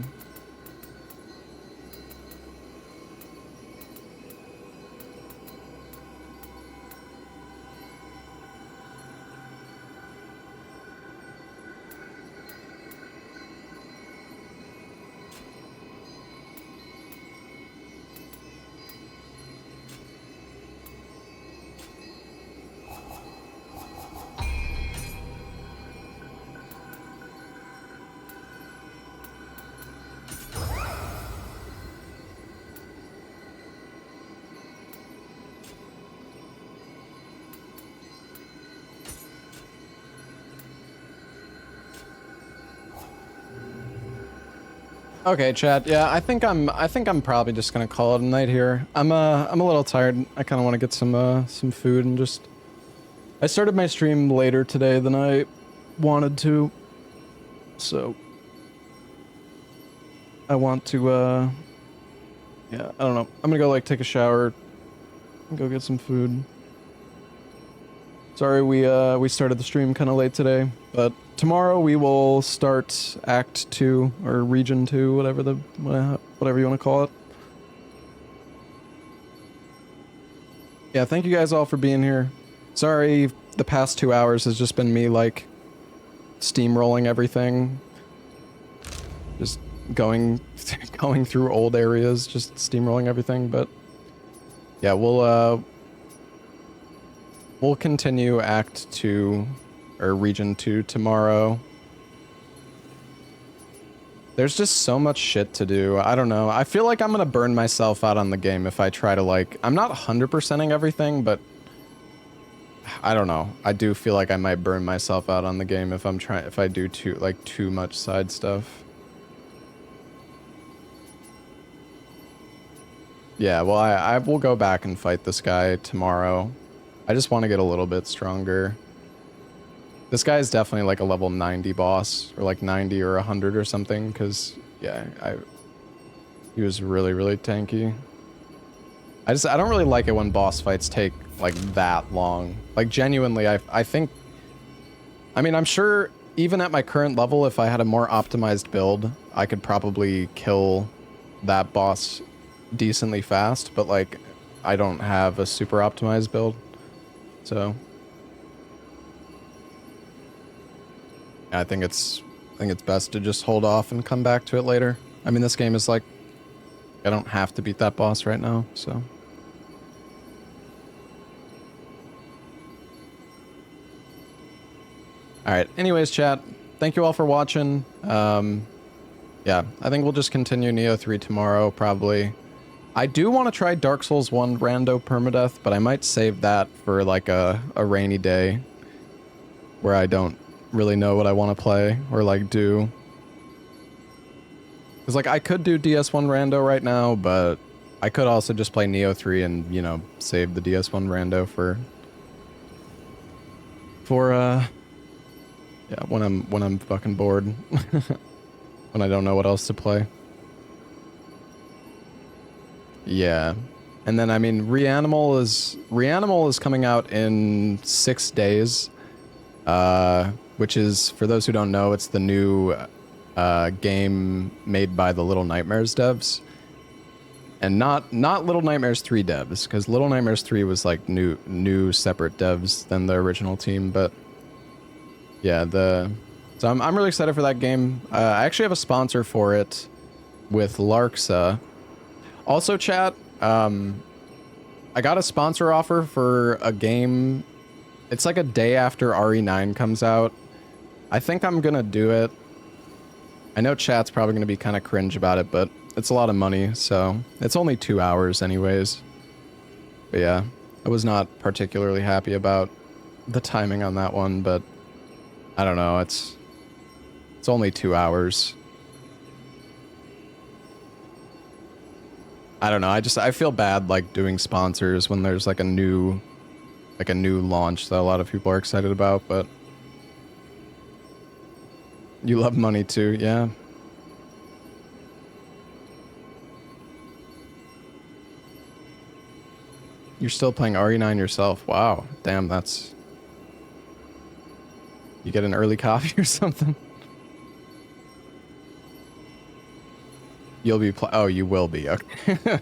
Okay, chat. Yeah, I think I'm probably just gonna call it a night here. I'm a little tired. I kind of want to get some food and just. I started my stream later today than I wanted to, so I want to. Yeah, I don't know. I'm gonna go like take a shower, and go get some food. Sorry, we started the stream kind of late today, but tomorrow we will start Act 2 or Region 2, whatever you want to call it. Yeah, thank you guys all for being here. Sorry the past 2 hours has just been me, like, steamrolling everything. Just going through old areas, just steamrolling everything, but... Yeah, we'll continue Act 2, or Region 2 tomorrow. There's just so much shit to do. I don't know. I feel like I'm gonna burn myself out on the game if I try to, like... I'm not 100%ing everything, but... I don't know. I do feel like I might burn myself out on the game if I do too much side stuff. Yeah, well, I will go back and fight this guy tomorrow. I just want to get a little bit stronger. This guy is definitely like a level 90 boss, or like 90 or 100 or something, because, yeah, he was really, really tanky. I don't really like it when boss fights take, like, that long. Like, genuinely, I think... I mean, I'm sure, even at my current level, if I had a more optimized build, I could probably kill that boss decently fast, but, like, I don't have a super optimized build, so... I think it's best to just hold off and come back to it later. I mean, this game is like, I don't have to beat that boss right now, so. Alright, anyways, chat, thank you all for watching. Yeah, I think we'll just continue Nioh 3 tomorrow, probably. I do want to try Dark Souls 1 rando permadeath, but I might save that for like a rainy day where I don't really know what I want to play or like do. Because like I could do DS1 rando right now, but I could also just play Nioh 3 and, you know, save the DS1 rando for yeah, when I'm fucking bored. When I don't know what else to play. Yeah. And then I mean Reanimal is coming out in 6 days. Which is, for those who don't know, it's the new game made by the Little Nightmares devs. And not Little Nightmares 3 devs, because Little Nightmares 3 was like new separate devs than the original team, but yeah, so I'm really excited for that game. I actually have a sponsor for it with Larksa. Also, chat, I got a sponsor offer for a game. It's like a day after RE9 comes out. I think I'm gonna do it. I know chat's probably gonna be kind of cringe about it, but it's a lot of money, so it's only 2 hours anyways. But yeah, I was not particularly happy about the timing on that one, but I don't know, it's only 2 hours. I don't know, I feel bad like doing sponsors when there's like a new launch that a lot of people are excited about, but you love money too, yeah. You're still playing RE9 yourself. Wow, damn, that's... You get an early copy or something? You'll be oh, you will be, okay.